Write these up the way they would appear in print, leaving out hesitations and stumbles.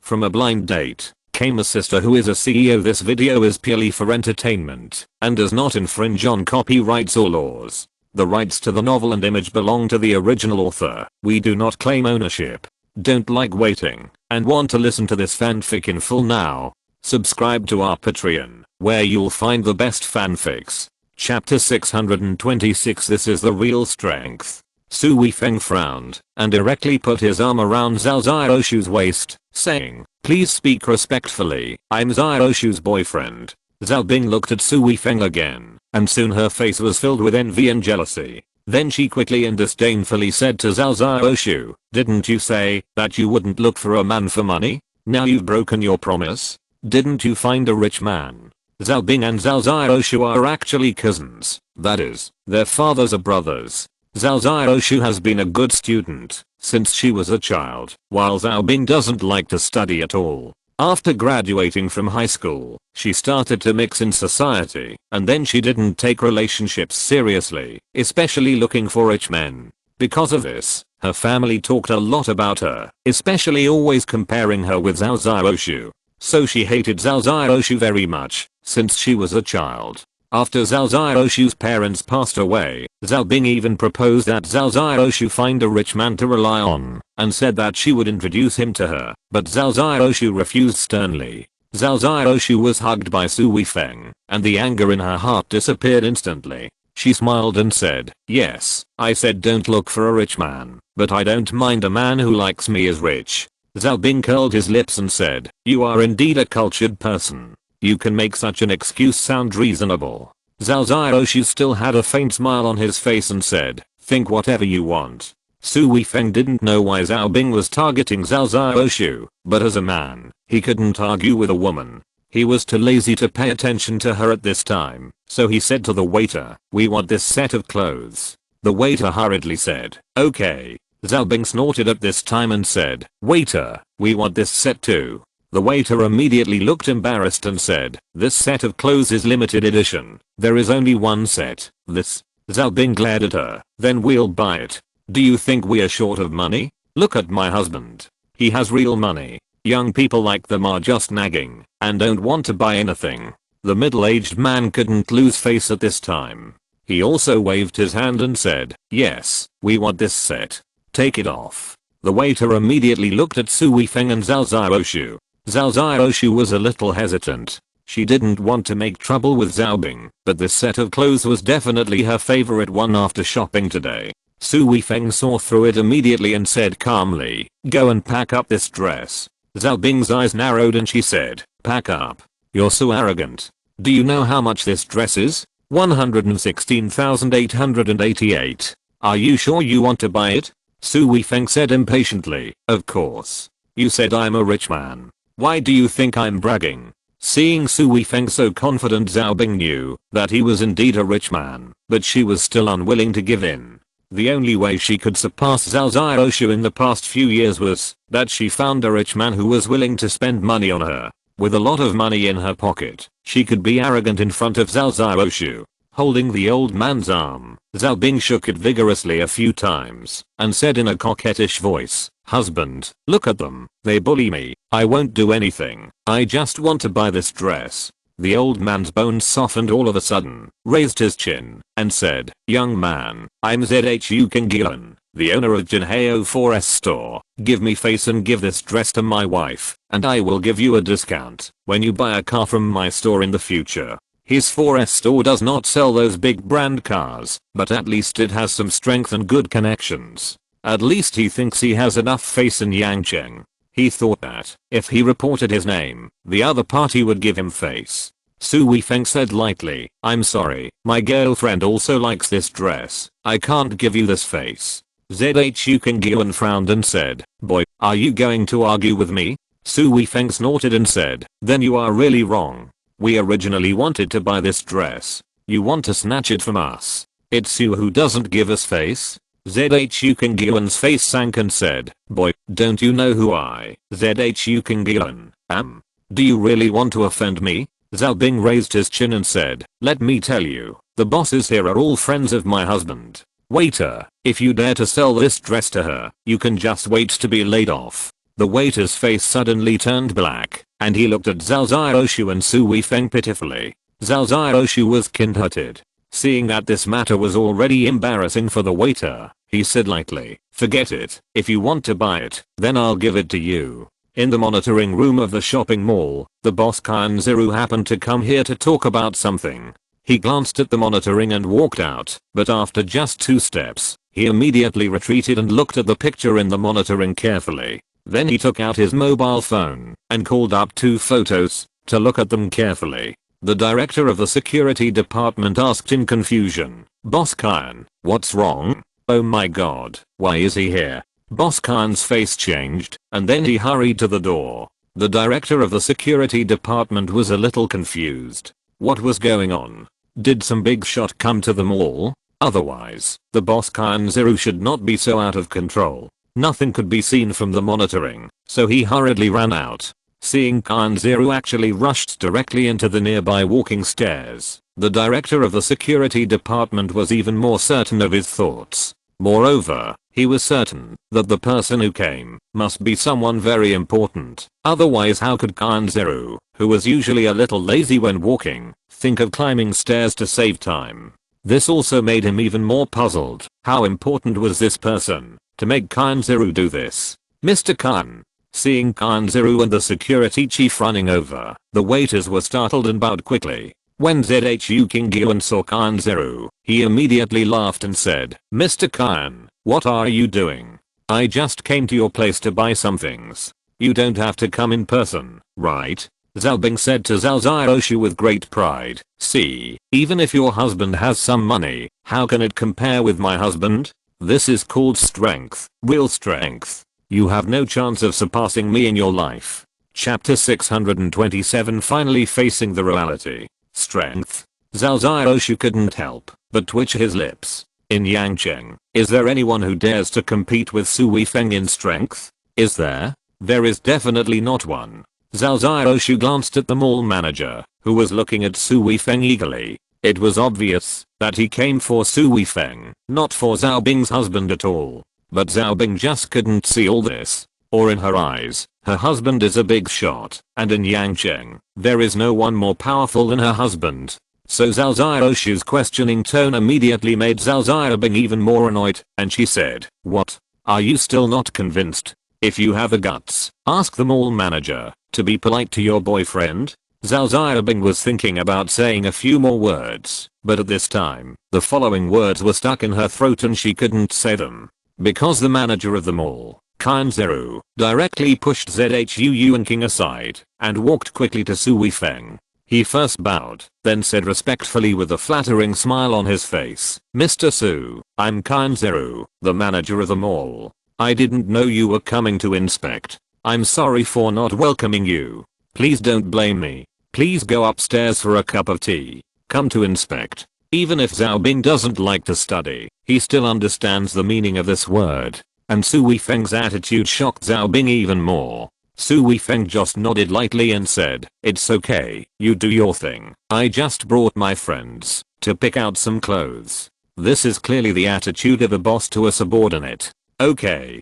From a blind date came a sister who is a CEO. This video is purely for entertainment and does not infringe on copyrights or laws. The rights to the novel and image belong to the original author. We do not claim ownership. Don't like waiting and want to listen to this fanfic in full now? Subscribe to our Patreon, where you'll find the best fanfics. Chapter 626. This is the real strength. Su Weifeng frowned and directly put his arm around Zhao Xiaoshu's waist, saying, "Please speak respectfully. I'm Xiaoshu's boyfriend." Zhao Bing looked at Su Weifeng again, and soon her face was filled with envy and jealousy. Then she quickly and disdainfully said to Zhao Xiaoshu, "Didn't you say that you wouldn't look for a man for money? Now you've broken your promise. Didn't you find a rich man?" Zhao Bing and Zhao Xiaoshu are actually cousins. That is, their fathers are brothers. Zhao Xiaoshu has been a good student since she was a child, while Zhao Bing doesn't like to study at all. After graduating from high school, she started to mix in society, and then she didn't take relationships seriously, especially looking for rich men. Because of this, her family talked a lot about her, especially always comparing her with Zhao Xiaoshu. So she hated Zhao Xiaoshu very much since she was a child. After Zhao Xiaoshu's parents passed away, Zhao Bing even proposed that Zhao Xiaoshu find a rich man to rely on, and said that she would introduce him to her, but Zhao Xiaoshu refused sternly. Zhao Xiaoshu was hugged by Su Weifeng, and the anger in her heart disappeared instantly. She smiled and said, "Yes, I said don't look for a rich man, but I don't mind a man who likes me as rich." Zhao Bing curled his lips and said, "You are indeed a cultured person. You can make such an excuse sound reasonable." Zhao Xiaoshu still had a faint smile on his face and said, "Think whatever you want." Su Weifeng didn't know why Zhao Bing was targeting Zhao Xiaoshu, but as a man, he couldn't argue with a woman. He was too lazy to pay attention to her at this time, so he said to the waiter, "We want this set of clothes." The waiter hurriedly said, "Okay." Zhao Bing snorted at this time and said, "Waiter, we want this set too." The waiter immediately looked embarrassed and said, "This set of clothes is limited edition. There is only one set. This." Zhao Bing glared at her. "Then we'll buy it. Do you think we are short of money? Look at my husband. He has real money. Young people like them are just nagging and don't want to buy anything." The middle-aged man couldn't lose face at this time. He also waved his hand and said, "Yes, we want this set. Take it off." The waiter immediately looked at Su Weifeng and Zhao Xiaoshu. Zhao Xiaoshu was a little hesitant. She didn't want to make trouble with Zhao Bing, but this set of clothes was definitely her favorite one after shopping today. Su Weifeng saw through it immediately and said calmly, "Go and pack up this dress." Zhao Bing's eyes narrowed and she said, "Pack up? You're so arrogant. Do you know how much this dress is? 116,888. Are you sure you want to buy it?" Su Weifeng said impatiently, "Of course. You said I'm a rich man. Why do you think I'm bragging?" Seeing Su Weifeng so confident, Zhao Bing knew that he was indeed a rich man, but she was still unwilling to give in. The only way she could surpass Zhao Xiaoshu in the past few years was that she found a rich man who was willing to spend money on her. With a lot of money in her pocket, she could be arrogant in front of Zhao Xiaoshu. Holding the old man's arm, Zhao Bing shook it vigorously a few times and said in a coquettish voice, "Husband, look at them. They bully me. I won't do anything. I just want to buy this dress." The old man's bones softened all of a sudden, raised his chin, and said, "Young man, I'm Zhu Kinggyun, the owner of Jinhao Forest store. Give me face and give this dress to my wife, and I will give you a discount when you buy a car from my store in the future." His forest store does not sell those big brand cars, but at least it has some strength and good connections. At least he thinks he has enough face in Yangcheng. He thought that if he reported his name, the other party would give him face. Su Weifeng said lightly, "I'm sorry, my girlfriend also likes this dress. I can't give you this face." Zhu Kinggyun frowned and said, "Boy, are you going to argue with me?" Su Weifeng snorted and said, "Then you are really wrong. We originally wanted to buy this dress. You want to snatch it from us. It's you who doesn't give us face." Zhu Kinggyun's face sank and said, "Boy, don't you know who I, Zhu Kinggyun, am? Do you really want to offend me?" Zhao Bing raised his chin and said, "Let me tell you, the bosses here are all friends of my husband. Waiter, if you dare to sell this dress to her, you can just wait to be laid off." The waiter's face suddenly turned black, and he looked at Zhao Xiaoshu and Su Weifeng pitifully. Zhao Xiaoshu was kind-hearted. Seeing that this matter was already embarrassing for the waiter, he said lightly, "Forget it. If you want to buy it, then I'll give it to you." In the monitoring room of the shopping mall, the boss Kanzuru happened to come here to talk about something. He glanced at the monitoring and walked out, but after just 2 steps, he immediately retreated and looked at the picture in the monitoring carefully. Then he took out his mobile phone and called up 2 photos to look at them carefully. The director of the security department asked in confusion, "Boss Khan, what's wrong? Oh my god, why is he here?" Boss Khan's face changed, and then he hurried to the door. The director of the security department was a little confused. What was going on? Did some big shot come to the mall? Otherwise, the boss Kanzuru should not be so out of control. Nothing could be seen from the monitoring, so he hurriedly ran out. Seeing Kanzuru actually rushed directly into the nearby walking stairs, the director of the security department was even more certain of his thoughts. Moreover, he was certain that the person who came must be someone very important. Otherwise, how could Kanzuru, who was usually a little lazy when walking, think of climbing stairs to save time? This also made him even more puzzled. How important was this person to make Kanzuru do this? "Mr. Khan." Seeing Kanzuru and the security chief running over, the waiters were startled and bowed quickly. When Zhu Qingyuan saw Kanzuru, he immediately laughed and said, "Mr. Khan, what are you doing? I just came to your place to buy some things. You don't have to come in person, right?" Zhao Bing said to Zhao Xiaoshu with great pride, "See, even if your husband has some money, how can it compare with my husband? This is called strength, real strength. You have no chance of surpassing me in your life." Chapter 627 Finally facing the reality. Strength. Zhao Xiaoshu couldn't help but twitch his lips. In Yangcheng, is there anyone who dares to compete with Su Weifeng in strength? Is there? There is definitely not one. Zhao Xiaoshu glanced at the mall manager, who was looking at Su Weifeng eagerly. It was obvious that he came for Su Weifeng, not for Zhao Bing's husband at all. But Zhao Bing just couldn't see all this. Or in her eyes, her husband is a big shot, and in Yangcheng, there is no one more powerful than her husband. So Zhao Xiaoshu's questioning tone immediately made Zhao Xiaobing even more annoyed, and she said, "What? Are you still not convinced? If you have the guts, ask the mall manager to be polite to your boyfriend." Zhao Xiaobing was thinking about saying a few more words, but at this time, the following words were stuck in her throat and she couldn't say them. Because the manager of the mall, Kanzuru, directly pushed Zhu Yuanqing aside and walked quickly to Su Weifeng. He first bowed, then said respectfully with a flattering smile on his face, "Mr. Su, I'm Kanzuru, the manager of the mall. I didn't know you were coming to inspect. I'm sorry for not welcoming you. Please don't blame me. Please go upstairs for a cup of tea. Come to inspect." Even if Zhao Bing doesn't like to study, he still understands the meaning of this word. And Su Weifeng's attitude shocked Zhao Bing even more. Su Weifeng just nodded lightly and said, "It's okay, you do your thing. I just brought my friends to pick out some clothes." This is clearly the attitude of a boss to a subordinate. Okay.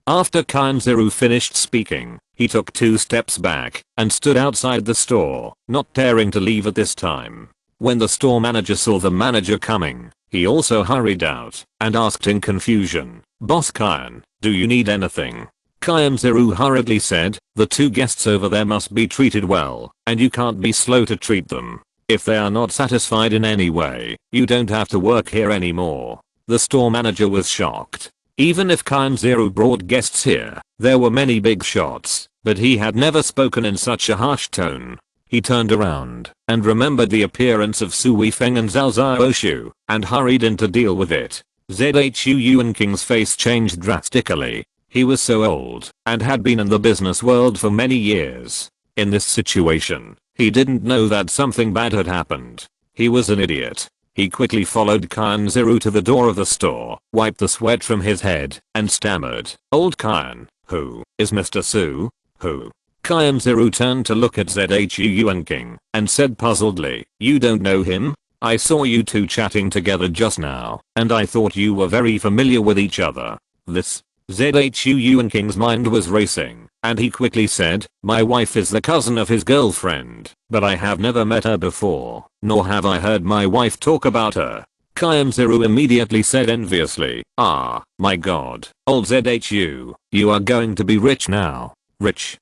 After Kanzuru finished speaking, he took 2 steps back and stood outside the store, not daring to leave at this time. When the store manager saw the manager coming, he also hurried out and asked in confusion, "Boss Khan, do you need anything?" Kanzuru hurriedly said, "The 2 guests over there must be treated well, and you can't be slow to treat them. If they are not satisfied in any way, you don't have to work here anymore." The store manager was shocked. Even if Kanzuru brought guests here, there were many big shots, but he had never spoken in such a harsh tone. He turned around and remembered the appearance of Su Weifeng and Zhao Xiaoshu and hurried in to deal with it. Zhu Yuanqing's face changed drastically. He was so old and had been in the business world for many years. In this situation, he didn't know that something bad had happened. He was an idiot. He quickly followed Kanzuru to the door of the store, wiped the sweat from his head, and stammered, "Old Khan, who is Mr. Su? Who?" Kanzuru turned to look at Zhu Yuanqing and said puzzledly, "You don't know him? I saw you 2 chatting together just now, and I thought you were very familiar with each other." This Zhu Yuan King's mind was racing, and he quickly said, my wife is the cousin of his girlfriend, but I have never met her before, nor have I heard my wife talk about her. Qiao immediately said enviously, ah, my god, old Zhu, you are going to be rich now. Rich.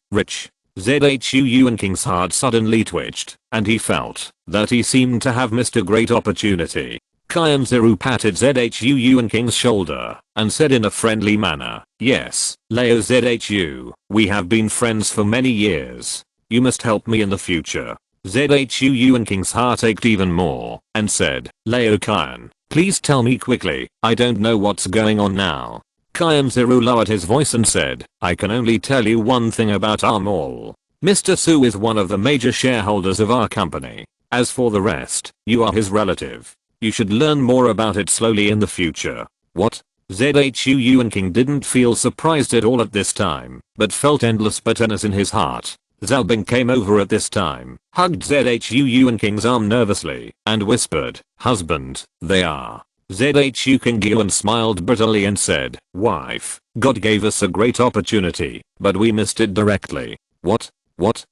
Zhu Yuan King's heart suddenly twitched, and he felt that he seemed to have missed a great opportunity. Qiao patted Zhu Yuan King's shoulder and said in a friendly manner, yes, Leo Zhu, we have been friends for many years. You must help me in the future. Zhu Yuan King's heart ached even more and said, Leo Qian, please tell me quickly, I don't know what's going on now. Qiao lowered his voice and said, I can only tell you one thing about our mall. Mr. Su is one of the major shareholders of our company. As for the rest, you are his relative. You should learn more about it slowly in the future. What? Zhu Yuan King didn't feel surprised at all at this time, but felt endless bitterness in his heart. Zhao Bing came over at this time, hugged Zhu Yuan King's arm nervously, and whispered, husband, they are. Zhu King Yuan smiled bitterly and said, wife, God gave us a great opportunity, but we missed it directly. What?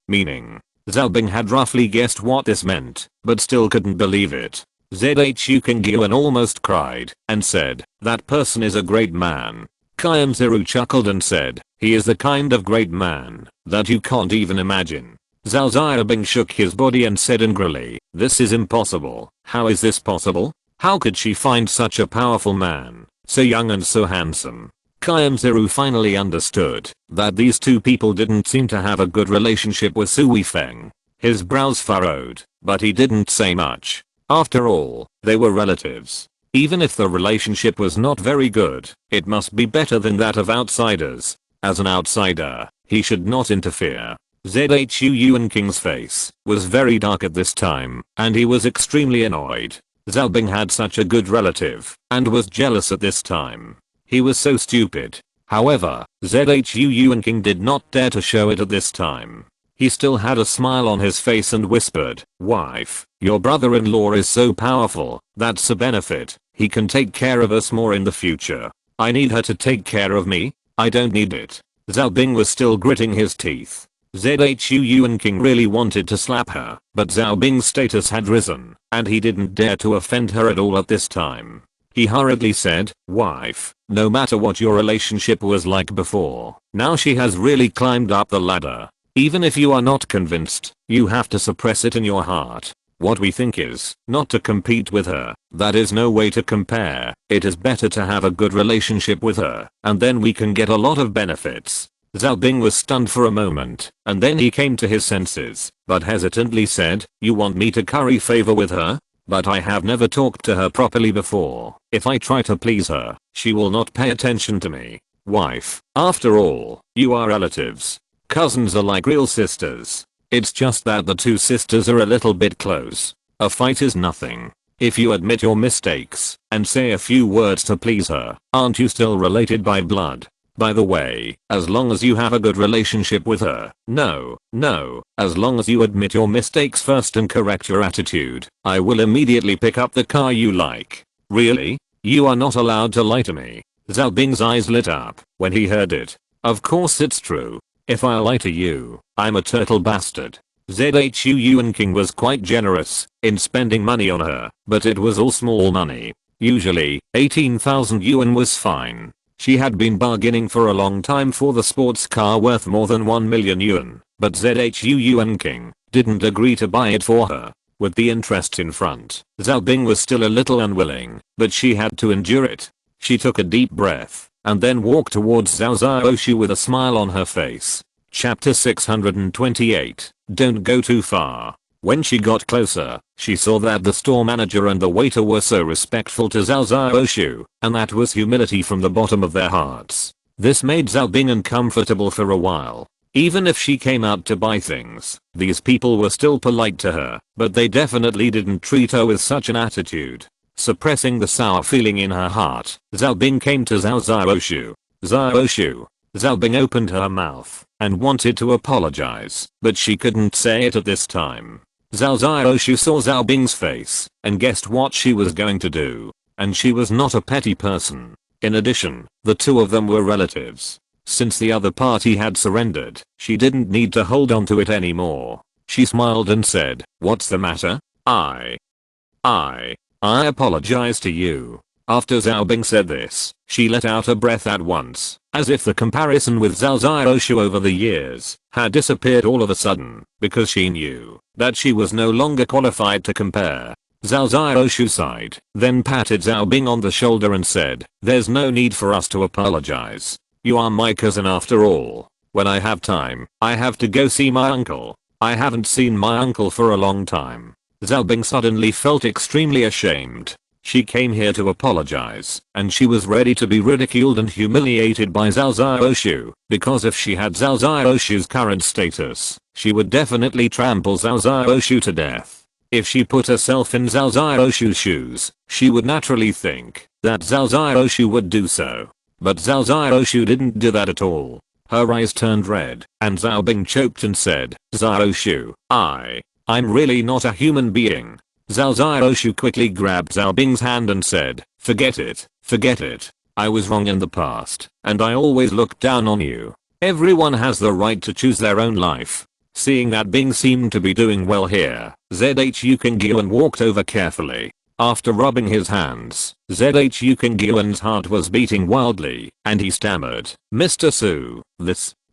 Meaning? Zhao Bing had roughly guessed what this meant, but still couldn't believe it. Zhu King Yuan almost cried and said, that person is a great man. Qiao chuckled and said, he is the kind of great man that you can't even imagine. Zhao Bing shook his body and said angrily, this is impossible. How is this possible? How could she find such a powerful man, so young and so handsome? Qiao finally understood that these two people didn't seem to have a good relationship with Su Weifeng. His brows furrowed, but he didn't say much. After all, they were relatives. Even if the relationship was not very good, it must be better than that of outsiders. As an outsider, he should not interfere. Zhu Yuan King's face was very dark at this time, and he was extremely annoyed. Zhao Bing had such a good relative, and was jealous at this time. He was so stupid. However, Zhu Yuan King did not dare to show it at this time. He still had a smile on his face and whispered, wife, your brother-in-law is so powerful, that's a benefit. He can take care of us more in the future. I need her to take care of me? I don't need it. Zhao Bing was still gritting his teeth. Zhu Yuan King really wanted to slap her, but Zhao Bing's status had risen, and he didn't dare to offend her at all at this time. He hurriedly said, wife, no matter what your relationship was like before, now she has really climbed up the ladder. Even if you are not convinced, you have to suppress it in your heart. What we think is not to compete with her. That is no way to compare. It is better to have a good relationship with her, and then we can get a lot of benefits. Zhao Bing was stunned for a moment, and then he came to his senses, but hesitantly said, you want me to curry favor with her? But I have never talked to her properly before. If I try to please her, she will not pay attention to me. Wife, after all, you are relatives. Cousins are like real sisters. It's just that the two sisters are a little bit close. A fight is nothing. If you admit your mistakes and say a few words to please her, aren't you still related by blood? By the way, as long as you have a good relationship with her, no, as long as you admit your mistakes first and correct your attitude, I will immediately pick up the car you like. Really? You are not allowed to lie to me. Zhao Bing's eyes lit up when he heard it. Of course it's true. If I lie to you, I'm a turtle bastard. Zhu Yuan King was quite generous in spending money on her, but it was all small money. Usually, 18,000 yuan was fine. She had been bargaining for a long time for the sports car worth more than 1 million yuan, but Zhu Yuan King didn't agree to buy it for her. With the interest in front, Zhao Bing was still a little unwilling, but she had to endure it. She took a deep breath and then walked towards Zhao Zhaoshu with a smile on her face. Chapter 628. Don't go too far. When she got closer, she saw that the store manager and the waiter were so respectful to Zhao Zhaoshu, and that was humility from the bottom of their hearts. This made Zhao Bing uncomfortable for a while. Even if she came out to buy things, these people were still polite to her, but they definitely didn't treat her with such an attitude. Suppressing the sour feeling in her heart, Zhao Bing came to Zhao Zhaoshu. Zhaoshu. Zhao Bing opened her mouth and wanted to apologize, but she couldn't say it at this time. Zhao Zhaoshu saw Zhao Bing's face and guessed what she was going to do. And she was not a petty person. In addition, the two of them were relatives. Since the other party had surrendered, she didn't need to hold on to it anymore. She smiled and said, "What's the matter? I apologize to you." After Zhao Bing said this, she let out a breath at once, as if the comparison with Zhao Xiaoshu over the years had disappeared all of a sudden, because she knew that she was no longer qualified to compare. Zhao Xiaoshu sighed, then patted Zhao Bing on the shoulder and said, "There's no need for us to apologize. You are my cousin after all. When I have time, I have to go see my uncle. I haven't seen my uncle for a long time." Zhao Bing suddenly felt extremely ashamed. She came here to apologize, and she was ready to be ridiculed and humiliated by Zhao Xiaoshu, because if she had Zhao Xiaoshu's current status, she would definitely trample Zhao Xiaoshu to death. If she put herself in Zhao Xiaoshu's shoes, she would naturally think that Zhao Xiaoshu would do so. But Zhao Xiaoshu didn't do that at all. Her eyes turned red, and Zhao Bing choked and said, "Xiaoshu, I'm really not a human being." Zhao Xiaoshu quickly grabbed Zhao Bing's hand and said, forget it. I was wrong in the past, and I always looked down on you. Everyone has the right to choose their own life." Seeing that Bing seemed to be doing well here, Zhu Qingyuan walked over carefully. After rubbing his hands, Zhu Qingyuan's heart was beating wildly, and he stammered, "Mr. Su,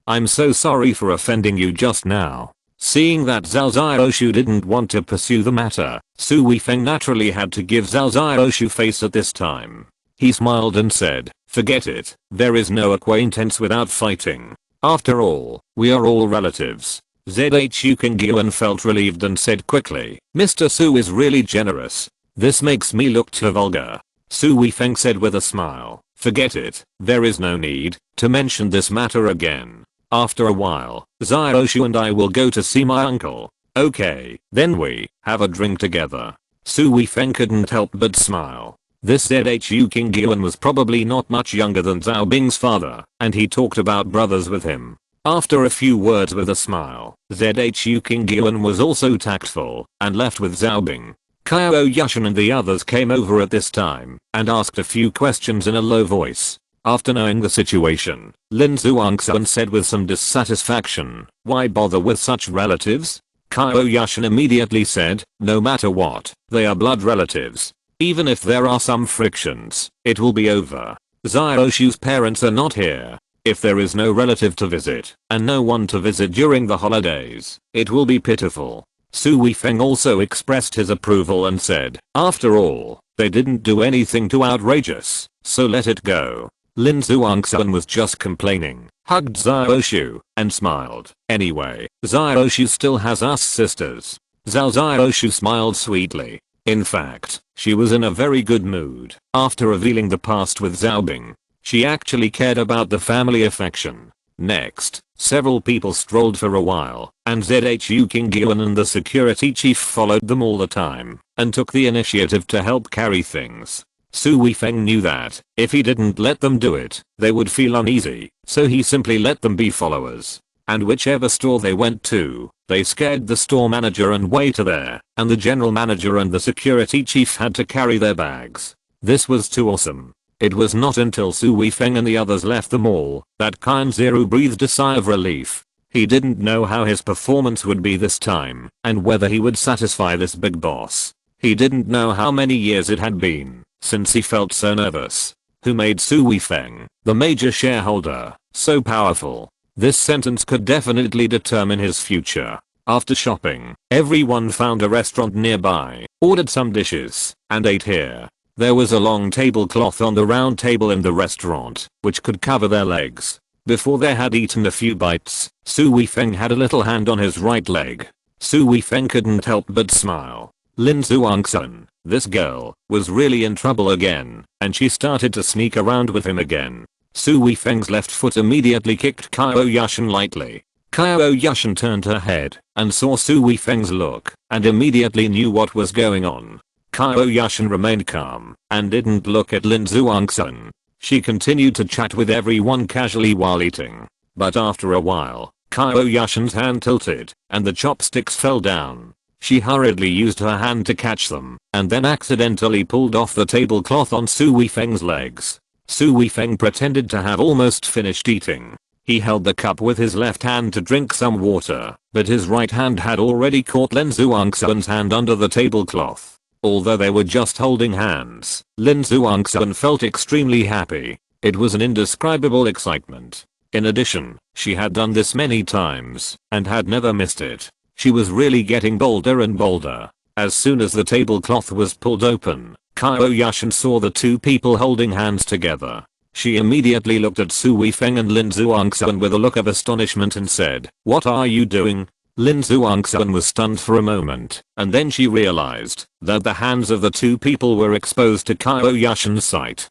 I'm so sorry for offending you just now." Seeing that Zhao Xiaoshu didn't want to pursue the matter, Su Weifeng naturally had to give Zhao Xiaoshu face at this time. He smiled and said, "Forget it, there is no acquaintance without fighting. After all, we are all relatives." Zhu Qingyuan felt relieved and said quickly, "Mr. Su is really generous. This makes me look too vulgar." Su Weifeng said with a smile, "Forget it, there is no need to mention this matter again. After a while, Xiaoshu and I will go to see my uncle. Okay, then we have a drink together." Su Weifeng couldn't help but smile. This Zhu Qingyuan was probably not much younger than Zhao Bing's father, and he talked about brothers with him. After a few words with a smile, Zhu Qingyuan was also tactful and left with Zhao Bing. Qiao Yushan and the others came over at this time and asked a few questions in a low voice. After knowing the situation, Lin Zhuangxuan said with some dissatisfaction, "Why bother with such relatives?" Qiao Yushan immediately said, "No matter what, they are blood relatives. Even if there are some frictions, it will be over. Xiaoshu's parents are not here. If there is no relative to visit, and no one to visit during the holidays, it will be pitiful." Su Weifeng also expressed his approval and said, "After all, they didn't do anything too outrageous, so let it go." Lin Zhuangxuan was just complaining, hugged Xiaoshu, and smiled. "Anyway, Xiaoshu still has us sisters." Zhao Xiaoshu smiled sweetly. In fact, she was in a very good mood after revealing the past with Zhao Bing. She actually cared about the family affection. Next, several people strolled for a while, and Zhu Qingyuan and the security chief followed them all the time and took the initiative to help carry things. Su Weifeng knew that if he didn't let them do it, they would feel uneasy, so he simply let them be followers. And whichever store they went to, they scared the store manager and waiter there, and the general manager and the security chief had to carry their bags. This was too awesome. It was not until Su Weifeng and the others left the mall that Qian Zero breathed a sigh of relief. He didn't know how his performance would be this time, and whether he would satisfy this big boss. He didn't know how many years it had been since he felt so nervous. Who made Su Weifeng, the major shareholder, so powerful? This sentence could definitely determine his future. After shopping, everyone found a restaurant nearby, ordered some dishes, and ate here. There was a long tablecloth on the round table in the restaurant, which could cover their legs. Before they had eaten a few bites, Su Weifeng had a little hand on his right leg. Su Weifeng couldn't help but smile. Lin Zhuangxuan, this girl, was really in trouble again, and she started to sneak around with him again. Su Weifeng's left foot immediately kicked Qiao Yushan lightly. Qiao Yushan turned her head and saw Su Weifeng's look and immediately knew what was going on. Qiao Yushan remained calm and didn't look at Lin Zhuangxuan. She continued to chat with everyone casually while eating. But after a while, Qiao Yushan's hand tilted and the chopsticks fell down. She hurriedly used her hand to catch them and then accidentally pulled off the tablecloth on Su Weifeng's legs. Su Weifeng pretended to have almost finished eating. He held the cup with his left hand to drink some water, but his right hand had already caught Lin Zhuangxuan's hand under the tablecloth. Although they were just holding hands, Lin Zhuangxuan felt extremely happy. It was an indescribable excitement. In addition, she had done this many times, and had never missed it. She was really getting bolder and bolder. As soon as the tablecloth was pulled open, Qiao Yushan saw the two people holding hands together. She immediately looked at Su Weifeng and Lin Zhuangxuan with a look of astonishment and said, "What are you doing?" Lin Zhuangxuan was stunned for a moment, and then she realized that the hands of the two people were exposed to Qiao Yushan's sight.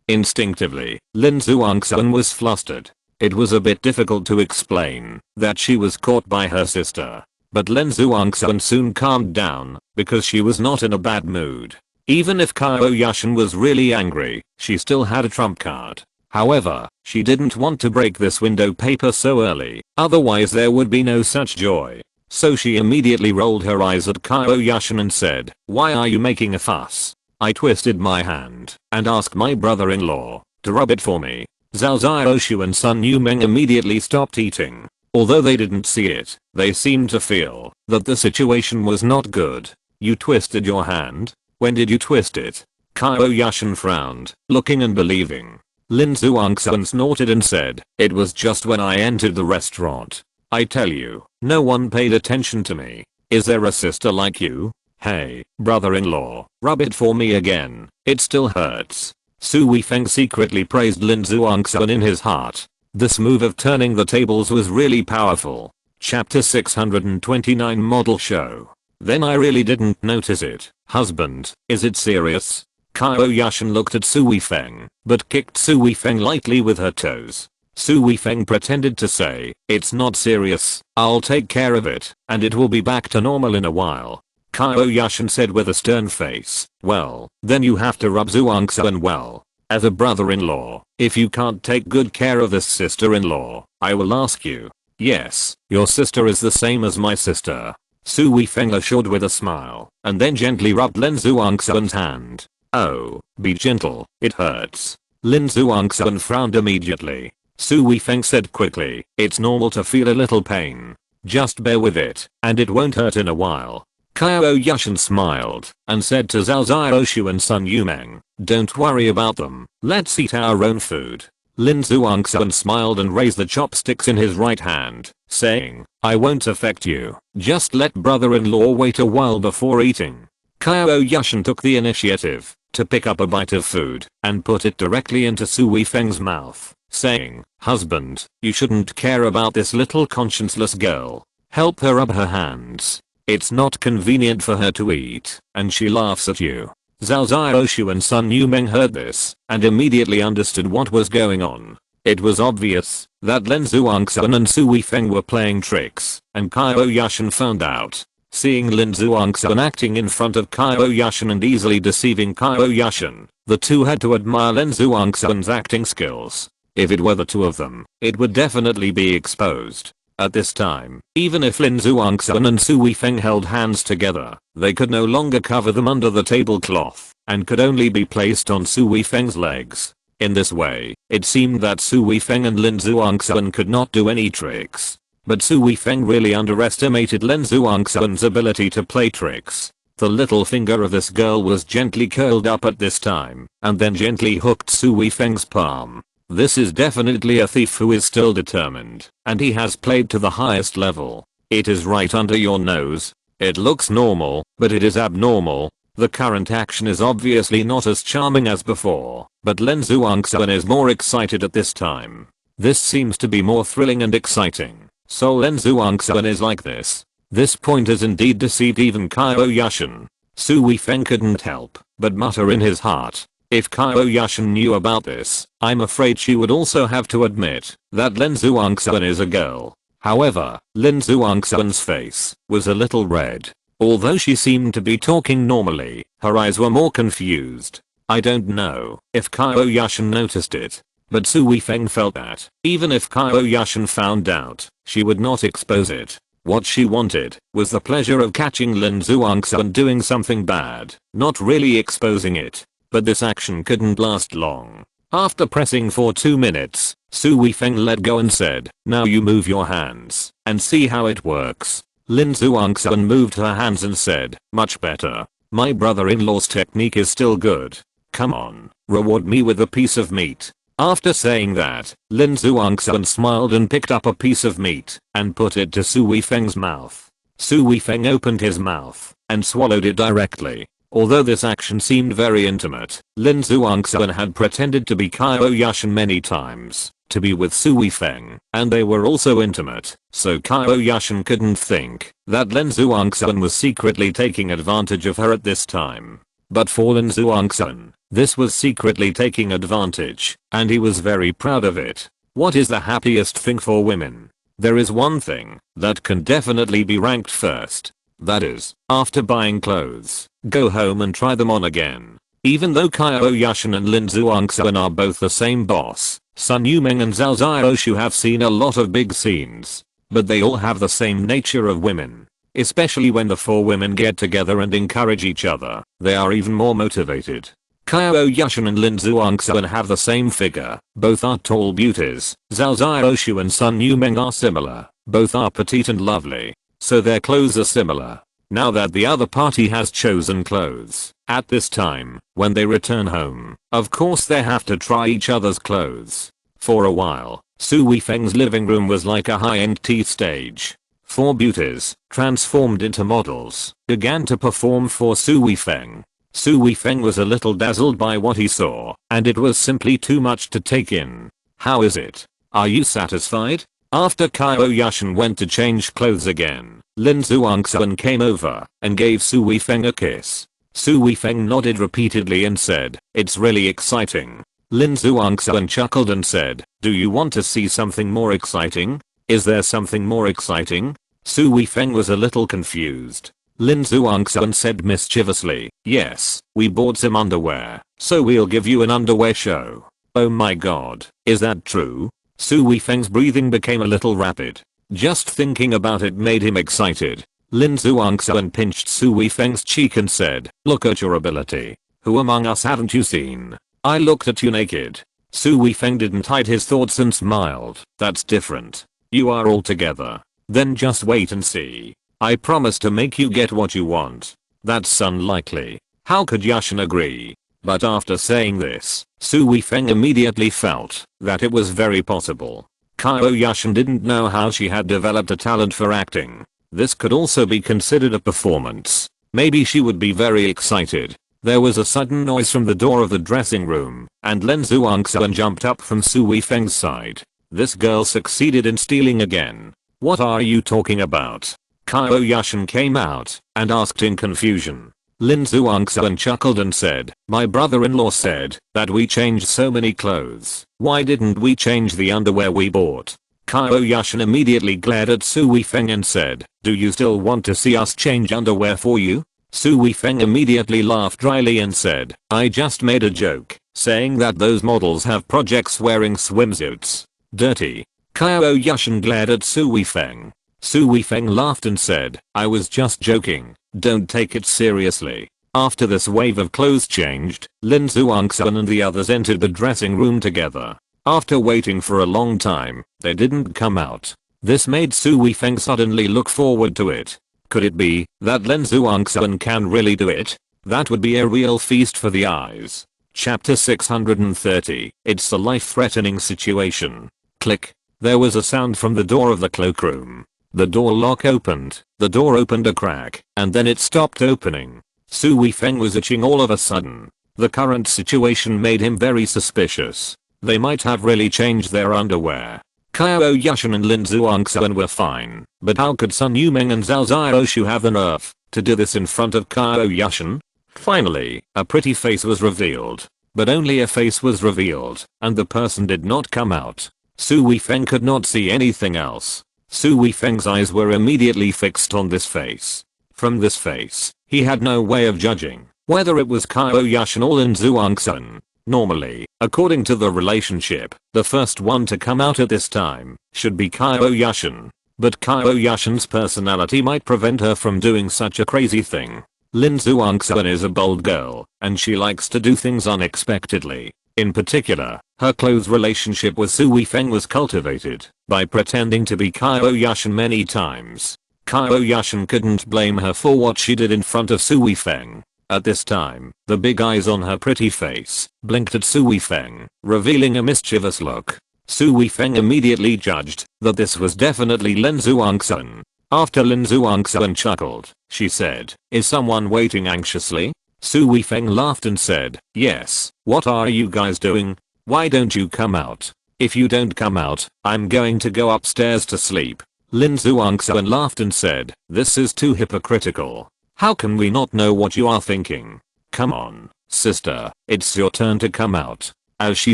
Instinctively, Lin Zhuangxuan was flustered. It was a bit difficult to explain that she was caught by her sister. But Lin Zhuangxuan soon calmed down, because she was not in a bad mood. Even if Qiao Yushan was really angry, she still had a trump card. However, she didn't want to break this window paper so early, otherwise there would be no such joy. So she immediately rolled her eyes at Qiao Yushan and said, "Why are you making a fuss? I twisted my hand and asked my brother-in-law to rub it for me." Zhao Xiaoshu and Sun Yumeng immediately stopped eating. Although they didn't see it, they seemed to feel that the situation was not good. "You twisted your hand? When did you twist it?" Qiao Yushan frowned, looking and believing. Lin Zhuangxuan snorted and said, "It was just when I entered the restaurant. I tell you, no one paid attention to me. Is there a sister like you? Hey, brother-in-law, rub it for me again, it still hurts." Su Weifeng secretly praised Lin Zhuangxuan in his heart. This move of turning the tables was really powerful. Chapter 629 Model Show. "Then I really didn't notice it. Husband, is it serious?" Qiao Yushan looked at Su Weifeng, but kicked Su Weifeng lightly with her toes. Su Weifeng pretended to say, "It's not serious, I'll take care of it, and it will be back to normal in a while." Qiao Yushan said with a stern face, "Well, then you have to rub Zhuangxuan well. As a brother-in-law, if you can't take good care of this sister-in-law, I will ask you." "Yes, your sister is the same as my sister," Su Weifeng assured with a smile, and then gently rubbed Lin Zhuangxuan's hand. "Oh, be gentle, it hurts." Lin Zhuangxuan frowned immediately. Su Weifeng said quickly, "It's normal to feel a little pain. Just bear with it, and it won't hurt in a while." Qiao Yushan smiled and said to Zhao Xiaoshu and Sun Yumeng, "Don't worry about them, let's eat our own food." Lin Zhuangxuan smiled and raised the chopsticks in his right hand, saying, "I won't affect you, just let brother-in-law wait a while before eating." Qiao Yushan took the initiative to pick up a bite of food and put it directly into Su Weifeng's mouth, saying, "Husband, you shouldn't care about this little conscienceless girl. Help her rub her hands. It's not convenient for her to eat, and she laughs at you." Zhao Xiaoshu and Sun Yumeng heard this and immediately understood what was going on. It was obvious that Lin Zhuangxuan and Su Weifeng were playing tricks, and Qiao Yushan found out. Seeing Lin Zhuangxuan acting in front of Qiao Yushan and easily deceiving Qiao Yushan, the two had to admire Lin Zhuangxuan's acting skills. If it were the two of them, it would definitely be exposed. At this time, even if Lin Zhuangxuan and Su Weifeng held hands together, they could no longer cover them under the tablecloth, and could only be placed on Su Weifeng's legs. In this way, it seemed that Su Weifeng and Lin Zhuangxuan could not do any tricks. But Su Weifeng really underestimated Lin Zhuangxuan's ability to play tricks. The little finger of this girl was gently curled up at this time, and then gently hooked Su Weifeng's palm. This is definitely a thief who is still determined, and he has played to the highest level. It is right under your nose. It looks normal, but it is abnormal. The current action is obviously not as charming as before, but Lin Zhuangxuan is more excited at this time. This seems to be more thrilling and exciting, so Lin Zhuangxuan is like this. This point has indeed deceived even Qiao Yushan. Su Weifeng couldn't help but mutter in his heart, if Qiao Yushan knew about this, I'm afraid she would also have to admit that Lin Zhuangxuan is a girl. However, Lin Zhuangxuan's face was a little red. Although she seemed to be talking normally, her eyes were more confused. I don't know if Qiao Yushan noticed it, but Su Weifeng felt that, even if Qiao Yushan found out, she would not expose it. What she wanted was the pleasure of catching Lin Zhuangxuan doing something bad, not really exposing it. But this action couldn't last long. After pressing for 2 minutes, Su Weifeng let go and said, now you move your hands and see how it works. Lin Zhuangxuan moved her hands and said, much better. My brother-in-law's technique is still good. Come on, reward me with a piece of meat. After saying that, Lin Zhuangxuan smiled and picked up a piece of meat and put it to Su Weifeng's mouth. Su Weifeng opened his mouth and swallowed it directly. Although this action seemed very intimate, Lin Zhuangxuan had pretended to be Qiao Yushan many times to be with Su Weifeng, and they were also intimate, so Qiao Yushan couldn't think that Lin Zhuangxuan was secretly taking advantage of her at this time. But for Lin Zhuangxuan, this was secretly taking advantage, and he was very proud of it. What is the happiest thing for women? There is one thing that can definitely be ranked first. That is, after buying clothes, go home and try them on again. Even though Qiao Yushan and Lin Zhuangxuan are both the same boss, Sun Yuming and Zhao Xiaoshu have seen a lot of big scenes. But they all have the same nature of women. Especially when the four women get together and encourage each other, they are even more motivated. Qiao Yushan and Lin Zhuangxuan have the same figure, both are tall beauties. Zhao Xiaoshu and Sun Yuming are similar, both are petite and lovely. So their clothes are similar. Now that the other party has chosen clothes, at this time, when they return home, of course they have to try each other's clothes. For a while, Su Weifeng's living room was like a high-end tea stage. Four beauties, transformed into models, began to perform for Su Weifeng. Su Weifeng was a little dazzled by what he saw, and it was simply too much to take in. How is it? Are you satisfied? After Qiao Yushan went to change clothes again, Lin Zhuangxuan came over and gave Su Weifeng a kiss. Su Weifeng nodded repeatedly and said, it's really exciting. Lin Zhuangxuan chuckled and said, do you want to see something more exciting? Is there something more exciting? Su Weifeng was a little confused. Lin Zhuangxuan said mischievously, yes, we bought some underwear, so we'll give you an underwear show. Oh my god, is that true? Su Weifeng's breathing became a little rapid. Just thinking about it made him excited. Lin Zhuangxuan pinched Su Weifeng's cheek and said, look at your ability. Who among us haven't you seen? I looked at you naked. Su Weifeng didn't hide his thoughts and smiled. That's different. You are all together. Then just wait and see. I promise to make you get what you want. That's unlikely. How could Yushan agree? But after saying this, Su Weifeng immediately felt that it was very possible. Qiao Yushan didn't know how she had developed a talent for acting. This could also be considered a performance. Maybe she would be very excited. There was a sudden noise from the door of the dressing room, and Lin Zhuangxuan jumped up from Su Weifeng's side. This girl succeeded in stealing again. What are you talking about? Qiao Yushan came out and asked in confusion. Lin Zhuangxuan chuckled and said, my brother-in-law said that we changed so many clothes. Why didn't we change the underwear we bought? Qiao Yushan immediately glared at Su Weifeng and said, do you still want to see us change underwear for you? Su Weifeng immediately laughed dryly and said, I just made a joke, saying that those models have projects wearing swimsuits. Dirty. Qiao Yushan glared at Su Weifeng. Su Weifeng laughed and said, I was just joking. Don't take it seriously. After this wave of clothes changed, Lin Zhuangxuan and the others entered the dressing room together. After waiting for a long time, they didn't come out. This made Su Weifeng suddenly look forward to it. Could it be that Lin Zhuangxuan can really do it? That would be a real feast for the eyes. Chapter 630. It's a life-threatening situation. Click. There was a sound from the door of the cloakroom. The door lock opened, the door opened a crack, and then it stopped opening. Su Weifeng was itching all of a sudden. The current situation made him very suspicious. They might have really changed their underwear. Qiao Yushan and Lin Zhuangxuan were fine, but how could Sun Yuming and Zhao Xiaoshu have the nerve to do this in front of Qiao Yushan? Finally, a pretty face was revealed. But only a face was revealed, and the person did not come out. Su Weifeng could not see anything else. Su Weifeng's eyes were immediately fixed on this face. From this face, he had no way of judging whether it was Qiao Yushan or Lin Zhuangxuan. Normally, according to the relationship, the first one to come out at this time should be Qiao Yushan. But Qiao Yushan's personality might prevent her from doing such a crazy thing. Lin Zhuangxuan is a bold girl, and she likes to do things unexpectedly. In particular, her close relationship with Su Weifeng was cultivated by pretending to be Qiao Yushan many times. Qiao Yushan couldn't blame her for what she did in front of Su Weifeng. At this time, the big eyes on her pretty face blinked at Su Weifeng, revealing a mischievous look. Su Weifeng immediately judged that this was definitely Lin Zhuangxun. After Lin Zhuangxun chuckled, she said, "Is someone waiting anxiously?" Su Weifeng laughed and said, "Yes, what are you guys doing? Why don't you come out? If you don't come out, I'm going to go upstairs to sleep." Lin Zhuangxun laughed and said, "This is too hypocritical. How can we not know what you are thinking? Come on, sister, it's your turn to come out." As she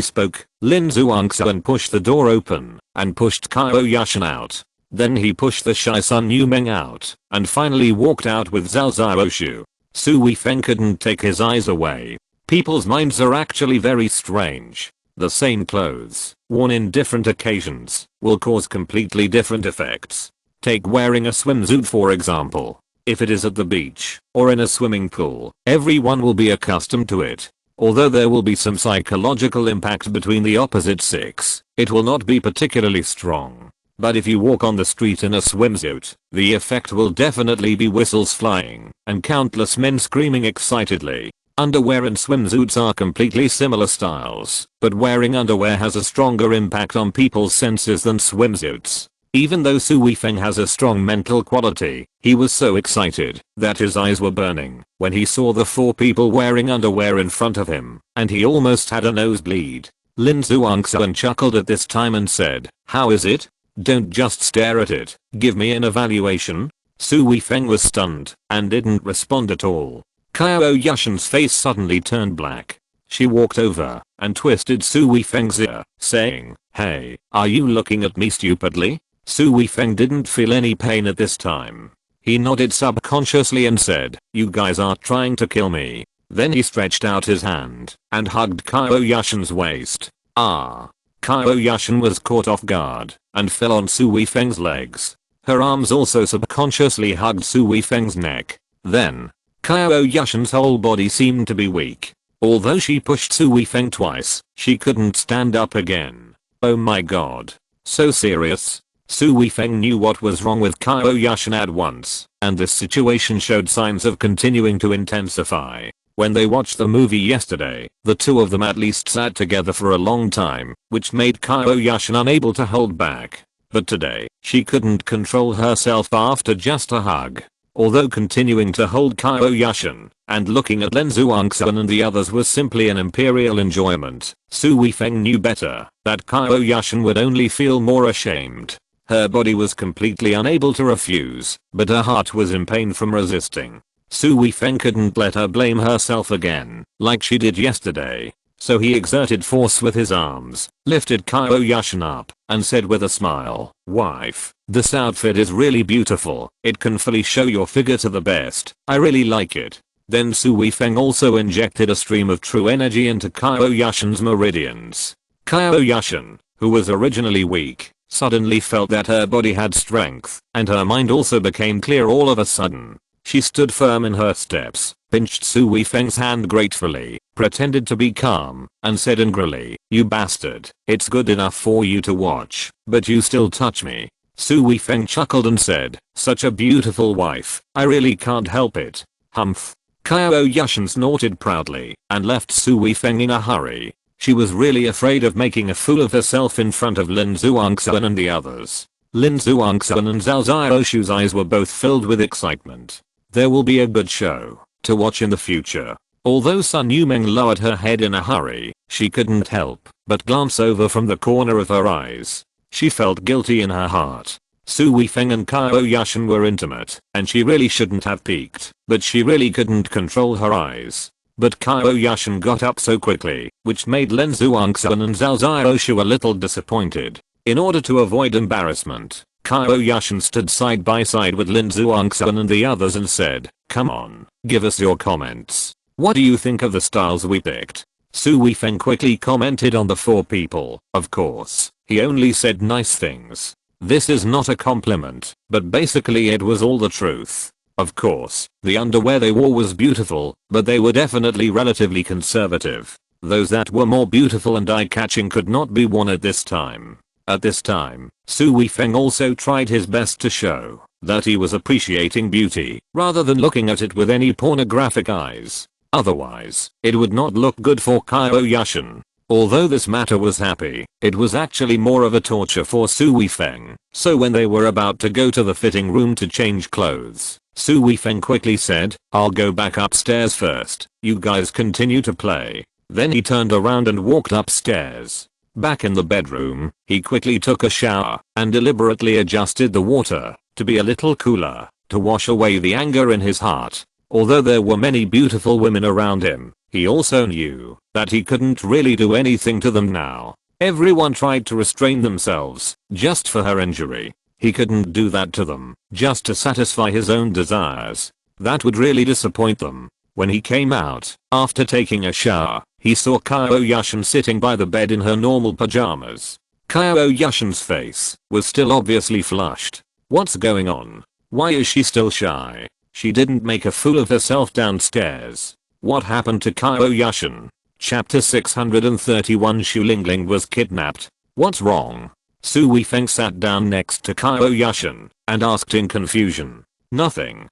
spoke, Lin Zhuangxun pushed the door open and pushed Qiao Yushan out. Then he pushed the shy Sun Yumeng out and finally walked out with Zhao Xiaoshu. Su Weifeng couldn't take his eyes away. People's minds are actually very strange. The same clothes, worn in different occasions, will cause completely different effects. Take wearing a swimsuit for example. If it is at the beach or in a swimming pool, everyone will be accustomed to it. Although there will be some psychological impact between the opposite sex, it will not be particularly strong. But if you walk on the street in a swimsuit, the effect will definitely be whistles flying and countless men screaming excitedly. Underwear and swimsuits are completely similar styles, but wearing underwear has a stronger impact on people's senses than swimsuits. Even though Su Weifeng has a strong mental quality, he was so excited that his eyes were burning when he saw the 4 people wearing underwear in front of him, and he almost had a nosebleed. Lin Zhuangxun chuckled at this time and said, "How is it? Don't just stare at it, give me an evaluation." Su Weifeng was stunned and didn't respond at all. Qiao Yushan's face suddenly turned black. She walked over and twisted Su Weifeng's ear, saying, "Hey, are you looking at me stupidly?" Su Weifeng didn't feel any pain at this time. He nodded subconsciously and said, "You guys are trying to kill me." Then he stretched out his hand and hugged Qiao Yushan's waist. Ah! Qiao Yushan was caught off guard and fell on Su Weifeng's legs. Her arms also subconsciously hugged Su Weifeng's neck. Then, Qiao Yushan's whole body seemed to be weak. Although she pushed Su Weifeng twice, she couldn't stand up again. Oh my god. So serious? Su Weifeng knew what was wrong with Qiao Yushan at once, and this situation showed signs of continuing to intensify. When they watched the movie yesterday, the two of them at least sat together for a long time, which made Qiao Yushan unable to hold back. But today, she couldn't control herself after just a hug. Although continuing to hold Qiao Yushan and looking at Lin Zhuangxun and the others was simply an imperial enjoyment, Su Weifeng knew better that Qiao Yushan would only feel more ashamed. Her body was completely unable to refuse, but her heart was in pain from resisting. Su Weifeng couldn't let her blame herself again, like she did yesterday. So he exerted force with his arms, lifted Qiao Yushan up, and said with a smile, "Wife, this outfit is really beautiful. It can fully show your figure to the best. I really like it." Then Su Weifeng also injected a stream of true energy into Qiao Yushan's meridians. Qiao Yushan, who was originally weak, suddenly felt that her body had strength, and her mind also became clear all of a sudden. She stood firm in her steps, pinched Su Weifeng's hand gratefully, pretended to be calm, and said angrily, "You bastard, it's good enough for you to watch, but you still touch me." Su Weifeng chuckled and said, "Such a beautiful wife, I really can't help it." Humph. Qiao Yushan snorted proudly, and left Su Weifeng in a hurry. She was really afraid of making a fool of herself in front of Lin Zhuangxun and the others. Lin Zhuangxun and Zhao Xiaoshu's eyes were both filled with excitement. There will be a good show to watch in the future. Although Sun Yumeng lowered her head in a hurry, she couldn't help but glance over from the corner of her eyes. She felt guilty in her heart. Su Weifeng and Qiao Yushan were intimate, and she really shouldn't have peeked, but she really couldn't control her eyes. But Qiao Yushan got up so quickly, which made Lin Zhuangxun and Zhao Xiaoshu a little disappointed. In order to avoid embarrassment, Qiao Yushan stood side by side with Lin Zhuangxun and the others and said, "Come on, give us your comments. What do you think of the styles we picked?" Su Weifeng quickly commented on the 4 people. Of course, he only said nice things. This is not a compliment, but basically it was all the truth. Of course, the underwear they wore was beautiful, but they were definitely relatively conservative. Those that were more beautiful and eye-catching could not be worn at this time. At this time, Su Weifeng also tried his best to show that he was appreciating beauty rather than looking at it with any pornographic eyes. Otherwise, it would not look good for Qiao Yushan. Although this matter was happy, it was actually more of a torture for Su Weifeng. So when they were about to go to the fitting room to change clothes, Su Weifeng quickly said, "I'll go back upstairs first. You guys continue to play." Then he turned around and walked upstairs. Back in the bedroom, he quickly took a shower and deliberately adjusted the water to be a little cooler to wash away the anger in his heart. Although there were many beautiful women around him, he also knew that he couldn't really do anything to them now. Everyone tried to restrain themselves just for her injury. He couldn't do that to them just to satisfy his own desires. That would really disappoint them. When he came out, after taking a shower, he saw Qiao Yushan sitting by the bed in her normal pajamas. Qiao Yushan's face was still obviously flushed. What's going on? Why is she still shy? She didn't make a fool of herself downstairs. What happened to Qiao Yushan? Chapter 631 Xu Lingling was kidnapped. What's wrong? Su Weifeng sat down next to Qiao Yushan and asked in confusion. Nothing.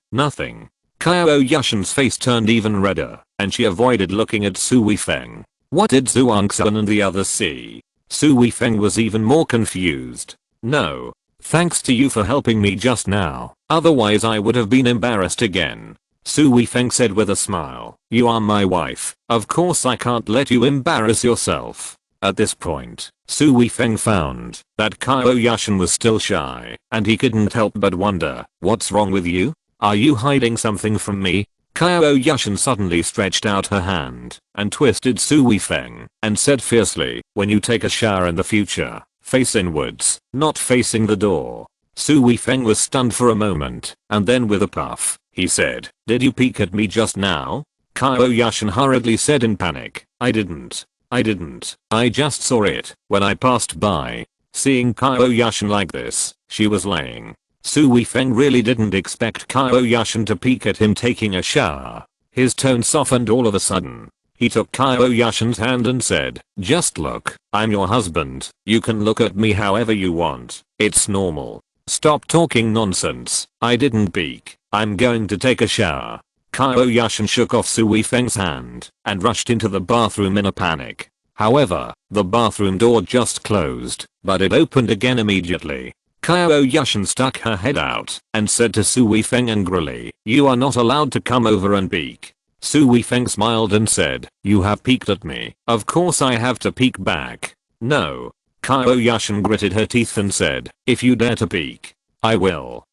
Qiao Yushan's face turned even redder, and she avoided looking at Su Weifeng. What did Zhuang Xuan and the others see? Su Weifeng was even more confused. No. Thanks to you for helping me just now, otherwise I would have been embarrassed again. Su Weifeng said with a smile. You are my wife, of course I can't let you embarrass yourself. At this point, Su Weifeng found that Qiao Yushan was still shy, and he couldn't help but wonder, what's wrong with you? Are you hiding something from me? Qiao Yushan suddenly stretched out her hand and twisted Su Weifeng and said fiercely, when you take a shower in the future, face inwards, not facing the door. Su Weifeng was stunned for a moment, and then with a puff, he said, did you peek at me just now? Qiao Yushan hurriedly said in panic, I didn't. I just saw it when I passed by. Seeing Qiao Yushan like this, she was laying. Su Weifeng really didn't expect Qiao Yushan to peek at him taking a shower. His tone softened all of a sudden. He took Qiao Yushan's hand and said, just look, I'm your husband. You can look at me however you want. It's normal. Stop talking nonsense. I didn't peek. I'm going to take a shower. Qiao Yushan shook off Su Weifeng's hand and rushed into the bathroom in a panic. However, the bathroom door just closed, but it opened again immediately. Qiao Yushan stuck her head out and said to Su Weifeng angrily, you are not allowed to come over and peek. Su Weifeng smiled and said, you have peeked at me. Of course I have to peek back. No. Qiao Yushan gritted her teeth and said, if you dare to peek, I will.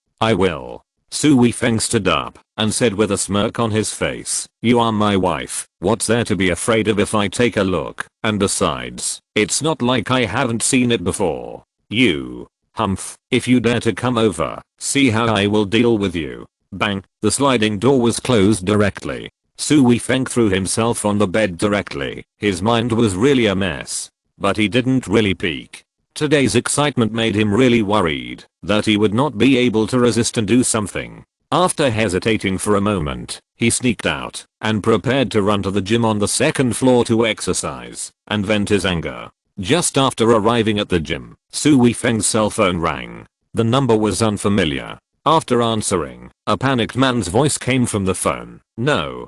Su Weifeng stood up and said with a smirk on his face, you are my wife. What's there to be afraid of if I take a look? And besides, it's not like I haven't seen it before. You. Humph, if you dare to come over, see how I will deal with you. Bang, the sliding door was closed directly. Su Weifeng threw himself on the bed directly. His mind was really a mess. But he didn't really peek. Today's excitement made him really worried that he would not be able to resist and do something. After hesitating for a moment, he sneaked out and prepared to run to the gym on the second floor to exercise and vent his anger. Just after arriving at the gym, Su Weifeng's cell phone rang. The number was unfamiliar. After answering, a panicked man's voice came from the phone. No,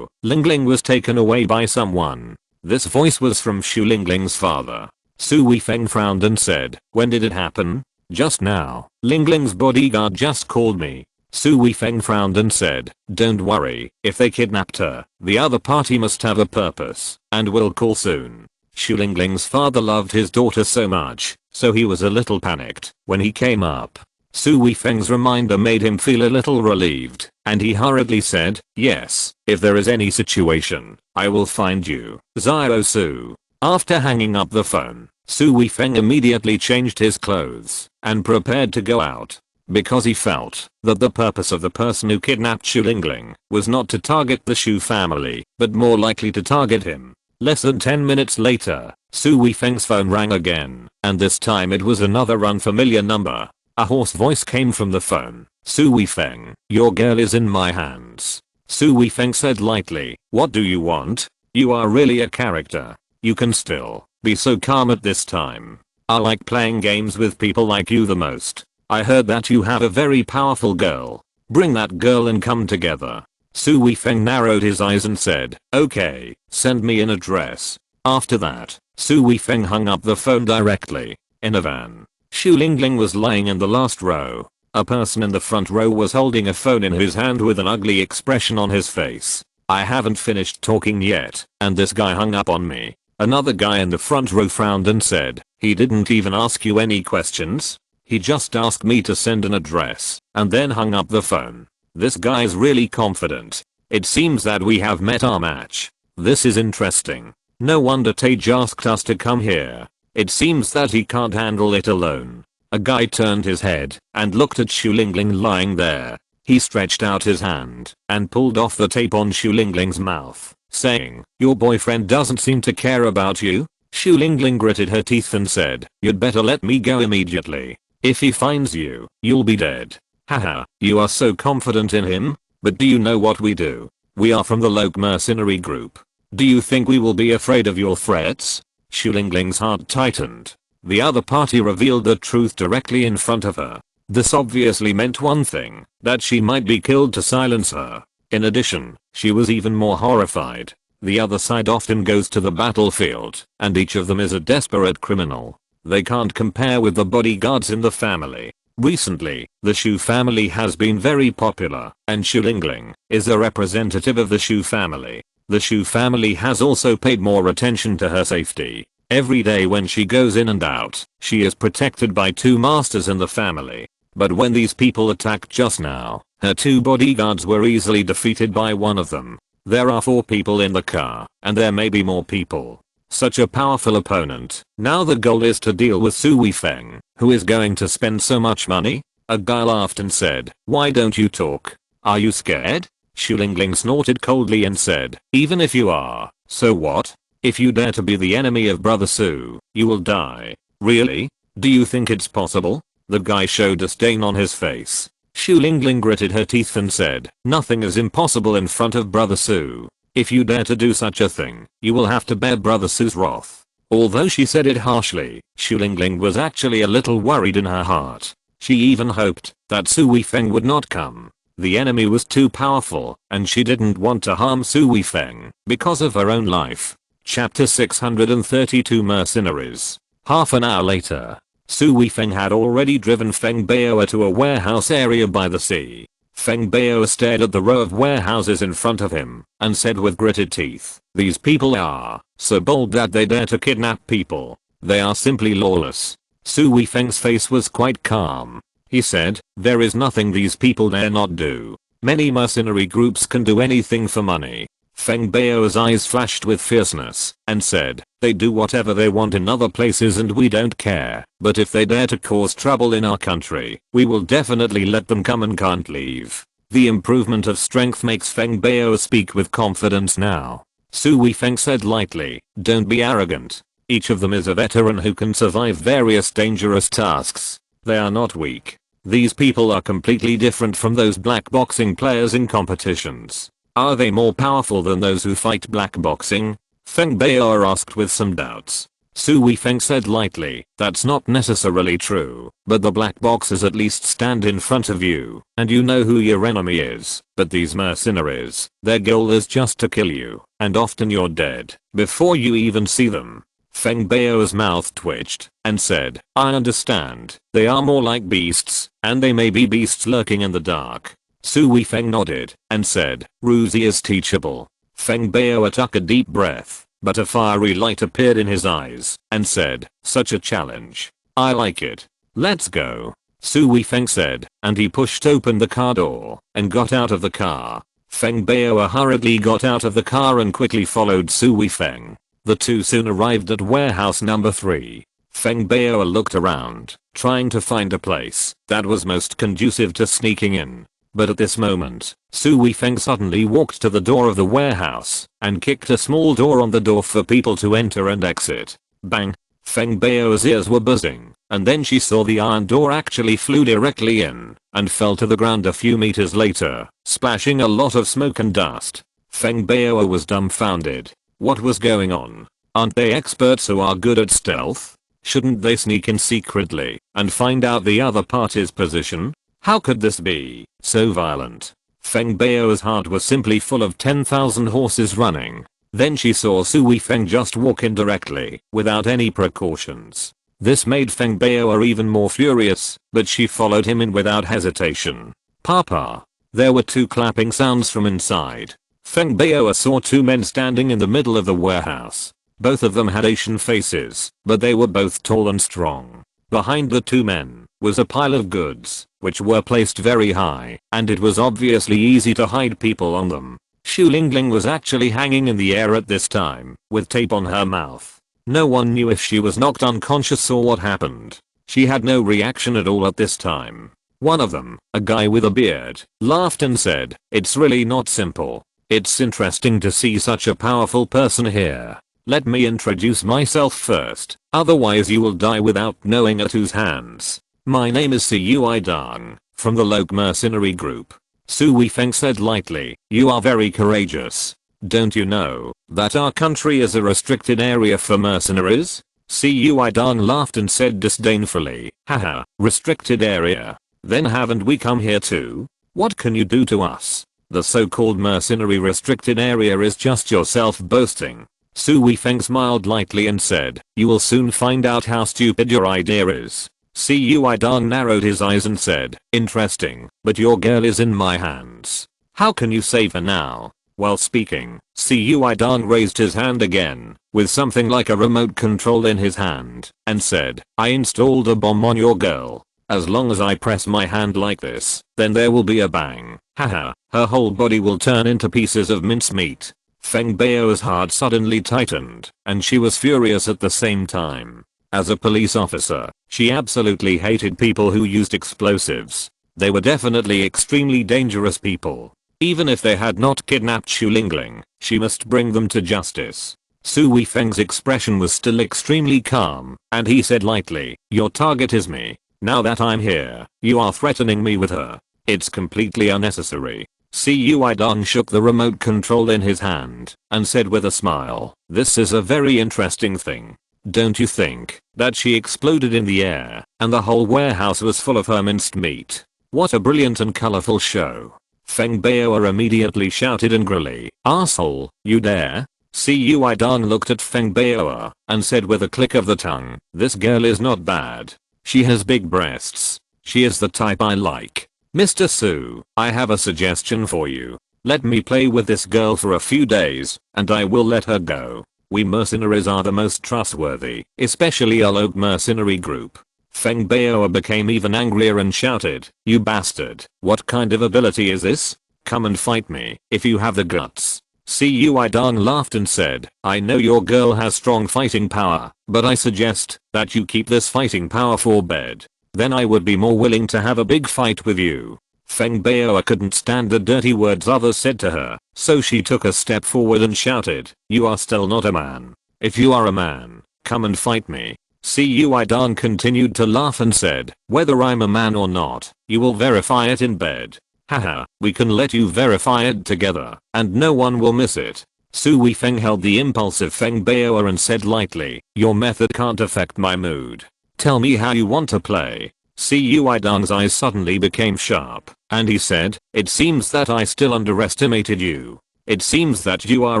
Lingling was taken away by someone. This voice was from Xu Lingling's father. Su Weifeng frowned and said, when did it happen? Just now. Lingling's bodyguard just called me. Su Weifeng frowned and said, don't worry, if they kidnapped her, the other party must have a purpose, and will call soon. Xu Lingling's father loved his daughter so much, so he was a little panicked when he came up. Su Weifeng's reminder made him feel a little relieved, and he hurriedly said, yes, if there is any situation, I will find you, Xiao Su. After hanging up the phone, Su Weifeng immediately changed his clothes and prepared to go out. Because he felt that the purpose of the person who kidnapped Xu Lingling was not to target the Xu family, but more likely to target him. Less than 10 minutes later, Su Weifeng's phone rang again, and this time it was another unfamiliar number. A hoarse voice came from the phone. Su Weifeng, your girl is in my hands. Su Weifeng said lightly, what do you want? You are really a character. You can still be so calm at this time. I like playing games with people like you the most. I heard that you have a very powerful girl. Bring that girl and come together. Su Weifeng narrowed his eyes and said, okay, send me an address. After that, Su Weifeng hung up the phone directly. In a van, Xu Lingling was lying in the last row. A person in the front row was holding a phone in his hand with an ugly expression on his face. I haven't finished talking yet, and this guy hung up on me. Another guy in the front row frowned and said, he didn't even ask you any questions? He just asked me to send an address, and then hung up the phone. This guy's really confident. It seems that we have met our match. This is interesting. No wonder Tage asked us to come here. It seems that he can't handle it alone. A guy turned his head and looked at Xu Lingling lying there. He stretched out his hand and pulled off the tape on Xu Lingling's mouth, saying, your boyfriend doesn't seem to care about you? Xu Lingling gritted her teeth and said, you'd better let me go immediately. If he finds you, you'll be dead. Haha, you are so confident in him? But do you know what we do? We are from the Loke mercenary group. Do you think we will be afraid of your threats? Xu Lingling's heart tightened. The other party revealed the truth directly in front of her. This obviously meant one thing, that she might be killed to silence her. In addition, she was even more horrified. The other side often goes to the battlefield, and each of them is a desperate criminal. They can't compare with the bodyguards in the family. Recently, the Xu family has been very popular, and Xu Lingling is a representative of the Xu family. The Xu family has also paid more attention to her safety. Every day when she goes in and out, she is protected by 2 masters in the family. But when these people attacked just now, her 2 bodyguards were easily defeated by one of them. There are 4 people in the car, and there may be more people. Such a powerful opponent. Now the goal is to deal with Su Weifeng, who is going to spend so much money. A guy laughed and said, why don't you talk? Are you scared? Xu Lingling snorted coldly and said, even if you are, so what? If you dare to be the enemy of Brother Su, you will die. Really? Do you think it's possible? The guy showed disdain on his face. Xu Lingling gritted her teeth and said, nothing is impossible in front of Brother Su. If you dare to do such a thing, you will have to bear Brother Su's wrath. Although she said it harshly, Xu Lingling was actually a little worried in her heart. She even hoped that Su Weifeng would not come. The enemy was too powerful, and she didn't want to harm Su Weifeng because of her own life. Chapter 632 Mercenaries. Half an hour later, Su Weifeng had already driven Feng Bao to a warehouse area by the sea. Feng Bao stared at the row of warehouses in front of him and said with gritted teeth, these people are so bold that they dare to kidnap people. They are simply lawless. Su Weifeng's face was quite calm. He said, there is nothing these people dare not do. Many mercenary groups can do anything for money. Feng Bao's eyes flashed with fierceness and said, they do whatever they want in other places and we don't care, but if they dare to cause trouble in our country, we will definitely let them come and can't leave. The improvement of strength makes Feng Bao speak with confidence now. Su Weifeng said lightly, don't be arrogant. Each of them is a veteran who can survive various dangerous tasks. They are not weak. These people are completely different from those black boxing players in competitions. Are they more powerful than those who fight black boxing? Feng Bao asked with some doubts. Su Weifeng said lightly, that's not necessarily true, but the black boxers at least stand in front of you, and you know who your enemy is. But these mercenaries, their goal is just to kill you, and often you're dead before you even see them. Feng Bao's mouth twitched and said, I understand. They are more like beasts, and they may be beasts lurking in the dark. Su Weifeng nodded and said, Ruzi is teachable. Feng Bao took a deep breath, but a fiery light appeared in his eyes and said, such a challenge. I like it. Let's go. Su Weifeng said, and he pushed open the car door and got out of the car. Feng Bao hurriedly got out of the car and quickly followed Su Weifeng. The two soon arrived at warehouse number 3. Feng Bao looked around, trying to find a place that was most conducive to sneaking in. But at this moment, Su Weifeng suddenly walked to the door of the warehouse and kicked a small door on the door for people to enter and exit. Bang! Feng Bao's ears were buzzing, and then she saw the iron door actually flew directly in and fell to the ground a few meters later, splashing a lot of smoke and dust. Feng Bao was dumbfounded. What was going on? Aren't they experts who are good at stealth? Shouldn't they sneak in secretly and find out the other party's position? How could this be so violent? Feng Bao's heart was simply full of 10,000 horses running. Then she saw Su Weifeng just walk in directly, without any precautions. This made Feng Bao even more furious, but she followed him in without hesitation. Papa! There were two clapping sounds from inside. Feng Bao saw two men standing in the middle of the warehouse. Both of them had Asian faces, but they were both tall and strong. Behind the two men was a pile of goods, which were placed very high, and it was obviously easy to hide people on them. Xu Lingling was actually hanging in the air at this time, with tape on her mouth. No one knew if she was knocked unconscious or what happened. She had no reaction at all at this time. One of them, a guy with a beard, laughed and said, "It's really not simple. It's interesting to see such a powerful person here. Let me introduce myself first, otherwise you will die without knowing at whose hands. My name is Siyu Idang, from the Loke Mercenary Group." Su Weifeng said lightly, "You are very courageous. Don't you know that our country is a restricted area for mercenaries?" Siyu Idang laughed and said disdainfully, "Haha, restricted area. Then haven't we come here too? What can you do to us? The so-called mercenary restricted area is just your self-boasting." Su Weifeng smiled lightly and said, "You will soon find out how stupid your idea is." Siyu Idang narrowed his eyes and said, "Interesting, but your girl is in my hands. How can you save her now?" While speaking, Siyu Idang raised his hand again, with something like a remote control in his hand, and said, "I installed a bomb on your girl. As long as I press my hand like this, then there will be a bang. Haha, her whole body will turn into pieces of mincemeat." Feng Bao's heart suddenly tightened, and she was furious at the same time. As a police officer, she absolutely hated people who used explosives. They were definitely extremely dangerous people. Even if they had not kidnapped Xu Lingling, she must bring them to justice. Su Weifeng's expression was still extremely calm, and he said lightly, "Your target is me. Now that I'm here, you are threatening me with her. It's completely unnecessary." Siyu Idang shook the remote control in his hand, and said with a smile, "This is a very interesting thing. Don't you think that she exploded in the air, and the whole warehouse was full of her minced meat? What a brilliant and colorful show." Feng Bao immediately shouted angrily, "Asshole, you dare?" Siyu Idang looked at Feng Bao and said with a click of the tongue, "This girl is not bad. She has big breasts. She is the type I like. Mr. Su, I have a suggestion for you. Let me play with this girl for a few days, and I will let her go. We mercenaries are the most trustworthy, especially a Loke mercenary group." Feng Bao became even angrier and shouted, "You bastard, what kind of ability is this? Come and fight me, if you have the guts." Siyu Idang laughed and said, "I know your girl has strong fighting power, but I suggest that you keep this fighting power for bed. Then I would be more willing to have a big fight with you." Feng Bao couldn't stand the dirty words others said to her, so she took a step forward and shouted, "You are still not a man. If you are a man, come and fight me." Siyu Idang continued to laugh and said, "Whether I'm a man or not, you will verify it in bed. Haha, we can let you verify it together, and no one will miss it." Su Weifeng held the impulsive Feng Bao and said lightly, "Your method can't affect my mood. Tell me how you want to play." Siyu Idang's eyes suddenly became sharp, and he said, "It seems that I still underestimated you. It seems that you are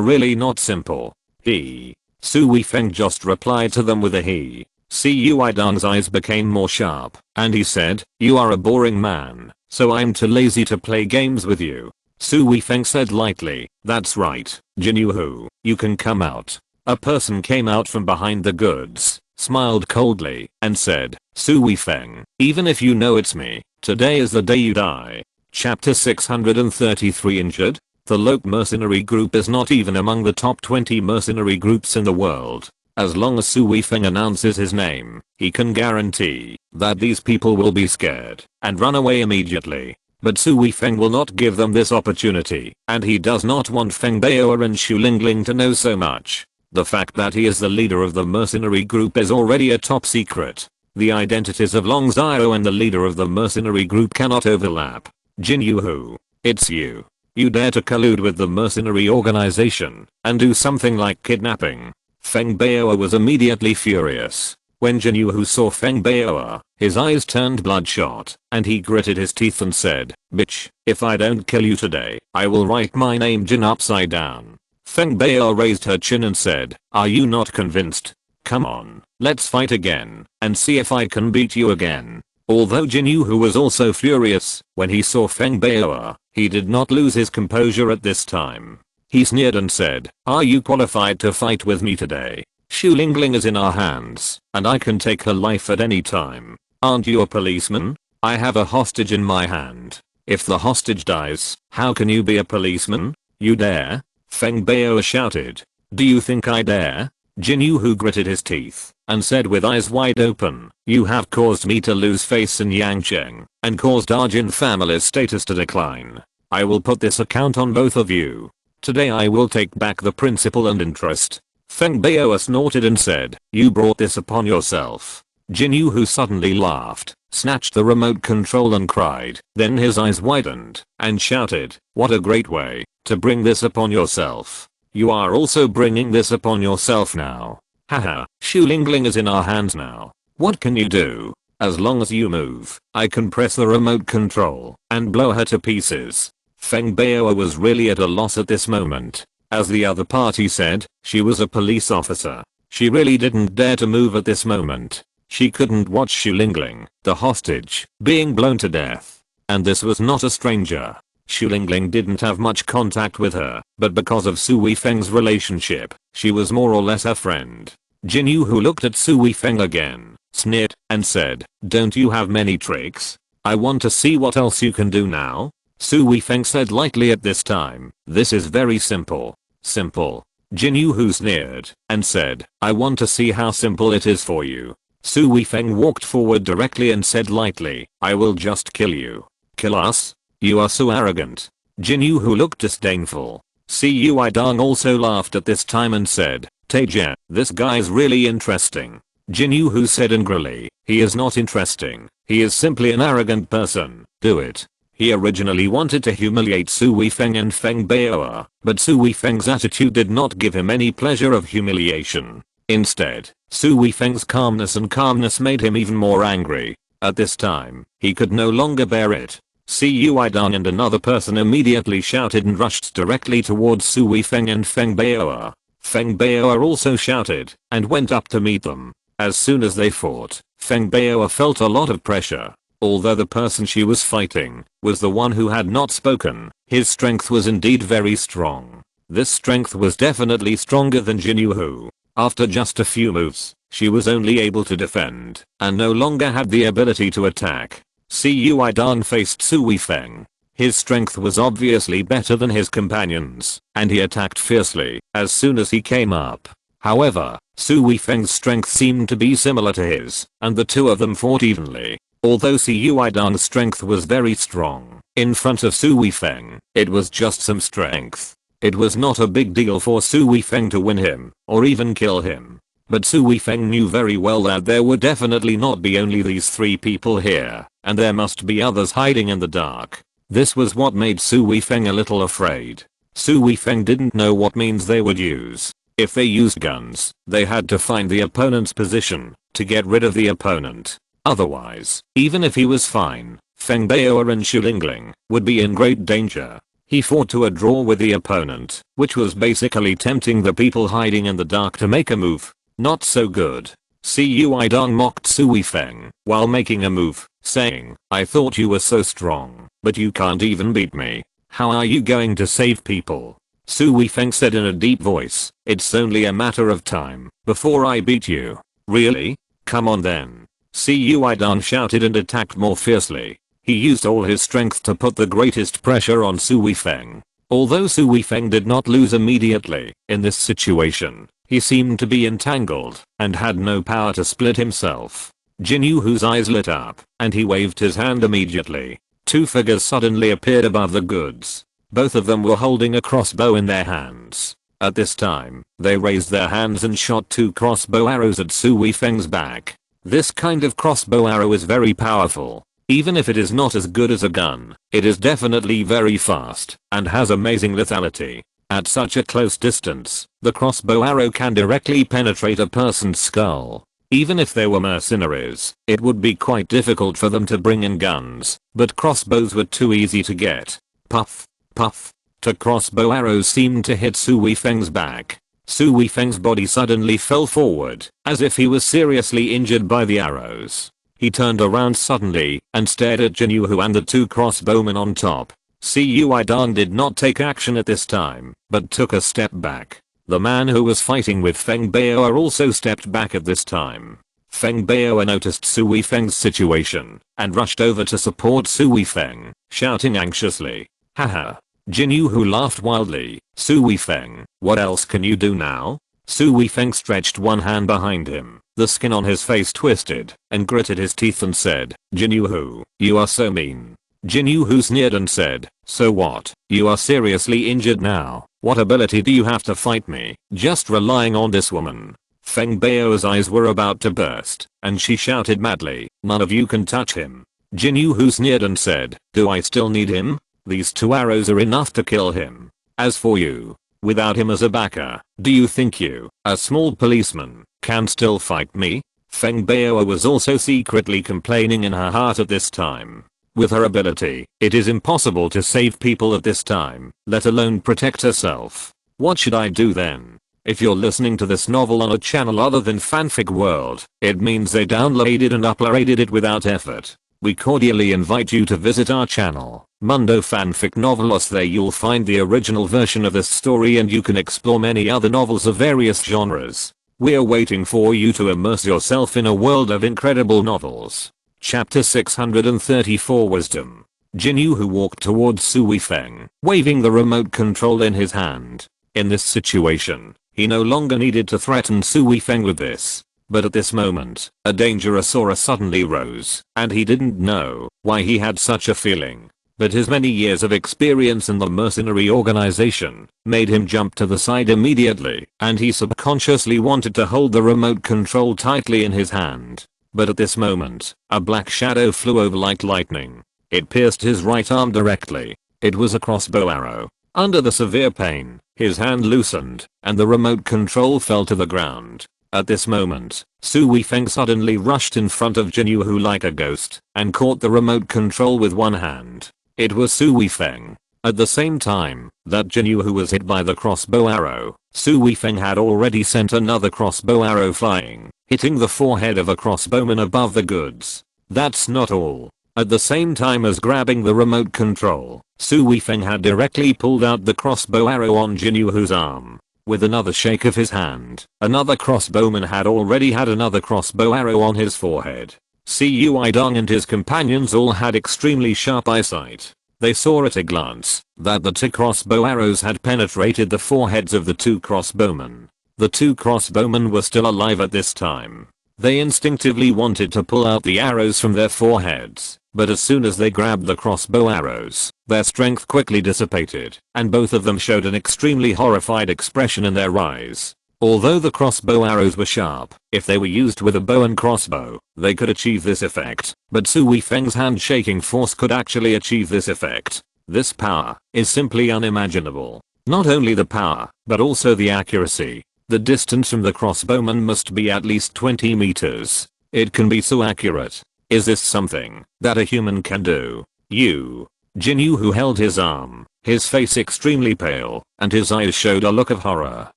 really not simple." He. Su Weifeng just replied to them with a he. Siyu Idang's eyes became more sharp, and he said, "You are a boring man, so I'm too lazy to play games with you." Su Weifeng said lightly, "That's right, Jinyu Hu, you can come out." A person came out from behind the goods, smiled coldly, and said, "Su Weifeng, even if you know it's me, today is the day you die." Chapter 633 Injured? The Loke mercenary group is not even among the top 20 mercenary groups in the world. As long as Su Weifeng announces his name, he can guarantee that these people will be scared and run away immediately. But Su Weifeng will not give them this opportunity, and he does not want Feng Bao and Xu Lingling to know so much. The fact that he is the leader of the mercenary group is already a top secret. The identities of Long Xiao and the leader of the mercenary group cannot overlap. Jinyu Hu, it's you. You dare to collude with the mercenary organization and do something like kidnapping. Feng Bao was immediately furious. When Jin Yu saw Feng Bao, his eyes turned bloodshot, and he gritted his teeth and said, "Bitch, if I don't kill you today, I will write my name Jin upside down." Feng Bao raised her chin and said, "Are you not convinced? Come on, let's fight again, and see if I can beat you again." Although Jin Yu was also furious when he saw Feng Bao, he did not lose his composure at this time. He sneered and said, "Are you qualified to fight with me today? Xu Lingling is in our hands, and I can take her life at any time. Aren't you a policeman? I have a hostage in my hand. If the hostage dies, how can you be a policeman? You dare?" Feng Bao shouted. "Do you think I dare?" Jin Yu gritted his teeth and said with eyes wide open, "You have caused me to lose face in Yangcheng and caused our Jin family's status to decline. I will put this account on both of you. Today I will take back the principal and interest." Feng Bao snorted and said, "You brought this upon yourself." Jin Yu suddenly laughed, snatched the remote control and cried. Then his eyes widened and shouted, "What a great way to bring this upon yourself. You are also bringing this upon yourself now. Haha, Xu Lingling is in our hands now. What can you do? As long as you move, I can press the remote control and blow her to pieces." Feng Bao was really at a loss at this moment. As the other party said, she was a police officer. She really didn't dare to move at this moment. She couldn't watch Xu Lingling, the hostage, being blown to death. And this was not a stranger. Xu Lingling didn't have much contact with her, but because of Su Weifeng's relationship, she was more or less her friend. Jin Yu looked at Su Weifeng again, sneered, and said, "Don't you have many tricks? I want to see what else you can do now." Su Weifeng said lightly at this time, "This is very simple." "Simple?" Jin Yu sneered and said, "I want to see how simple it is for you." Su Weifeng walked forward directly and said lightly, "I will just kill you." "Kill us? You are so arrogant." Jin Yu looked disdainful. Cui Dong also laughed at this time and said, "Taejia, this guy's really interesting." Jin Yu said angrily, "He is not interesting. He is simply an arrogant person. Do it." He originally wanted to humiliate Su Weifeng and Feng Bao, but Su Weifeng's attitude did not give him any pleasure of humiliation. Instead, Su Weifeng's calmness made him even more angry. At this time, he could no longer bear it. Cui Dong and another person immediately shouted and rushed directly towards Su Weifeng and Feng Bao. Feng Bao also shouted and went up to meet them. As soon as they fought, Feng Bao felt a lot of pressure. Although the person she was fighting was the one who had not spoken, his strength was indeed very strong. This strength was definitely stronger than Jin Yu. After just a few moves, she was only able to defend and no longer had the ability to attack. Cui Dong faced Su Weifeng. His strength was obviously better than his companions, and he attacked fiercely as soon as he came up. However, Su Weifeng's strength seemed to be similar to his, and the two of them fought evenly. Although Cui Dong's strength was very strong, in front of Su Weifeng, it was just some strength. It was not a big deal for Su Weifeng to win him, or even kill him. But Su Weifeng knew very well that there would definitely not be only these three people here, and there must be others hiding in the dark. This was what made Su Weifeng a little afraid. Su Weifeng didn't know what means they would use. If they used guns, they had to find the opponent's position to get rid of the opponent. Otherwise, even if he was fine, Feng Bao and Xu Lingling would be in great danger. He fought to a draw with the opponent, which was basically tempting the people hiding in the dark to make a move. Not so good. Cui Dong mocked Su Weifeng while making a move, saying, "I thought you were so strong, but you can't even beat me. How are you going to save people?" Su Weifeng said in a deep voice, "It's only a matter of time before I beat you." "Really? Come on then." Cui Dong shouted and attacked more fiercely. He used all his strength to put the greatest pressure on Su Weifeng. Although Su Weifeng did not lose immediately in this situation, he seemed to be entangled and had no power to split himself. Jin Yu's eyes lit up and he waved his hand immediately. Two figures suddenly appeared above the goods. Both of them were holding a crossbow in their hands. At this time, they raised their hands and shot two crossbow arrows at Su Weifeng's back. This kind of crossbow arrow is very powerful. Even if it is not as good as a gun, it is definitely very fast and has amazing lethality. At such a close distance, the crossbow arrow can directly penetrate a person's skull. Even if they were mercenaries, it would be quite difficult for them to bring in guns, but crossbows were too easy to get. Puff, puff. Two crossbow arrows seemed to hit Su Weifeng's back. Su Weifeng's body suddenly fell forward, as if he was seriously injured by the arrows. He turned around suddenly and stared at Jin Yu and the two crossbowmen on top. Cui Dong did not take action at this time, but took a step back. The man who was fighting with Feng Bao also stepped back at this time. Feng Bao noticed Su Weifeng's situation and rushed over to support Su Weifeng, shouting anxiously, "Haha." Jin Yu laughed wildly. "Su Weifeng, what else can you do now?" Su Weifeng stretched one hand behind him. The skin on his face twisted and gritted his teeth and said, "Jin Yu, you are so mean." Jin Yu sneered and said, "So what? You are seriously injured now. What ability do you have to fight me? Just relying on this woman?" Feng Bao's eyes were about to burst, and she shouted madly, "None of you can touch him." Jin Yu sneered and said, "Do I still need him? These two arrows are enough to kill him. As for you, without him as a backer, do you think you, a small policeman, can still fight me?" Feng Bao was also secretly complaining in her heart at this time. With her ability, it is impossible to save people at this time, let alone protect herself. What should I do then? If you're listening to this novel on a channel other than Fanfic World, it means they downloaded and uploaded it without effort. We cordially invite you to visit our channel, Mundo Fanfic Novelos. There you'll find the original version of this story and you can explore many other novels of various genres. We're waiting for you to immerse yourself in a world of incredible novels. Chapter 634 Wisdom. Jin Yu walked towards Su Weifeng, waving the remote control in his hand. In this situation, he no longer needed to threaten Su Weifeng with this. But at this moment, a dangerous aura suddenly rose, and he didn't know why he had such a feeling. But his many years of experience in the mercenary organization made him jump to the side immediately, and he subconsciously wanted to hold the remote control tightly in his hand. But at this moment, a black shadow flew over like lightning. It pierced his right arm directly. It was a crossbow arrow. Under the severe pain, his hand loosened, and the remote control fell to the ground. At this moment, Su Weifeng suddenly rushed in front of Jin Yu like a ghost, and caught the remote control with one hand. It was Su Weifeng. At the same time that Jin Yu was hit by the crossbow arrow, Su Weifeng had already sent another crossbow arrow flying, hitting the forehead of a crossbowman above the goods. That's not all. At the same time as grabbing the remote control, Su Weifeng had directly pulled out the crossbow arrow on Jin Yu's arm. With another shake of his hand, another crossbowman had already had another crossbow arrow on his forehead. Cui Dong and his companions all had extremely sharp eyesight. They saw at a glance that the two crossbow arrows had penetrated the foreheads of the two crossbowmen. The two crossbowmen were still alive at this time. They instinctively wanted to pull out the arrows from their foreheads, but as soon as they grabbed the crossbow arrows, their strength quickly dissipated, and both of them showed an extremely horrified expression in their eyes. Although the crossbow arrows were sharp, if they were used with a bow and crossbow, they could achieve this effect, but Su Weifeng's hand-shaking force could actually achieve this effect. This power is simply unimaginable. Not only the power, but also the accuracy. The distance from the crossbowman must be at least 20 meters. It can be so accurate. Is this something that a human can do? Jin Yu held his arm, his face extremely pale, and his eyes showed a look of horror.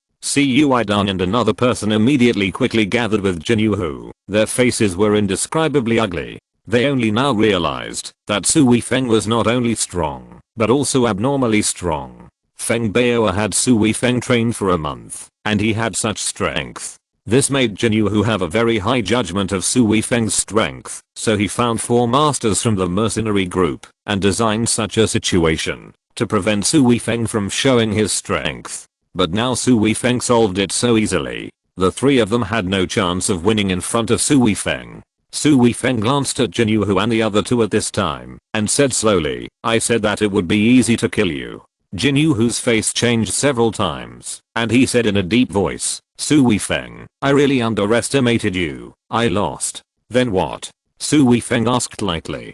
Cui Dong and another person immediately quickly gathered with Jin Yu. Their faces were indescribably ugly. They only now realized that Su Weifeng was not only strong, but also abnormally strong. Feng Bao had Su Weifeng trained for a month, and he had such strength. This made Jin Yu have a very high judgment of Su Weifeng's strength, so he found 4 masters from the mercenary group, and designed such a situation to prevent Su Weifeng from showing his strength. But now Su Weifeng solved it so easily. The 3 of them had no chance of winning in front of Su Weifeng. Su Weifeng glanced at Jin Yu and the other 2 at this time, and said slowly, "I said that it would be easy to kill you." Jin Yu's face changed several times, and he said in a deep voice, "Su Weifeng, I really underestimated you. I lost." "Then what?" Su Weifeng asked lightly.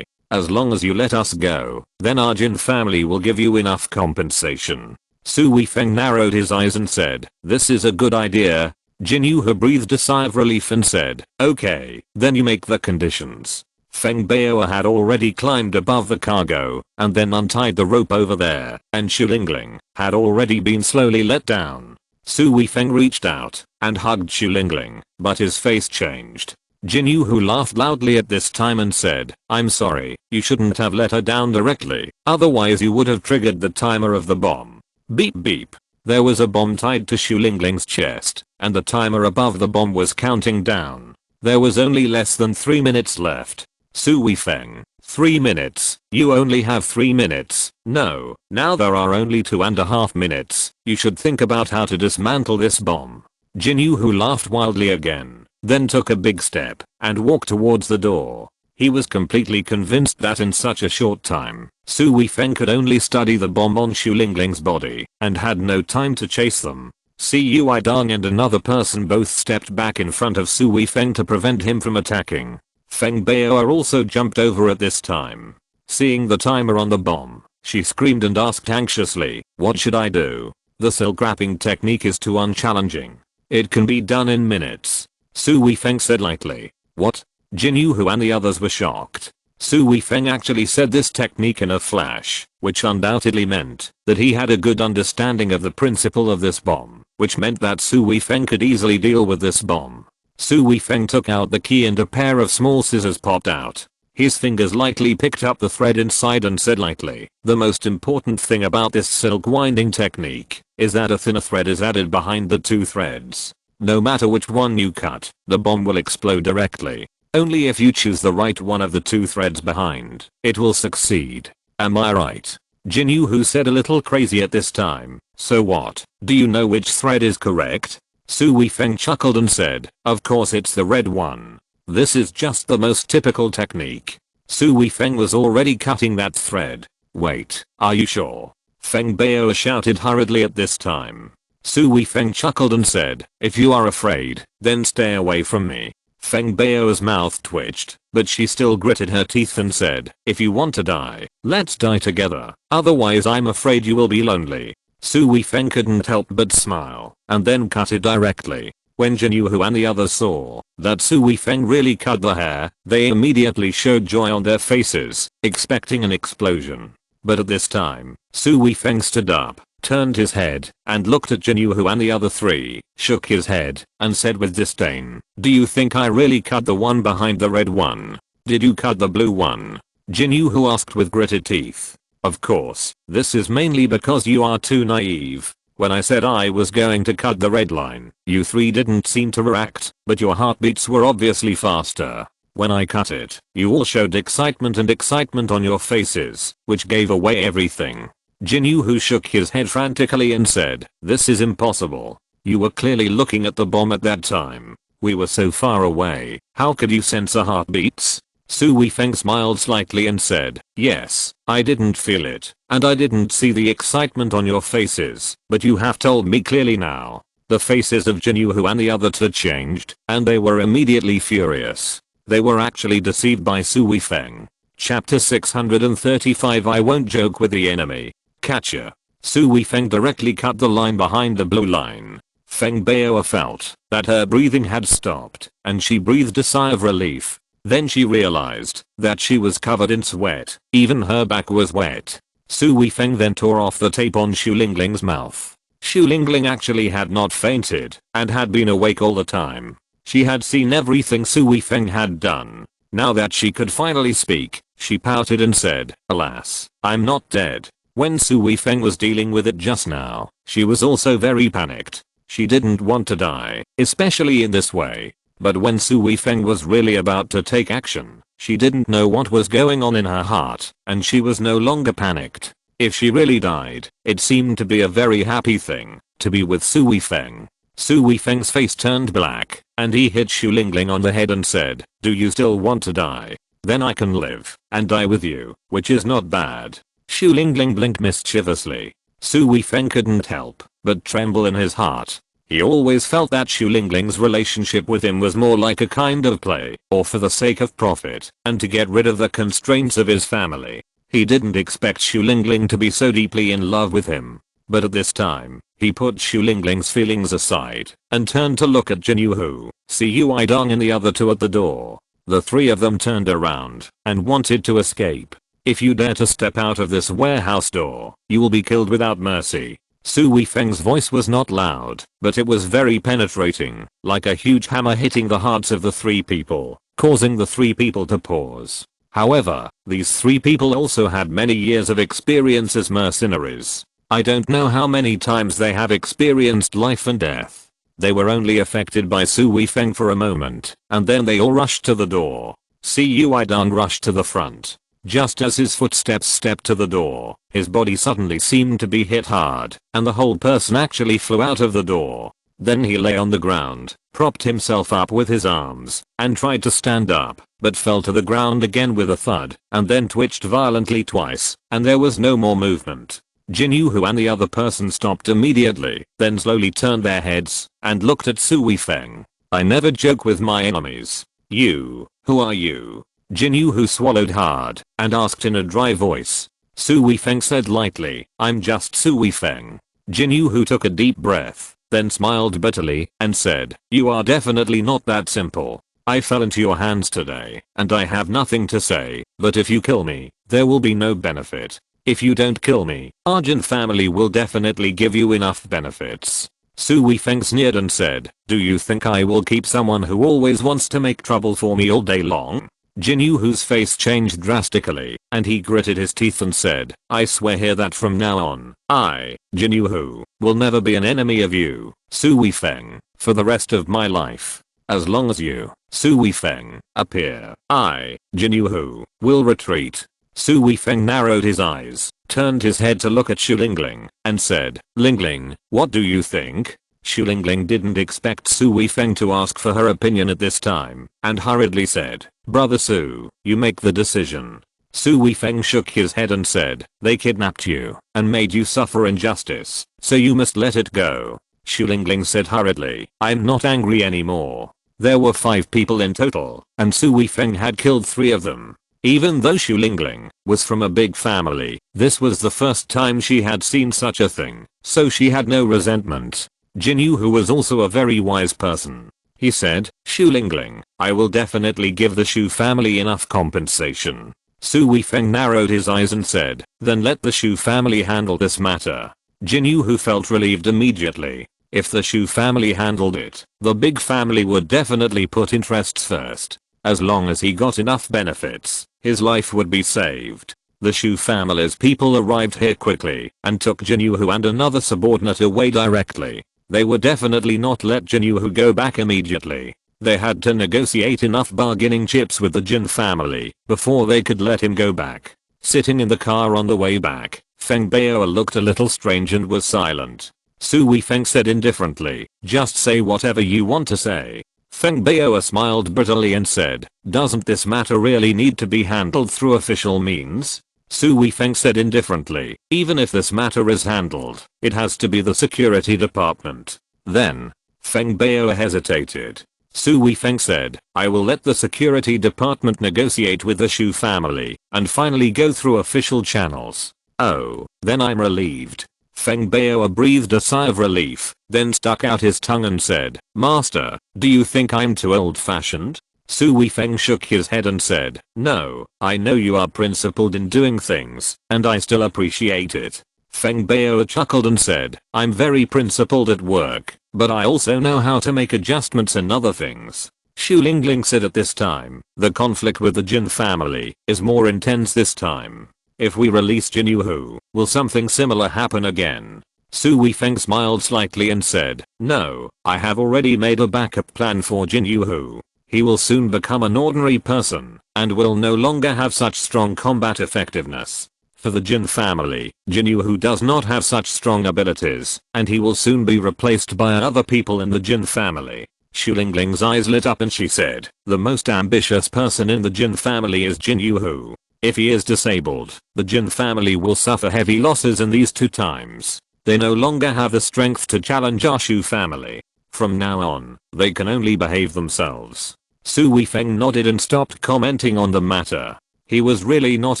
As long as you let us go, then our Jin family will give you enough compensation. Su Weifeng narrowed his eyes and said, this is a good idea. Jin Yuhe breathed a sigh of relief and said, okay, then you make the conditions. Feng Bao had already climbed above the cargo and then untied the rope over there, and Xu Lingling had already been slowly let down. Su Weifeng reached out and hugged Xu Lingling, but his face changed. Jin Yuhe laughed loudly at this time and said, I'm sorry, you shouldn't have let her down directly, otherwise you would have triggered the timer of the bomb. Beep beep. There was a bomb tied to Xu Lingling's chest, and the timer above the bomb was counting down. There was only less than 3 minutes left. Su Weifeng, 3 minutes, you only have 3 minutes. No, now there are only 2.5 minutes. You should think about how to dismantle this bomb. Jin Yuhe laughed wildly again, then took a big step and walked towards the door. He was completely convinced that in such a short time, Su Weifeng could only study the bomb on Xu Lingling's body and had no time to chase them. Cui Dong and another person both stepped back in front of Su Weifeng to prevent him from attacking. Feng Bao also jumped over at this time. Seeing the timer on the bomb, she screamed and asked anxiously, what should I do? The silk wrapping technique is too unchallenging. It can be done in minutes. Su Weifeng said lightly. What? Jin Yuhe and the others were shocked. Su Weifeng actually said this technique in a flash, which undoubtedly meant that he had a good understanding of the principle of this bomb, which meant that Su Weifeng could easily deal with this bomb. Su Weifeng took out the key and a pair of small scissors popped out. His fingers lightly picked up the thread inside and said lightly, the most important thing about this silk winding technique is that a thinner thread is added behind the 2 threads. No matter which one you cut, the bomb will explode directly. Only if you choose the right one of the 2 threads behind, it will succeed. Am I right? Jin Yuhe said a little crazy at this time. So what? Do you know which thread is correct? Su Weifeng chuckled and said, of course it's the red one. This is just the most typical technique. Su Weifeng was already cutting that thread. Wait, are you sure? Feng Bao shouted hurriedly at this time. Su Weifeng chuckled and said, if you are afraid, then stay away from me. Feng Bao's mouth twitched, but she still gritted her teeth and said, if you want to die, let's die together, otherwise I'm afraid you will be lonely. Su Weifeng couldn't help but smile, and then cut it directly. When Jin Yuhe and the others saw that Su Weifeng really cut the hair, they immediately showed joy on their faces, expecting an explosion. But at this time, Su Weifeng stood up, turned his head, and looked at Jin Yuhe and the other 3, shook his head, and said with disdain, do you think I really cut the one behind the red one? Did you cut the blue one? Jin Yuhe asked with gritted teeth. Of course, this is mainly because you are too naive. When I said I was going to cut the red line, you 3 didn't seem to react, but your heartbeats were obviously faster. When I cut it, you all showed excitement on your faces, which gave away everything. Jin Yuhe shook his head frantically and said, this is impossible. You were clearly looking at the bomb at that time. We were so far away, how could you sense our heartbeats? Su Weifeng smiled slightly and said, yes, I didn't feel it, and I didn't see the excitement on your faces, but you have told me clearly now. The faces of Jin Yuhe and the other 2 changed, and they were immediately furious. They were actually deceived by Su Weifeng. Chapter 635 I won't joke with the enemy. Catcher. Su Weifeng directly cut the line behind the blue line. Feng Bao felt that her breathing had stopped, and she breathed a sigh of relief. Then she realized that she was covered in sweat, even her back was wet. Su Weifeng then tore off the tape on Xu Lingling's mouth. Xu Lingling actually had not fainted, and had been awake all the time. She had seen everything Su Weifeng had done. Now that she could finally speak, she pouted and said, alas, I'm not dead. When Su Weifeng was dealing with it just now, she was also very panicked. She didn't want to die, especially in this way. But when Su Weifeng was really about to take action, she didn't know what was going on in her heart, and she was no longer panicked. If she really died, it seemed to be a very happy thing to be with Su Weifeng. Su Weifeng's face turned black, and he hit Xu Lingling on the head and said, do you still want to die? Then I can live and die with you, which is not bad. Xu Lingling blinked mischievously. Su Weifeng couldn't help but tremble in his heart. He always felt that Xu Lingling's relationship with him was more like a kind of play, or for the sake of profit, and to get rid of the constraints of his family. He didn't expect Xu Lingling to be so deeply in love with him. But at this time, he put Xu Lingling's feelings aside, and turned to look at Jin Yuhu, Cui Dong and the other two at the door. The three of them turned around, and wanted to escape. If you dare to step out of this warehouse door, you will be killed without mercy. Su Weifeng's voice was not loud, but it was very penetrating, like a huge hammer hitting the hearts of the three people, causing the three people to pause. However, these three people also had many years of experience as mercenaries. I don't know how many times they have experienced life and death. They were only affected by Su Weifeng for a moment, and then they all rushed to the door. Cui Dong rushed to the front. Just as his footsteps stepped to the door, his body suddenly seemed to be hit hard, and the whole person actually flew out of the door. Then he lay on the ground, propped himself up with his arms, and tried to stand up, but fell to the ground again with a thud, and then twitched violently twice, and there was no more movement. Jin Yuhu and the other person stopped immediately, then slowly turned their heads, and looked at Su Weifeng. I never joke with my enemies. You, who are you? Jin Yuhu swallowed hard, and asked in a dry voice. Su Weifeng said lightly, I'm just Su Weifeng. Jin Yuhu took a deep breath, then smiled bitterly, and said, you are definitely not that simple. I fell into your hands today, and I have nothing to say, but if you kill me, there will be no benefit. If you don't kill me, our Jin family will definitely give you enough benefits. Su Weifeng sneered and said, do you think I will keep someone who always wants to make trouble for me all day long? Jin Yuhu's face changed drastically, and he gritted his teeth and said, I swear here that from now on, I, Jin Yuhu, will never be an enemy of you, Su Weifeng, for the rest of my life. As long as you, Su Weifeng, appear, I, Jin Yuhu, will retreat. Su Weifeng narrowed his eyes, turned his head to look at Xu Lingling, and said, Lingling, what do you think? Xu Lingling didn't expect Su Weifeng to ask for her opinion at this time, and hurriedly said, Brother Su, you make the decision. Su Weifeng shook his head and said, they kidnapped you, and made you suffer injustice, so you must let it go. Xu Lingling said hurriedly, I'm not angry anymore. There were 5 people in total, and Su Weifeng had killed 3 of them. Even though Xu Lingling was from a big family, this was the first time she had seen such a thing, so she had no resentment. Jin Yuhu was also a very wise person. He said, Xu Lingling, I will definitely give the Xu family enough compensation. Su Weifeng narrowed his eyes and said, then let the Xu family handle this matter. Jin Yuhu felt relieved immediately. If the Xu family handled it, the big family would definitely put interests first. As long as he got enough benefits, his life would be saved. The Xu family's people arrived here quickly, and took Jin Yuhu and another subordinate away directly. They would definitely not let Jin Yuhu go back immediately. They had to negotiate enough bargaining chips with the Jin family before they could let him go back. Sitting in the car on the way back, Feng Bao looked a little strange and was silent. Su Weifeng said indifferently, just say whatever you want to say. Feng Bao smiled bitterly and said, doesn't this matter really need to be handled through official means? Su Weifeng said indifferently, even if this matter is handled, it has to be the security department. Then, Feng Bao hesitated. Su Weifeng said, I will let the security department negotiate with the Xu family, and finally go through official channels. Oh, then I'm relieved. Feng Bao breathed a sigh of relief, then stuck out his tongue and said, Master, do you think I'm too old-fashioned? Su Weifeng shook his head and said, no, I know you are principled in doing things, and I still appreciate it. Feng Bao chuckled and said, I'm very principled at work, but I also know how to make adjustments and other things. Xu Lingling said at this time, the conflict with the Jin family is more intense this time. If we release Jin Yuhu, will something similar happen again? Su Weifeng smiled slightly and said, no, I have already made a backup plan for Jin Yuhu. He will soon become an ordinary person, and will no longer have such strong combat effectiveness. For the Jin family, Jin Yuhu does not have such strong abilities, and he will soon be replaced by other people in the Jin family. Xu Lingling's eyes lit up and she said, the most ambitious person in the Jin family is Jin Yuhu. If he is disabled, the Jin family will suffer heavy losses in these 2 times. They no longer have the strength to challenge our Shu family. From now on, they can only behave themselves. Su Weifeng nodded and stopped commenting on the matter. He was really not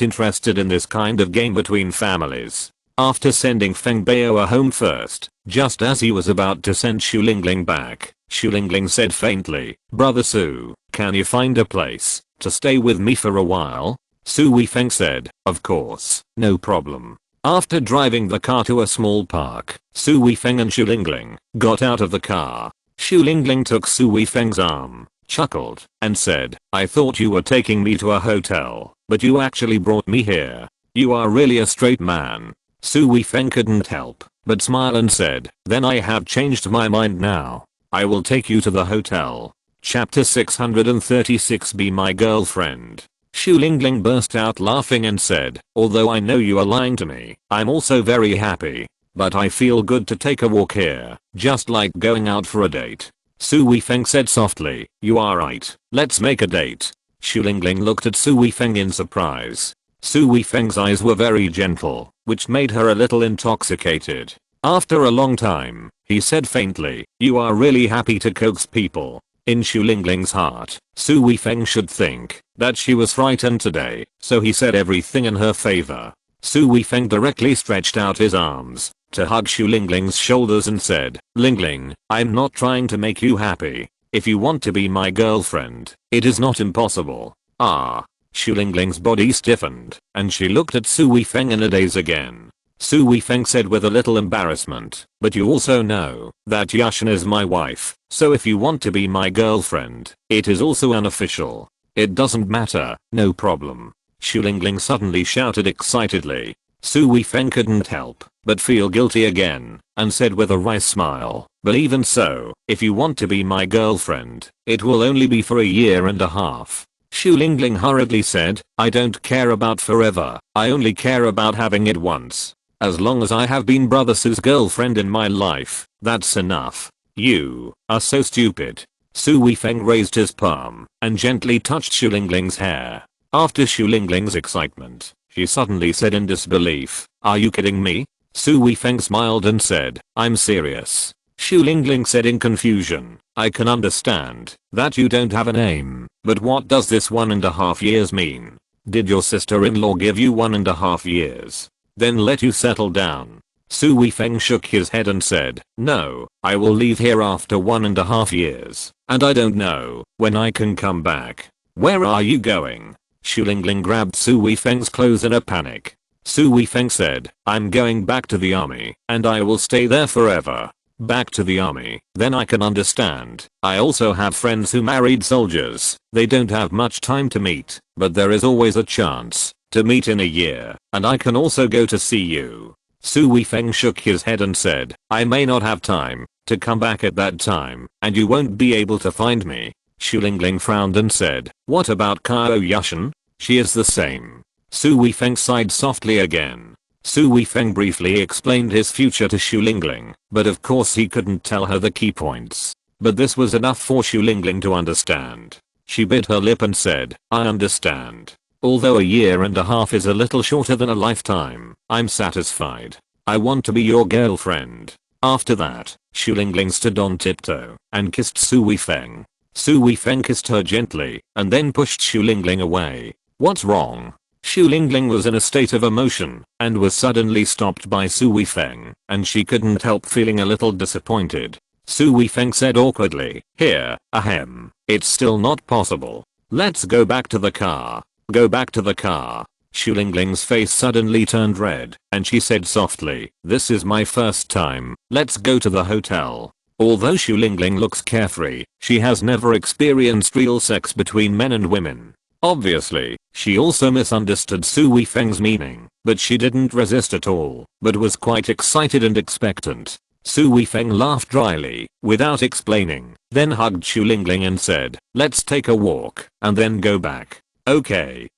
interested in this kind of game between families. After sending Feng Bao home first, just as he was about to send Xu Lingling back, Xu Lingling said faintly, "Brother Su, can you find a place to stay with me for a while?" Su Weifeng said, "Of course, no problem." After driving the car to a small park, Su Weifeng and Xu Lingling got out of the car. Xu Lingling took Su Weifeng's arm, chuckled, and said, "I thought you were taking me to a hotel, but you actually brought me here. You are really a straight man." Su Weifeng couldn't help but smile and said, "Then I have changed my mind now. I will take you to the hotel." Chapter 636 Be My Girlfriend. Xu Lingling burst out laughing and said, "Although I know you are lying to me, I'm also very happy. But I feel good to take a walk here, just like going out for a date." Su Weifeng said softly, "You are right, let's make a date." Xu Lingling looked at Su Weifeng in surprise. Su Weifeng's eyes were very gentle, which made her a little intoxicated. After a long time, he said faintly, "You are really happy to coax people." In Xu Lingling's heart, Su Weifeng should think that she was frightened today, so he said everything in her favor. Su Weifeng directly stretched out his arms to hug Xu Lingling's shoulders and said, "Lingling, I'm not trying to make you happy. If you want to be my girlfriend, it is not impossible." Ah. Xu Lingling's body stiffened, and she looked at Su Weifeng in a daze again. Su Weifeng said with a little embarrassment, "But you also know that Yushan is my wife, so if you want to be my girlfriend, it is also unofficial. It doesn't matter, no problem." Xu Lingling suddenly shouted excitedly. Su Weifeng couldn't help but feel guilty again, and said with a wry smile, "But even so, if you want to be my girlfriend, it will only be for a year and a half." Xu Lingling hurriedly said, "I don't care about forever, I only care about having it once. As long as I have been Brother Su's girlfriend in my life, that's enough." "You are so stupid." Su Weifeng raised his palm and gently touched Xu Lingling's hair. After Xu Lingling's excitement, she suddenly said in disbelief, "Are you kidding me?" Su Weifeng smiled and said, "I'm serious." Xu Lingling said in confusion, "I can understand that you don't have a name, but what does this 1.5 years mean? Did your sister-in-law give you 1.5 years? Then let you settle down?" Su Weifeng shook his head and said, "No, I will leave here after 1.5 years, and I don't know when I can come back." "Where are you going?" Xu Lingling grabbed Su Weifeng's clothes in a panic. Su Weifeng said, "I'm going back to the army, and I will stay there forever." "Back to the army? Then I can understand. I also have friends who married soldiers. They don't have much time to meet, but there is always a chance to meet in a year, and I can also go to see you." Su Weifeng shook his head and said, "I may not have time to come back at that time, and you won't be able to find me." Xu Lingling frowned and said, "What about Qiao Yushan? She is the same." Su Weifeng sighed softly again. Su Weifeng briefly explained his future to Xu Lingling, but of course he couldn't tell her the key points. But this was enough for Xu Lingling to understand. She bit her lip and said, "I understand. Although a year and a half is a little shorter than a lifetime, I'm satisfied. I want to be your girlfriend." After that, Xu Lingling stood on tiptoe and kissed Su Weifeng. Su Weifeng kissed her gently and then pushed Xu Lingling away. "What's wrong?" Xu Lingling was in a state of emotion and was suddenly stopped by Su Weifeng, and she couldn't help feeling a little disappointed. Su Weifeng said awkwardly, "Here, ahem, it's still not possible. Let's go back to the car." "Go back to the car." Xu Lingling's face suddenly turned red, and she said softly, "This is my first time, let's go to the hotel." Although Xu Lingling looks carefree, she has never experienced real sex between men and women. Obviously, she also misunderstood Su Weifeng's meaning, but she didn't resist at all, but was quite excited and expectant. Su Weifeng laughed dryly, without explaining, then hugged Xu Lingling and said, "Let's take a walk, and then go back." Okay.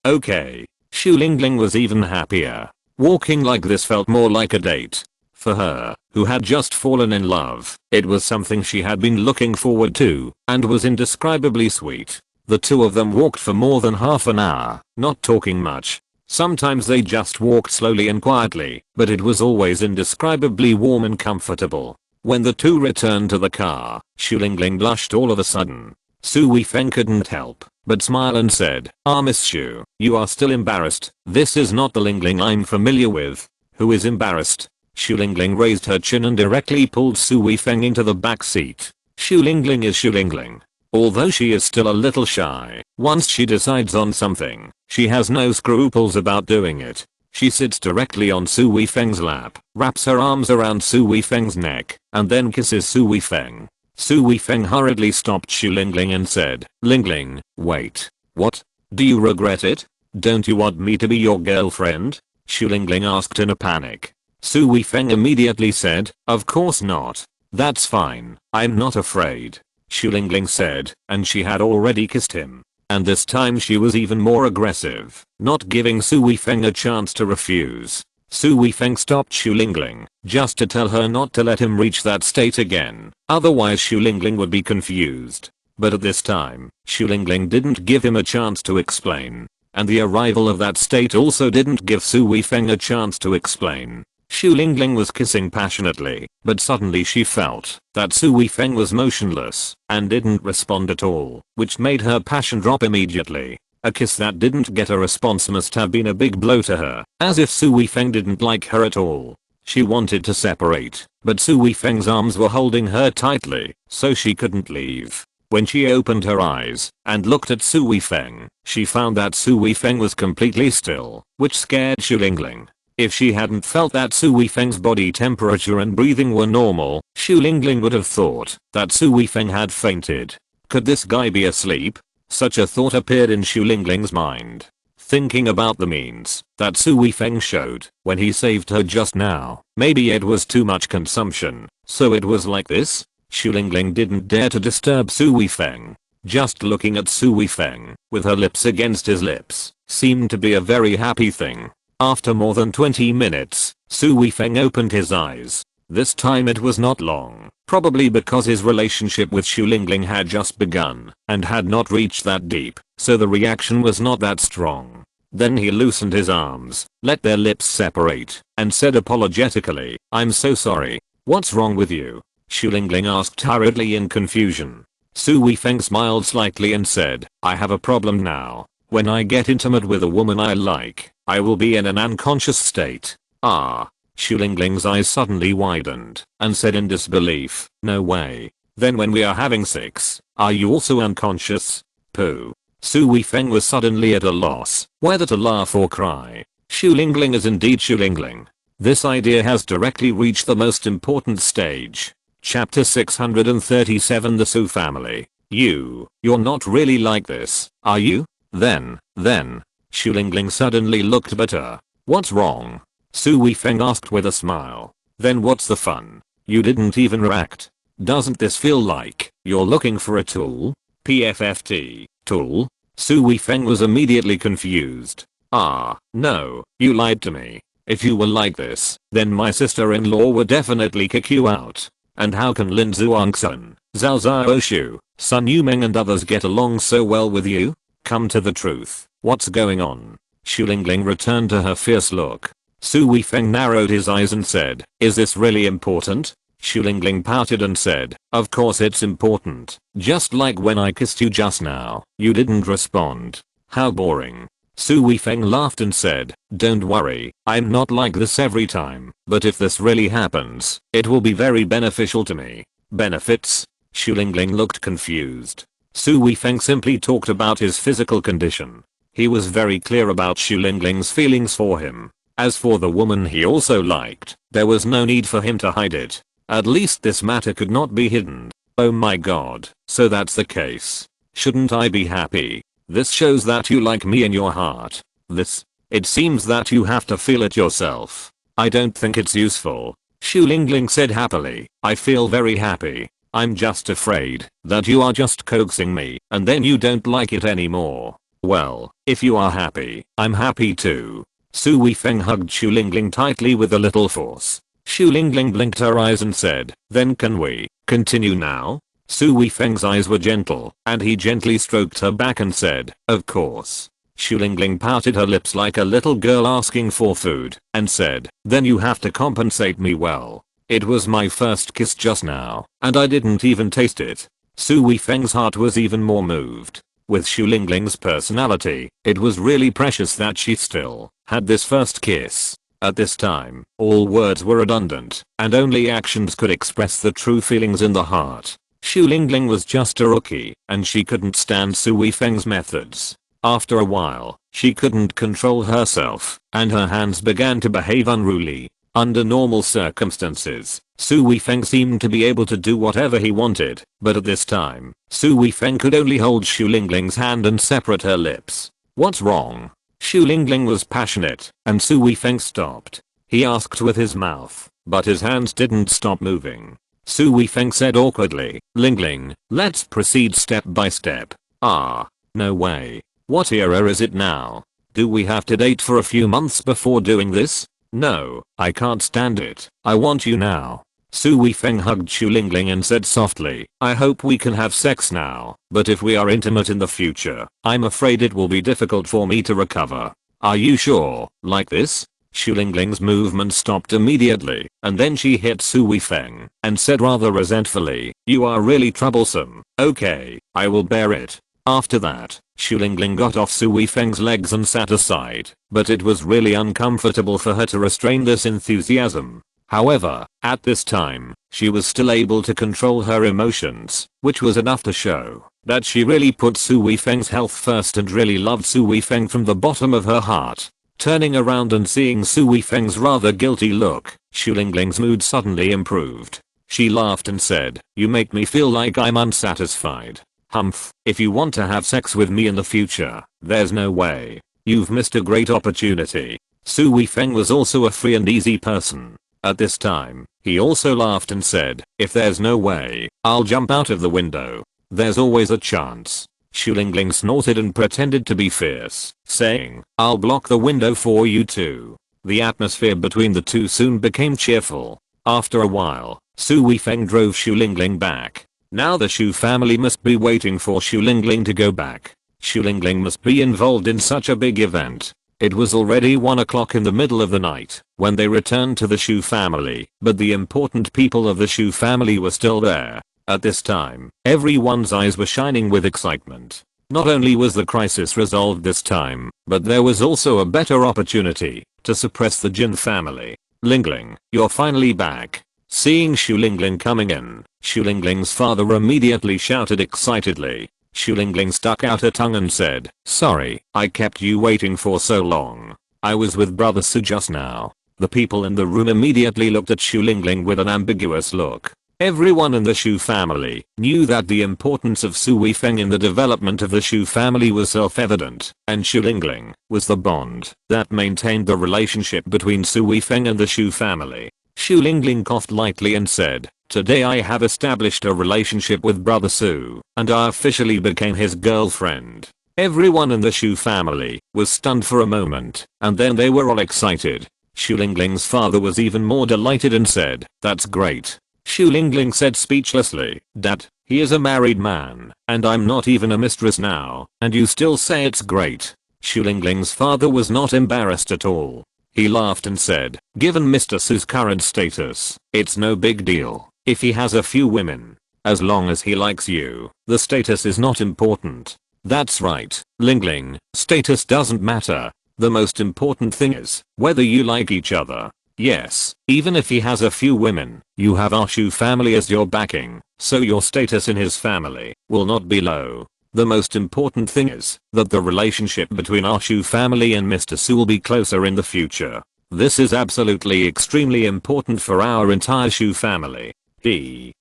Xu Lingling was even happier. Walking like this felt more like a date. For her, who had just fallen in love, it was something she had been looking forward to, and was indescribably sweet. The two of them walked for more than half an hour, not talking much. Sometimes they just walked slowly and quietly, but it was always indescribably warm and comfortable. When the two returned to the car, Xu Lingling blushed all of a sudden. Su Weifeng couldn't help but smile and said, Miss Xu, you are still embarrassed. This is not the Lingling I'm familiar with. Who is embarrassed? Xu Lingling raised her chin and directly pulled Su Weifeng into the back seat. Xu Lingling is Xu Lingling. Although she is still a little shy, once she decides on something, she has no scruples about doing it. She sits directly on Su Weifeng's lap, wraps her arms around Su Weifeng's neck, and then kisses Su Weifeng. Su Weifeng hurriedly stopped Xu Lingling and said, Lingling, wait. What? Do you regret it? Don't you want me to be your girlfriend? Xu Lingling asked in a panic. Su Weifeng immediately said, of course not. That's fine, I'm not afraid. Xu Lingling said, and she had already kissed him. And this time she was even more aggressive, not giving Su Weifeng a chance to refuse. Su Weifeng stopped Xu Lingling, just to tell her not to let him reach that state again, otherwise Xu Lingling would be confused. But at this time, Xu Lingling didn't give him a chance to explain. And the arrival of that state also didn't give Su Weifeng a chance to explain. Xu Lingling was kissing passionately, but suddenly she felt that Su Weifeng was motionless and didn't respond at all, which made her passion drop immediately. A kiss that didn't get a response must have been a big blow to her, as if Su Weifeng didn't like her at all. She wanted to separate, but Su Weifeng's arms were holding her tightly, so she couldn't leave. When she opened her eyes and looked at Su Weifeng, she found that Su Weifeng was completely still, which scared Xu Lingling. If she hadn't felt that Su Weifeng's body temperature and breathing were normal, Xu Lingling would have thought that Su Weifeng had fainted. Could this guy be asleep? Such a thought appeared in Xu Lingling's mind. Thinking about the means that Su Weifeng showed when he saved her just now, maybe it was too much consumption, so it was like this? Xu Lingling didn't dare to disturb Su Weifeng. Just looking at Su Weifeng, with her lips against his lips, seemed to be a very happy thing. After more than 20 minutes, Su Weifeng opened his eyes. This time it was not long, probably because his relationship with Xu Lingling had just begun and had not reached that deep, so the reaction was not that strong. Then he loosened his arms, let their lips separate, and said apologetically, I'm so sorry. What's wrong with you? Xu Lingling asked hurriedly in confusion. Su Weifeng smiled slightly and said, I have a problem now. When I get intimate with a woman I like, I will be in an unconscious state. Ah. Xu Lingling's eyes suddenly widened and said in disbelief, no way. Then when we are having sex, are you also unconscious? Pooh. Su Weifeng was suddenly at a loss, whether to laugh or cry. Xu Lingling is indeed Xu Lingling. This idea has directly reached the most important stage. Chapter 637 The Su Family. You're not really like this, are you? Then. Xu Lingling suddenly looked bitter. What's wrong? Su Weifeng asked with a smile. Then what's the fun? You didn't even react. Doesn't this feel like you're looking for a tool? PFFT, tool? Su Weifeng was immediately confused. Ah, no, you lied to me. If you were like this, then my sister-in-law would definitely kick you out. And how can Lin Zhuangsun, Zhao Zhaoshu, Sun Yumeng and others get along so well with you? Come to the truth. What's going on? Xu Lingling returned to her fierce look. Su Weifeng narrowed his eyes and said, is this really important? Xu Lingling pouted and said, of course it's important. Just like when I kissed you just now, you didn't respond. How boring. Su Weifeng laughed and said, don't worry, I'm not like this every time, but if this really happens, it will be very beneficial to me. Benefits? Xu Lingling looked confused. Su Weifeng simply talked about his physical condition. He was very clear about Xu Lingling's feelings for him. As for the woman he also liked, there was no need for him to hide it. At least this matter could not be hidden. Oh my god, so that's the case. Shouldn't I be happy? This shows that you like me in your heart. It seems that you have to feel it yourself. I don't think it's useful. Xu Lingling said happily, I feel very happy. I'm just afraid that you are just coaxing me and then you don't like it anymore. Well, if you are happy, I'm happy too. Su Weifeng hugged Xu Lingling tightly with a little force. Xu Lingling blinked her eyes and said, then can we continue now? Su Weifeng's eyes were gentle, and he gently stroked her back and said, of course. Xu Lingling pouted her lips like a little girl asking for food and said, then you have to compensate me well. It was my first kiss just now, and I didn't even taste it. Su Weifeng's heart was even more moved. With Xu Lingling's personality, it was really precious that she still had this first kiss. At this time, all words were redundant, and only actions could express the true feelings in the heart. Xu Lingling was just a rookie, and she couldn't stand Su Weifeng's methods. After a while, she couldn't control herself, and her hands began to behave unruly. Under normal circumstances, Su Weifeng seemed to be able to do whatever he wanted, but at this time, Su Weifeng could only hold Xu Lingling's hand and separate her lips. What's wrong? Xu Lingling was passionate, and Su Weifeng stopped. He asked with his mouth, but his hands didn't stop moving. Su Weifeng said awkwardly, Lingling, let's proceed step by step. Ah, no way. What era is it now? Do we have to date for a few months before doing this? No, I can't stand it. I want you now. Su Weifeng hugged Xu Lingling and said softly, I hope we can have sex now, but if we are intimate in the future, I'm afraid it will be difficult for me to recover. Are you sure? Like this? Xu Lingling's movement stopped immediately, and then she hit Su Weifeng and said rather resentfully, you are really troublesome. Okay, I will bear it. After that, Xu Lingling got off Su Weifeng's legs and sat aside, but it was really uncomfortable for her to restrain this enthusiasm. However, at this time, she was still able to control her emotions, which was enough to show that she really put Su Weifeng's health first and really loved Su Weifeng from the bottom of her heart. Turning around and seeing Su Weifeng's rather guilty look, Xu Lingling's mood suddenly improved. She laughed and said, you make me feel like I'm unsatisfied. Humph, if you want to have sex with me in the future, there's no way. You've missed a great opportunity. Su Weifeng was also a free and easy person. At this time, he also laughed and said, if there's no way, I'll jump out of the window. There's always a chance. Xu Lingling snorted and pretended to be fierce, saying, I'll block the window for you too. The atmosphere between the two soon became cheerful. After a while, Su Weifeng drove Xu Lingling back. Now the Xu family must be waiting for Xu Lingling to go back. Xu Lingling must be involved in such a big event. It was already 1 o'clock in the middle of the night when they returned to the Xu family, but the important people of the Xu family were still there. At this time, everyone's eyes were shining with excitement. Not only was the crisis resolved this time, but there was also a better opportunity to suppress the Jin family. Lingling, you're finally back. Seeing Xu Lingling coming in, Xu Lingling's father immediately shouted excitedly. Xu Lingling stuck out her tongue and said, sorry, I kept you waiting for so long. I was with brother Su just now. The people in the room immediately looked at Xu Lingling with an ambiguous look. Everyone in the Xu family knew that the importance of Su Weifeng in the development of the Xu family was self-evident, and Xu Lingling was the bond that maintained the relationship between Su Weifeng and the Xu family. Xu Lingling coughed lightly and said, today I have established a relationship with brother Su, and I officially became his girlfriend. Everyone in the Xu family was stunned for a moment, and then they were all excited. Xu Lingling's father was even more delighted and said, that's great. Xu Lingling said speechlessly, Dad, he is a married man, and I'm not even a mistress now, and you still say it's great. Xu Lingling's father was not embarrassed at all. He laughed and said, given Mr. Su's current status, it's no big deal if he has a few women. As long as he likes you, the status is not important. That's right, Lingling, status doesn't matter. The most important thing is whether you like each other. Yes, even if he has a few women, you have our Xu family as your backing, so your status in his family will not be low. The most important thing is that the relationship between our Xu family and Mr. Su will be closer in the future. This is absolutely extremely important for our entire Xu family.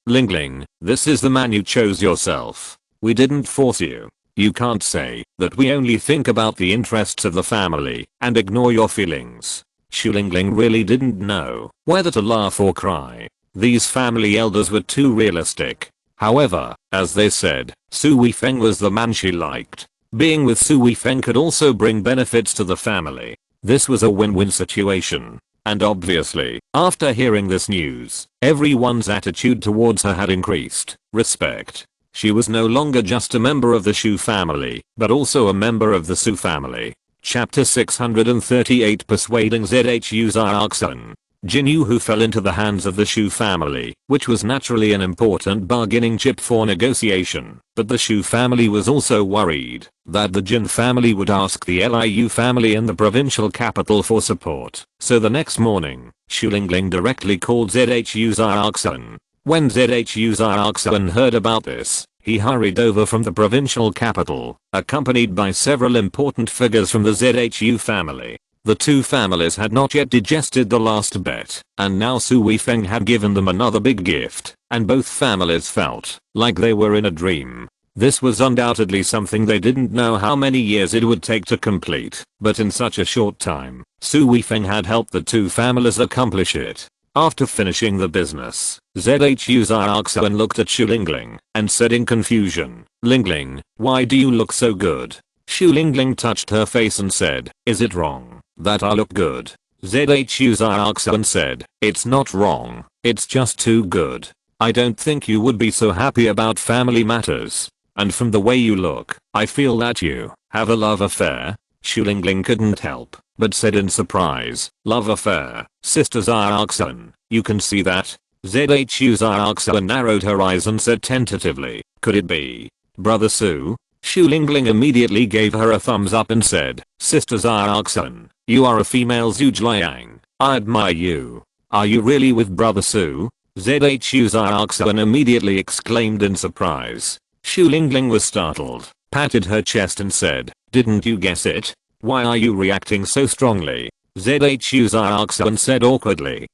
Lingling, this is the man you chose yourself. We didn't force you. You can't say that we only think about the interests of the family and ignore your feelings. Xu Lingling really didn't know whether to laugh or cry. These family elders were too realistic. However, as they said, Su Weifeng was the man she liked. Being with Su Weifeng could also bring benefits to the family. This was a win-win situation. And obviously, after hearing this news, everyone's attitude towards her had increased. Respect. She was no longer just a member of the Shu family, but also a member of the Su family. Chapter 638 Persuading Zhu Zhaoxun. Jinyu, who fell into the hands of the Shu family, which was naturally an important bargaining chip for negotiation, but the Shu family was also worried that the Jin family would ask the Liu family in the provincial capital for support. So the next morning, Xu Lingling directly called Zhu Zhaoxun. When Zhu Zhaoxun heard about this, he hurried over from the provincial capital, accompanied by several important figures from the Zhu family. The two families had not yet digested the last bet, and now Su Weifeng had given them another big gift, and both families felt like they were in a dream. This was undoubtedly something they didn't know how many years it would take to complete, but in such a short time, Su Weifeng had helped the two families accomplish it. After finishing the business, Zhu Zhaoxun looked at Xu Lingling and said in confusion, "Lingling, why do you look so good?" Xu Lingling touched her face and said, "Is it wrong that I look good?" Zhu Zhaoxun said, "It's not wrong, it's just too good. I don't think you would be so happy about family matters. And from the way you look, I feel that you have a love affair." Xu Lingling couldn't help but said in surprise, "Love affair, Sister Zhaoxun, you can see that?" Zhu Zhaoxun narrowed her eyes and said tentatively, "Could it be Brother Su?" Xu Lingling immediately gave her a thumbs up and said, "Sister Zhaoxun, you are a female Zhujiang. I admire you. Are you really with Brother Su?" Zhu Zhaoxun immediately exclaimed in surprise. Xu Lingling was startled, patted her chest and said, "Didn't you guess it? Why are you reacting so strongly?" Zhu Zhaoxun said awkwardly,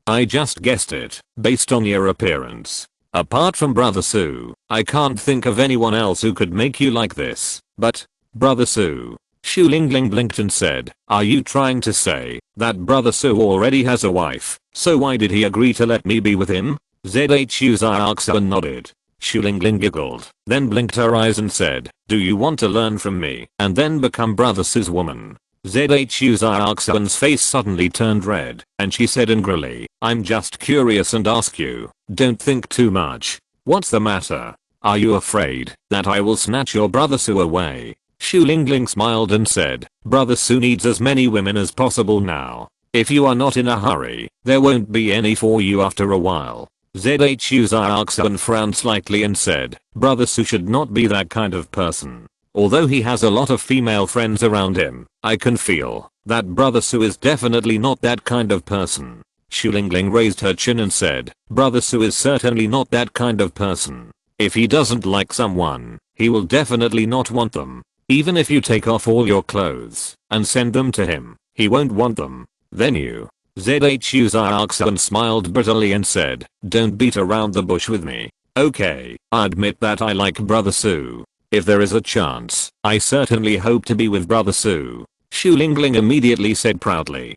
I just guessed it, based on your appearance. Apart from Brother Su, I can't think of anyone else who could make you like this, but, Brother Su." Xu Lingling blinked and said, "Are you trying to say that Brother Su already has a wife, so why did he agree to let me be with him?" Zhu Zhaoxun nodded. Xu Lingling giggled, then blinked her eyes and said, "Do you want to learn from me and then become Brother Su's woman?" Zhu Zhaoxun's face suddenly turned red, and she said angrily, "I'm just curious and ask you, don't think too much. What's the matter? Are you afraid that I will snatch your Brother Su away?" Xu Lingling smiled and said, "Brother Su needs as many women as possible now. If you are not in a hurry, there won't be any for you after a while." Zhu Zhaoxun frowned slightly and said, "Brother Su should not be that kind of person. Although he has a lot of female friends around him, I can feel that Brother Su is definitely not that kind of person." Xu Lingling raised her chin and said, "Brother Su is certainly not that kind of person. If he doesn't like someone, he will definitely not want them. Even if you take off all your clothes and send them to him, he won't want them. Then you." Zhu Zhaoxun smiled bitterly and said, "Don't beat around the bush with me. Okay, I admit that I like Brother Su. If there is a chance, I certainly hope to be with Brother Su." Xu Lingling immediately said proudly,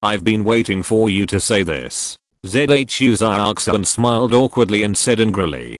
I've been waiting for you to say this." Zhu Zhaoxun smiled awkwardly and said angrily,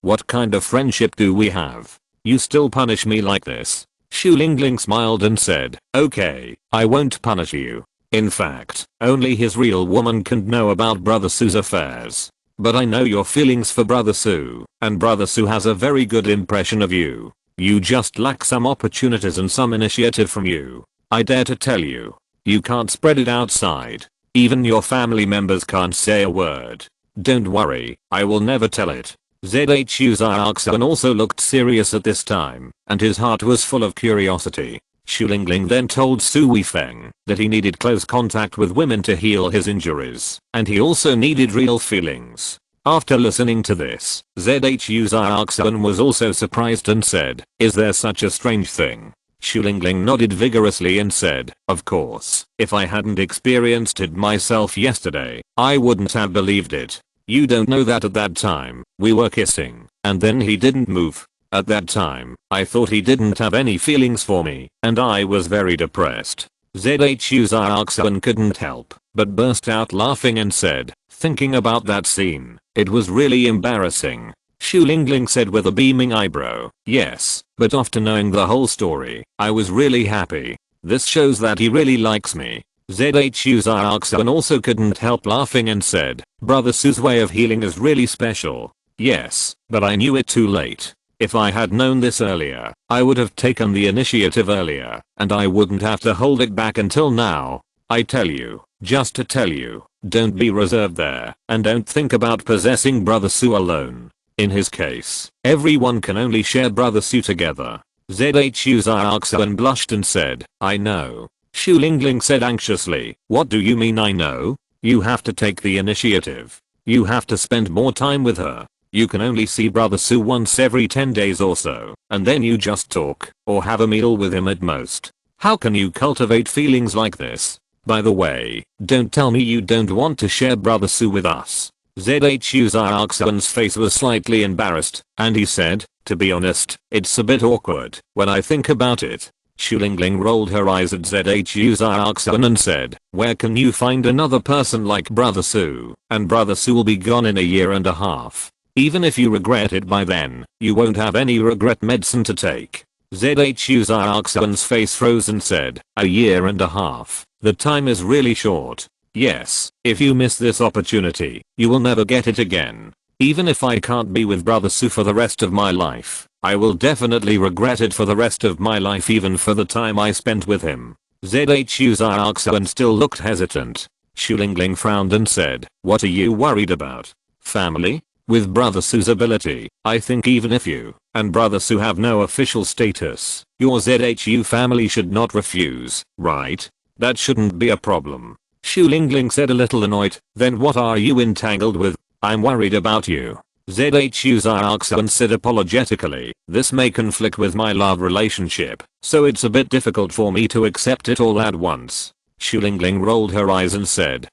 What kind of friendship do we have? You still punish me like this?" Xu Lingling smiled and said, "Okay, I won't punish you. In fact, only his real woman can know about Brother Su's affairs. But I know your feelings for Brother Su, and Brother Su has a very good impression of you. You just lack some opportunities and some initiative from you. I dare to tell you, you can't spread it outside. Even your family members can't say a word. Don't worry, I will never tell it." Zhu Zhaoxun also looked serious at this time, and his heart was full of curiosity. Xu Lingling then told Su Weifeng that he needed close contact with women to heal his injuries, and he also needed real feelings. After listening to this, Zhu Zhaoxun was also surprised and said, "Is there such a strange thing?" Xu Lingling nodded vigorously and said, "Of course, if I hadn't experienced it myself yesterday, I wouldn't have believed it. You don't know that at that time, we were kissing, and then he didn't move. At that time, I thought he didn't have any feelings for me, and I was very depressed." Zhu Zhaoxun couldn't help but burst out laughing and said, "Thinking about that scene, it was really embarrassing." Xu Lingling said with a beaming eyebrow, "Yes, but after knowing the whole story, I was really happy. This shows that he really likes me." Zhu Zhaoxun also couldn't help laughing and said, "Brother Su's way of healing is really special. Yes, but I knew it too late. If I had known this earlier, I would have taken the initiative earlier, and I wouldn't have to hold it back until now. I tell you, just to tell you, don't be reserved there, and don't think about possessing Brother Su alone. In his case, everyone can only share Brother Su together. ZHU Xiaoxuan blushed and said, I know. Xu Lingling said anxiously, what do you mean I know? You have to take the initiative. You have to spend more time with her. You can only see Brother Su once every 10 days or so, and then you just talk, or have a meal with him at most. How can you cultivate feelings like this? By the way, don't tell me you don't want to share Brother Su with us. ZHU Xiaoxuan's face was slightly embarrassed, and he said, to be honest, it's a bit awkward when I think about it. Xu Lingling rolled her eyes at ZHU Xiaoxuan and said, where can you find another person like Brother Su? And Brother Su will be gone in a year and a half. Even if you regret it by then, you won't have any regret medicine to take. ZHU Xiaoxuan's face froze and said, a year and a half. The time is really short. Yes, if you miss this opportunity, you will never get it again. Even if I can't be with Brother Su for the rest of my life, I will definitely regret it for the rest of my life, even for the time I spent with him. ZHU Xiaoxuan still looked hesitant. Xu Lingling frowned and said, what are you worried about? Family? With Brother Su's ability, I think even if you and Brother Su have no official status, your ZHU family should not refuse, right? That shouldn't be a problem. Xu Lingling said a little annoyed, then what are you entangled with? I'm worried about you. ZHU Xiaoxuan said apologetically, this may conflict with my love relationship, so it's a bit difficult for me to accept it all at once. Xu Lingling rolled her eyes and said,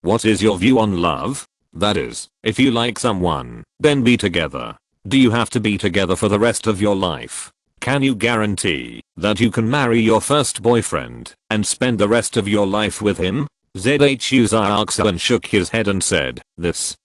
what is your view on love? That is, if you like someone, then be together. Do you have to be together for the rest of your life? Can you guarantee that you can marry your first boyfriend and spend the rest of your life with him? ZHU Xiaoxuan shook his head and said,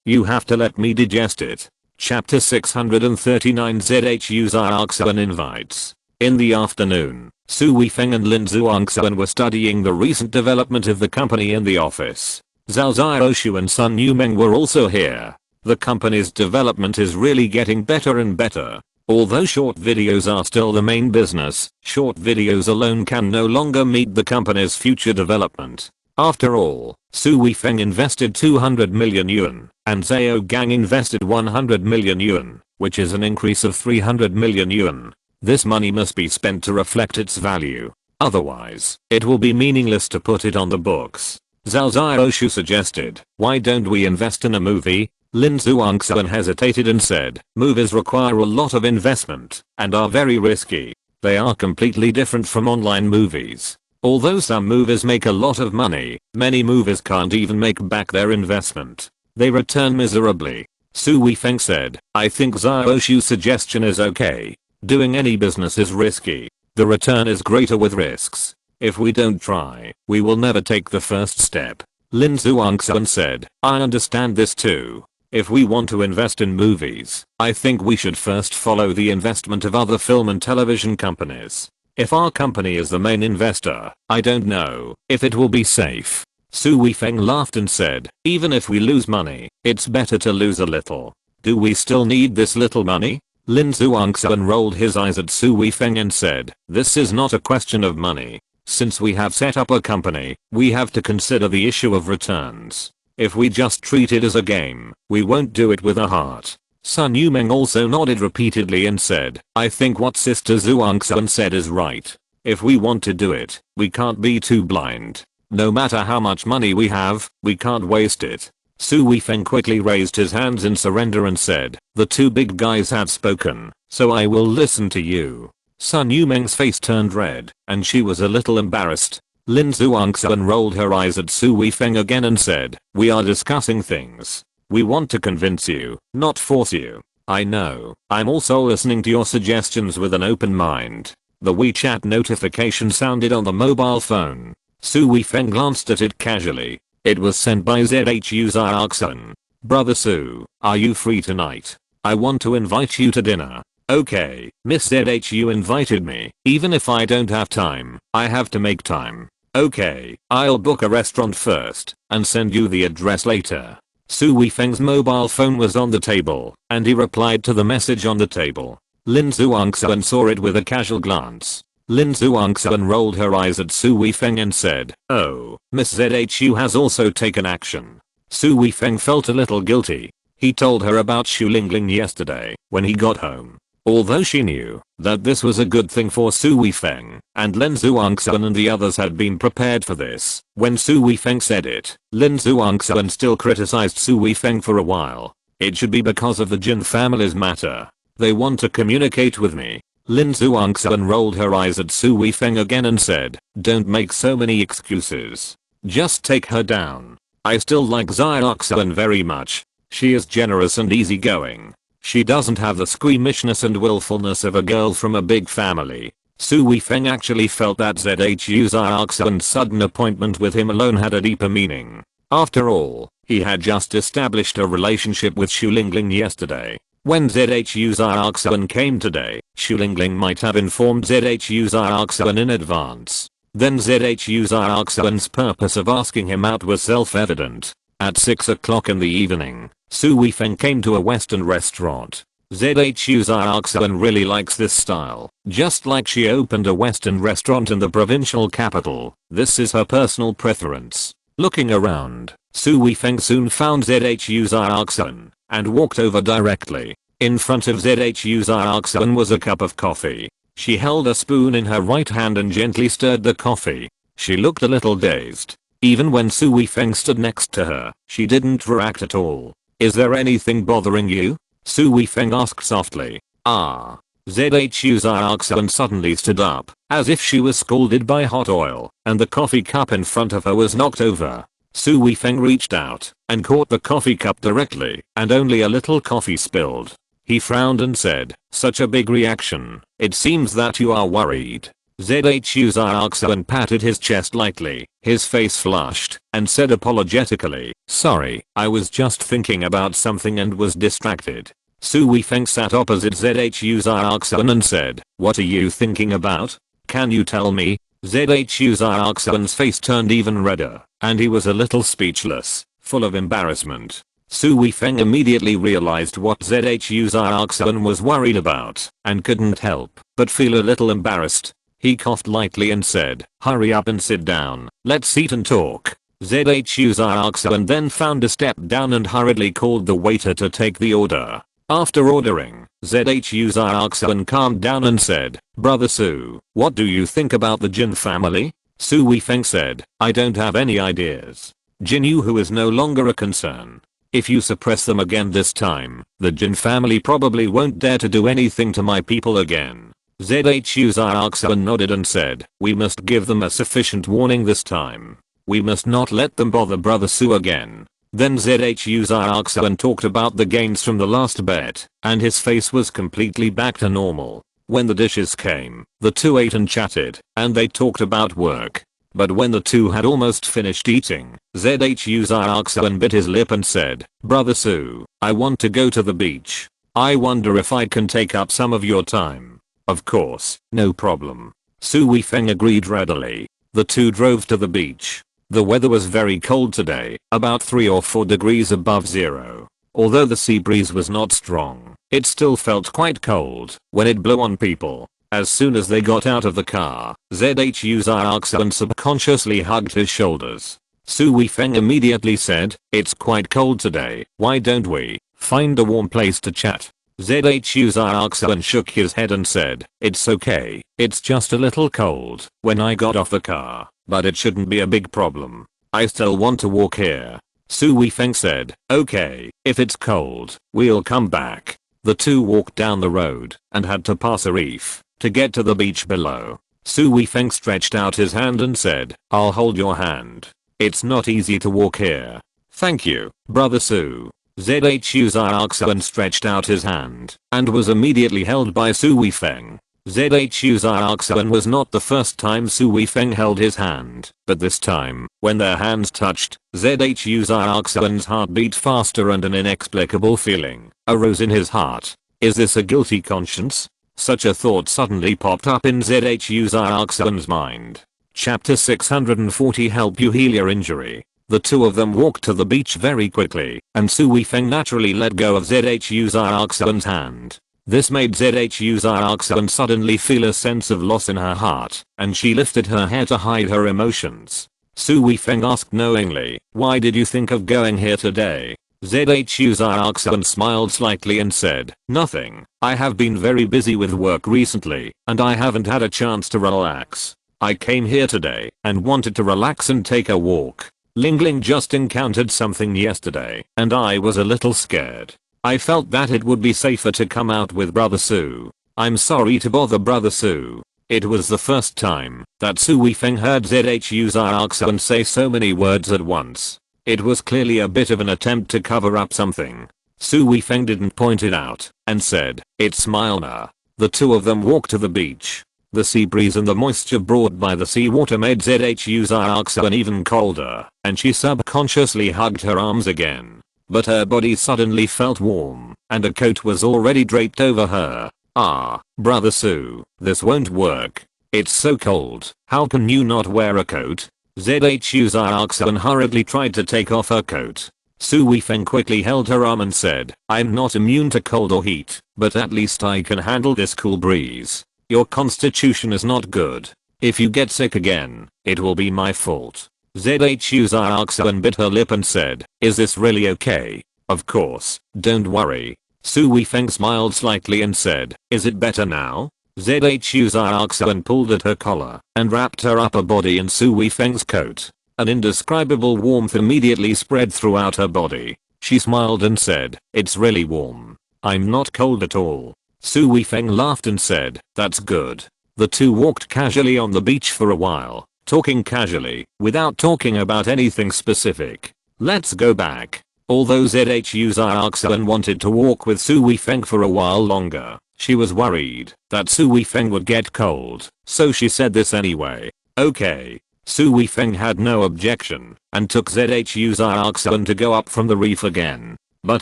you have to let me digest it. Chapter 639 ZHU Xiaoxuan invites. In the afternoon, Su Weifeng and Lin Zhuangxuan were studying the recent development of the company in the office. Zhao Xiaoshu and Sun Yumeng were also here. The company's development is really getting better and better. Although short videos are still the main business, short videos alone can no longer meet the company's future development. After all, Su Weifeng invested 200 million yuan, and Zhao Gang invested 100 million yuan, which is an increase of 300 million yuan. This money must be spent to reflect its value. Otherwise, it will be meaningless to put it on the books. Zhao Xiaoshu suggested, why don't we invest in a movie? Lin Zhuangxuan hesitated and said, movies require a lot of investment and are very risky. They are completely different from online movies. Although some movies make a lot of money, many movies can't even make back their investment. They return miserably. Su Weifeng said, I think Xiaoshu's suggestion is okay. Doing any business is risky. The return is greater with risks. If we don't try, we will never take the first step. Lin Zhuangxuan said, I understand this too. If we want to invest in movies, I think we should first follow the investment of other film and television companies. If our company is the main investor, I don't know if it will be safe. Su Weifeng laughed and said, even if we lose money, it's better to lose a little. Do we still need this little money? Lin Zhuangxuan rolled his eyes at Su Weifeng and said, this is not a question of money. Since we have set up a company, we have to consider the issue of returns. If we just treat it as a game, we won't do it with a heart. Sun Yumeng also nodded repeatedly and said, I think what Sister Zhuangxuan said is right. If we want to do it, we can't be too blind. No matter how much money we have, we can't waste it. Su Weifeng quickly raised his hands in surrender and said, the two big guys have spoken, so I will listen to you. Sun Yumeng's face turned red, and she was a little embarrassed. Lin Zhuangxuan rolled her eyes at Su Weifeng again and said, we are discussing things. We want to convince you, not force you. I know. I'm also listening to your suggestions with an open mind. The WeChat notification sounded on the mobile phone. Su Weifeng glanced at it casually. It was sent by ZHU Xiaoxuan. Brother Su, are you free tonight? I want to invite you to dinner. Okay, Miss ZHU invited me. Even if I don't have time, I have to make time. Okay, I'll book a restaurant first and send you the address later. Su Weifeng's mobile phone was on the table, and he replied to the message on the table. Lin Zhuangxuan saw it with a casual glance. Lin Zhuangxuan rolled her eyes at Su Weifeng and said, "Oh, Miss ZHU has also taken action." Su Weifeng felt a little guilty. He told her about Xu Lingling yesterday when he got home. Although she knew that this was a good thing for Su Weifeng, and Lin Zhuangxuan and the others had been prepared for this, when Su Weifeng said it, Lin Zhuangxuan still criticized Su Weifeng for a while. It should be because of the Jin family's matter. They want to communicate with me. Lin Zhuangxuan rolled her eyes at Su Weifeng again and said, "Don't make so many excuses. Just take her down. I still like Xiaoxuan very much. She is generous and easygoing. She doesn't have the squeamishness and willfulness of a girl from a big family." Su Weifeng actually felt that ZHU Xiaoxuan's sudden appointment with him alone had a deeper meaning. After all, he had just established a relationship with Xu Lingling yesterday. When ZHU Xiaoxuan came today, Xu Lingling might have informed ZHU Xiaoxuan in advance. Then ZHU Xiaoxuan's purpose of asking him out was self-evident. At 6 o'clock in the evening, Su Weifeng came to a Western restaurant. ZHU Xiaoxuan really likes this style, just like she opened a Western restaurant in the provincial capital. This is her personal preference. Looking around, Su Weifeng soon found ZHU Xiaoxuan and walked over directly. In front of ZHU Xiaoxuan was a cup of coffee. She held a spoon in her right hand and gently stirred the coffee. She looked a little dazed. Even when Su Weifeng stood next to her, she didn't react at all. "Is there anything bothering you?" Su Weifeng asked softly. "Ah." ZHU Xiaoxuan suddenly stood up, as if she was scalded by hot oil, and the coffee cup in front of her was knocked over. Su Weifeng reached out and caught the coffee cup directly, and only a little coffee spilled. He frowned and said, "Such a big reaction. It seems that you are worried." ZHU Xiaoxuan patted his chest lightly, his face flushed, and said apologetically, "Sorry, I was just thinking about something and was distracted." Su Weifeng sat opposite ZHU Xiaoxuan and said, "What are you thinking about? Can you tell me?" ZHU Xiaoxuan's face turned even redder, and he was a little speechless, full of embarrassment. Su Weifeng immediately realized what ZHU Xiaoxuan was worried about, and couldn't help but feel a little embarrassed. He coughed lightly and said, "Hurry up and sit down, let's eat and talk." ZHU Xiaoxuan then found a step down and hurriedly called the waiter to take the order. After ordering, ZHU Xiaoxuan calmed down and said, "Brother Su, what do you think about the Jin family?" Su Weifeng said, "I don't have any ideas. Jin Yu is no longer a concern. If you suppress them again this time, the Jin family probably won't dare to do anything to my people again." ZHU Xiaoxuan nodded and said, "We must give them a sufficient warning this time. We must not let them bother Brother Su again." Then ZHU Xiaoxuan talked about the gains from the last bet, and his face was completely back to normal. When the dishes came, the two ate and chatted, and they talked about work. But when the two had almost finished eating, ZHU Xiaoxuan bit his lip and said, "Brother Su, I want to go to the beach. I wonder if I can take up some of your time." "Of course, no problem." Su Weifeng agreed readily. The two drove to the beach. The weather was very cold today, about 3 or 4 degrees above zero. Although the sea breeze was not strong, it still felt quite cold when it blew on people. As soon as they got out of the car, ZHU Xiaoxuan subconsciously hugged his shoulders. Su Weifeng immediately said, "It's quite cold today, why don't we find a warm place to chat?" ZHU Xiaoxuan shook his head and said, "It's okay, it's just a little cold when I got off the car, but it shouldn't be a big problem. I still want to walk here." Su Weifeng said, "Okay, if it's cold, we'll come back." The two walked down the road and had to pass a reef to get to the beach below. Su Weifeng stretched out his hand and said, "I'll hold your hand. It's not easy to walk here." "Thank you, Brother Su." ZHU Xiaoxuan stretched out his hand and was immediately held by Su Weifeng. ZHU Xiaoxuan was not the first time Su Weifeng held his hand, but this time, when their hands touched, ZHU Xiaoxuan's heart beat faster and an inexplicable feeling arose in his heart. Is this a guilty conscience? Such a thought suddenly popped up in ZHU Xiaoxuan's mind. Chapter 640 Help you heal your injury. The two of them walked to the beach very quickly, and Su Weifeng naturally let go of ZHU Xiaoxuan's hand. This made ZHU Xiaoxuan suddenly feel a sense of loss in her heart, and she lifted her hair to hide her emotions. Su Weifeng asked knowingly, "Why did you think of going here today?" ZHU Xiaoxuan smiled slightly and said, "Nothing. I have been very busy with work recently, and I haven't had a chance to relax. I came here today and wanted to relax and take a walk. Lingling just encountered something yesterday, and I was a little scared. I felt that it would be safer to come out with Brother Su. I'm sorry to bother Brother Su." It was the first time that Su Weifeng heard ZHU Xiaoxuan say so many words at once. It was clearly a bit of an attempt to cover up something. Su Weifeng didn't point it out and said, "It's Milner." The two of them walked to the beach. The sea breeze and the moisture brought by the seawater made ZHU Xiaoxuan even colder, and she subconsciously hugged her arms again. But her body suddenly felt warm, and a coat was already draped over her. "Ah, Brother Su, this won't work. It's so cold. How can you not wear a coat?" ZHU Xiaoxuan hurriedly tried to take off her coat. Su Weifeng quickly held her arm and said, "I'm not immune to cold or heat, but at least I can handle this cool breeze. Your constitution is not good. If you get sick again, it will be my fault." ZHU Xiaoxuan bit her lip and said, "Is this really okay?" "Of course, don't worry." Su Weifeng smiled slightly and said, "Is it better now?" ZHU Xiaoxuan pulled at her collar and wrapped her upper body in Su Weifeng's coat. An indescribable warmth immediately spread throughout her body. She smiled and said, "It's really warm. I'm not cold at all." Su Weifeng laughed and said, "That's good." The two walked casually on the beach for a while, talking casually, without talking about anything specific. Let's go back. Although ZHU Xiaoxuan wanted to walk with Su Weifeng for a while longer, she was worried that Su Weifeng would get cold, so she said this anyway. "Okay." Su Weifeng had no objection, and took ZHU Xiaoxuan to go up from the reef again. But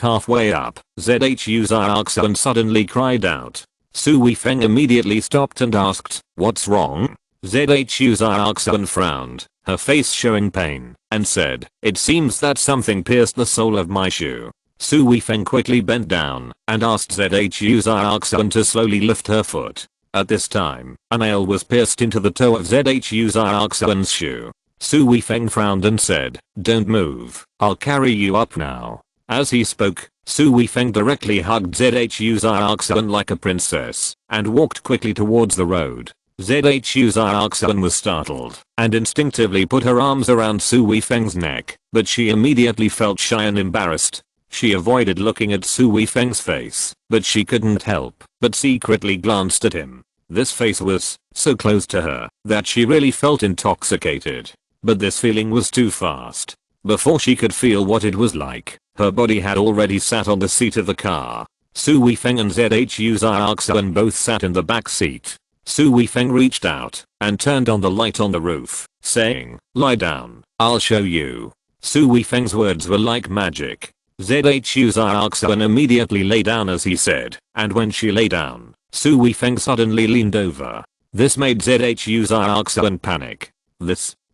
halfway up, ZHU Xiaoxuan suddenly cried out. Su Weifeng immediately stopped and asked, "What's wrong?" ZHU Xiaoxuan frowned, her face showing pain, and said, "It seems that something pierced the sole of my shoe." Su Weifeng quickly bent down and asked ZHU Xiaoxuan to slowly lift her foot. At this time, a nail was pierced into the toe of ZHU Xiaoxuan's shoe. Su Weifeng frowned and said, "Don't move, I'll carry you up now." As he spoke, Su Weifeng directly hugged ZHU Xiaoxuan like a princess and walked quickly towards the road. ZHU Xiaoxuan was startled and instinctively put her arms around Su Weifeng's neck, but she immediately felt shy and embarrassed. She avoided looking at Su Weifeng's face, but she couldn't help but secretly glanced at him. This face was so close to her that she really felt intoxicated. But this feeling was too fast. Before she could feel what it was like, her body had already sat on the seat of the car. Su Weifeng and ZHU Xiaoxuan both sat in the back seat. Su Weifeng reached out and turned on the light on the roof, saying, "Lie down, I'll show you." Su Weifeng's words were like magic. ZHU Xiaoxuan immediately lay down as he said, and when she lay down, Su Weifeng suddenly leaned over. This made ZHU Xiaoxuan panic.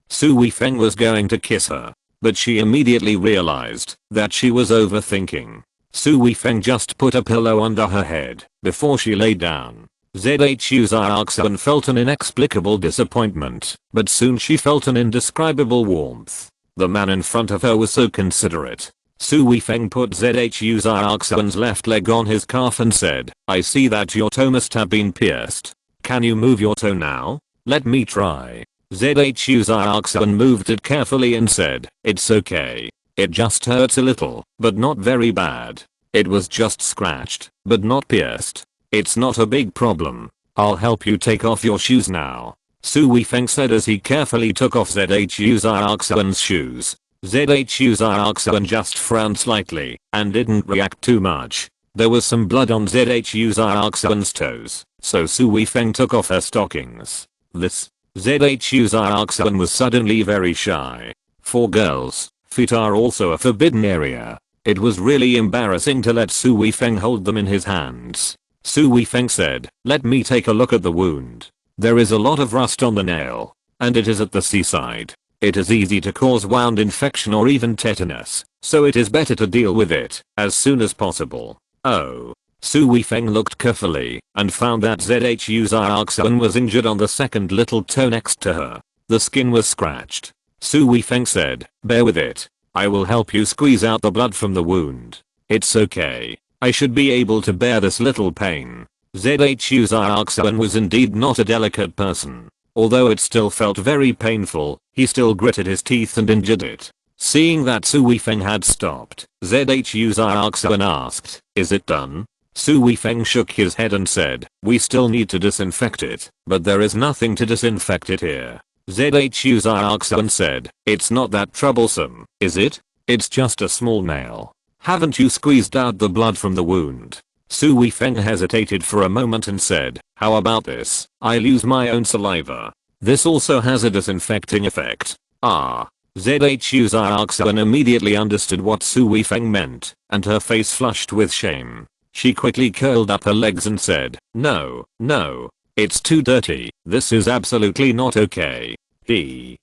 Su Weifeng was going to kiss her, but she immediately realized that she was overthinking. Su Weifeng just put a pillow under her head before she lay down. ZHU Xiaoxuan felt an inexplicable disappointment, but soon she felt an indescribable warmth. The man in front of her was so considerate. Su Weifeng put ZHU Xiaoxuan's left leg on his calf and said, "I see that your toe must have been pierced. Can you move your toe now?" "Let me try." ZHU Xiaoxuan moved it carefully and said, "It's okay. It just hurts a little, but not very bad. It was just scratched, but not pierced. It's not a big problem. I'll help you take off your shoes now." Su Weifeng said as he carefully took off ZHU Xiaoxuan's shoes. ZHU Xiaoxuan just frowned slightly and didn't react too much. There was some blood on ZHU Xiaoxuan's toes, so Su Weifeng took off her stockings. ZHU Xiaoxuan was suddenly very shy. For girls, feet are also a forbidden area. It was really embarrassing to let Su Weifeng hold them in his hands. Su Weifeng said, "Let me take a look at the wound. There is a lot of rust on the nail, and it is at the seaside. It is easy to cause wound infection or even tetanus, so it is better to deal with it as soon as possible. Oh. Su Weifeng looked carefully and found that Zhu Xiaoxuan was injured on the second little toe next to her. The skin was scratched. Su Weifeng said, "Bear with it. I will help you squeeze out the blood from the wound. It's okay. I should be able to bear this little pain." Zhu Xiaoxuan was indeed not a delicate person. Although it still felt very painful, he still gritted his teeth and endured it. Seeing that Su Weifeng had stopped, Zhu Xiaoxuan asked, "Is it done?" Su Weifeng shook his head and said, "We still need to disinfect it, but there is nothing to disinfect it here." Zhu Xiaoxuan said, "It's not that troublesome, is it? It's just a small nail. Haven't you squeezed out the blood from the wound?" Su Weifeng hesitated for a moment and said, "How about this? I'll use my own saliva. This also has a disinfecting effect." Ah. Zhu Xiaoxuan immediately understood what Su Weifeng meant, and her face flushed with shame. She quickly curled up her legs and said, "No, no. It's too dirty. This is absolutely not okay.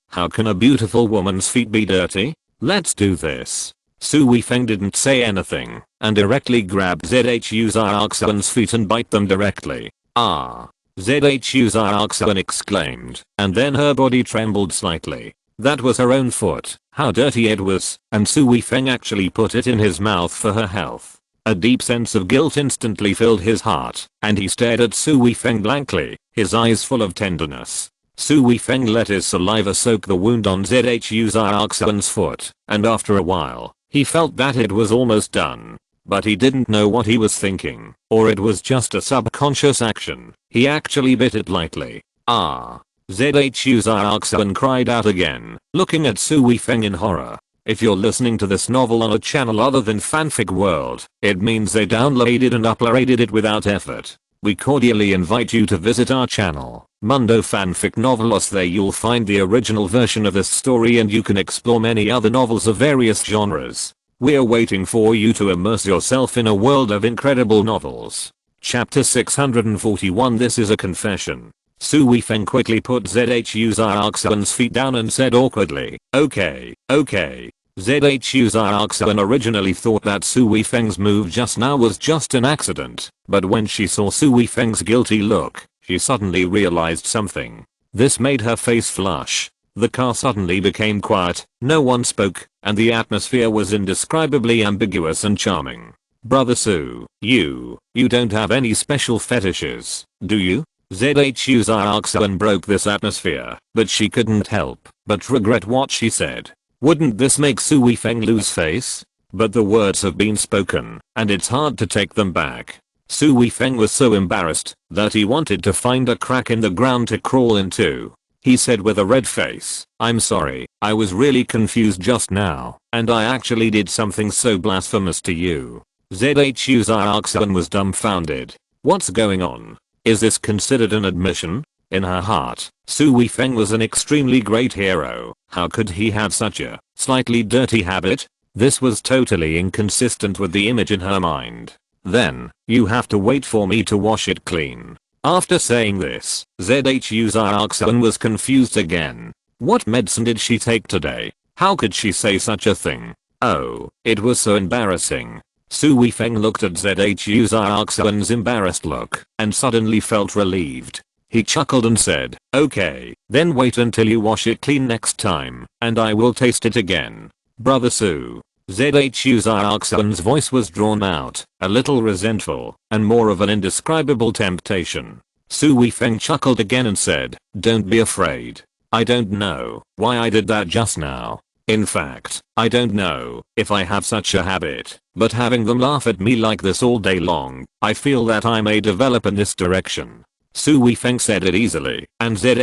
How can a beautiful woman's feet be dirty? Let's do this." Su Weifeng didn't say anything, and directly grabbed Zhu Xiaoxuan's feet and bite them directly. Ah! Zhu Xiaoxuan exclaimed, and then her body trembled slightly. That was her own foot, how dirty it was, and Su Weifeng actually put it in his mouth for her health. A deep sense of guilt instantly filled his heart, and he stared at Su Weifeng blankly, his eyes full of tenderness. Su Weifeng let his saliva soak the wound on Zhu Xiaoxuan's foot, and after a while, he felt that it was almost done. But he didn't know what he was thinking, or it was just a subconscious action. He actually bit it lightly. Ah! Zhu Xiaoxuan cried out again, looking at Su Weifeng in horror. If you're listening to this novel on a channel other than Fanfic World, it means they downloaded and uploaded it without effort. We cordially invite you to visit our channel, Mundo Fanfic Novelos. There you'll find the original version of this story and you can explore many other novels of various genres. We're waiting for you to immerse yourself in a world of incredible novels. Chapter 641. This is a confession. Su Weifeng quickly put Zhu Xiaoxuan's feet down and said awkwardly, "Okay, okay." Zhu Xiaoxuan originally thought that Su Weifeng's move just now was just an accident, but when she saw Su Weifeng's guilty look, she suddenly realized something. This made her face flush. The car suddenly became quiet, no one spoke, and the atmosphere was indescribably ambiguous and charming. "Brother Su, you don't have any special fetishes, do you?" Zhu Xiaoxuan broke this atmosphere, but she couldn't help but regret what she said. Wouldn't this make Su Weifeng lose face? But the words have been spoken, and it's hard to take them back. Su Weifeng was so embarrassed that he wanted to find a crack in the ground to crawl into. He said with a red face, "I'm sorry, I was really confused just now, and I actually did something so blasphemous to you." Zhu Xiaoxuan was dumbfounded. What's going on? Is this considered an admission? In her heart, Su Weifeng was an extremely great hero. How could he have such a slightly dirty habit? This was totally inconsistent with the image in her mind. "Then, you have to wait for me to wash it clean." After saying this, Zhu Xiaoxuan was confused again. What medicine did she take today? How could she say such a thing? Oh, it was so embarrassing. Su Weifeng looked at Zhu Xiaoxuan's embarrassed look and suddenly felt relieved. He chuckled and said, "Okay, then wait until you wash it clean next time, and I will taste it again." "Brother Su." Zhu Xiaoxuan's voice was drawn out, a little resentful, and more of an indescribable temptation. Su Weifeng chuckled again and said, "Don't be afraid. I don't know why I did that just now. In fact, I don't know if I have such a habit, but having them laugh at me like this all day long, I feel that I may develop in this direction." Su Weifeng said it easily, and Zhu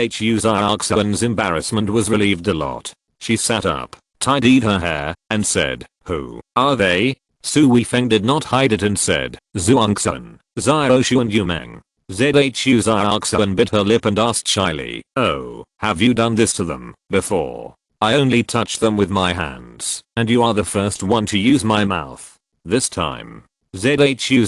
Xiaoxuan's embarrassment was relieved a lot. She sat up, tidied her hair, and said, "Who are they?" Su Weifeng did not hide it and said, "Zhuangxun, Xiaoshu and Yumeng." Zhu Xiaoxuan bit her lip and asked shyly, "Oh, have you done this to them before?" "I only touched them with my hands, and you are the first one to use my mouth. This time." Zhu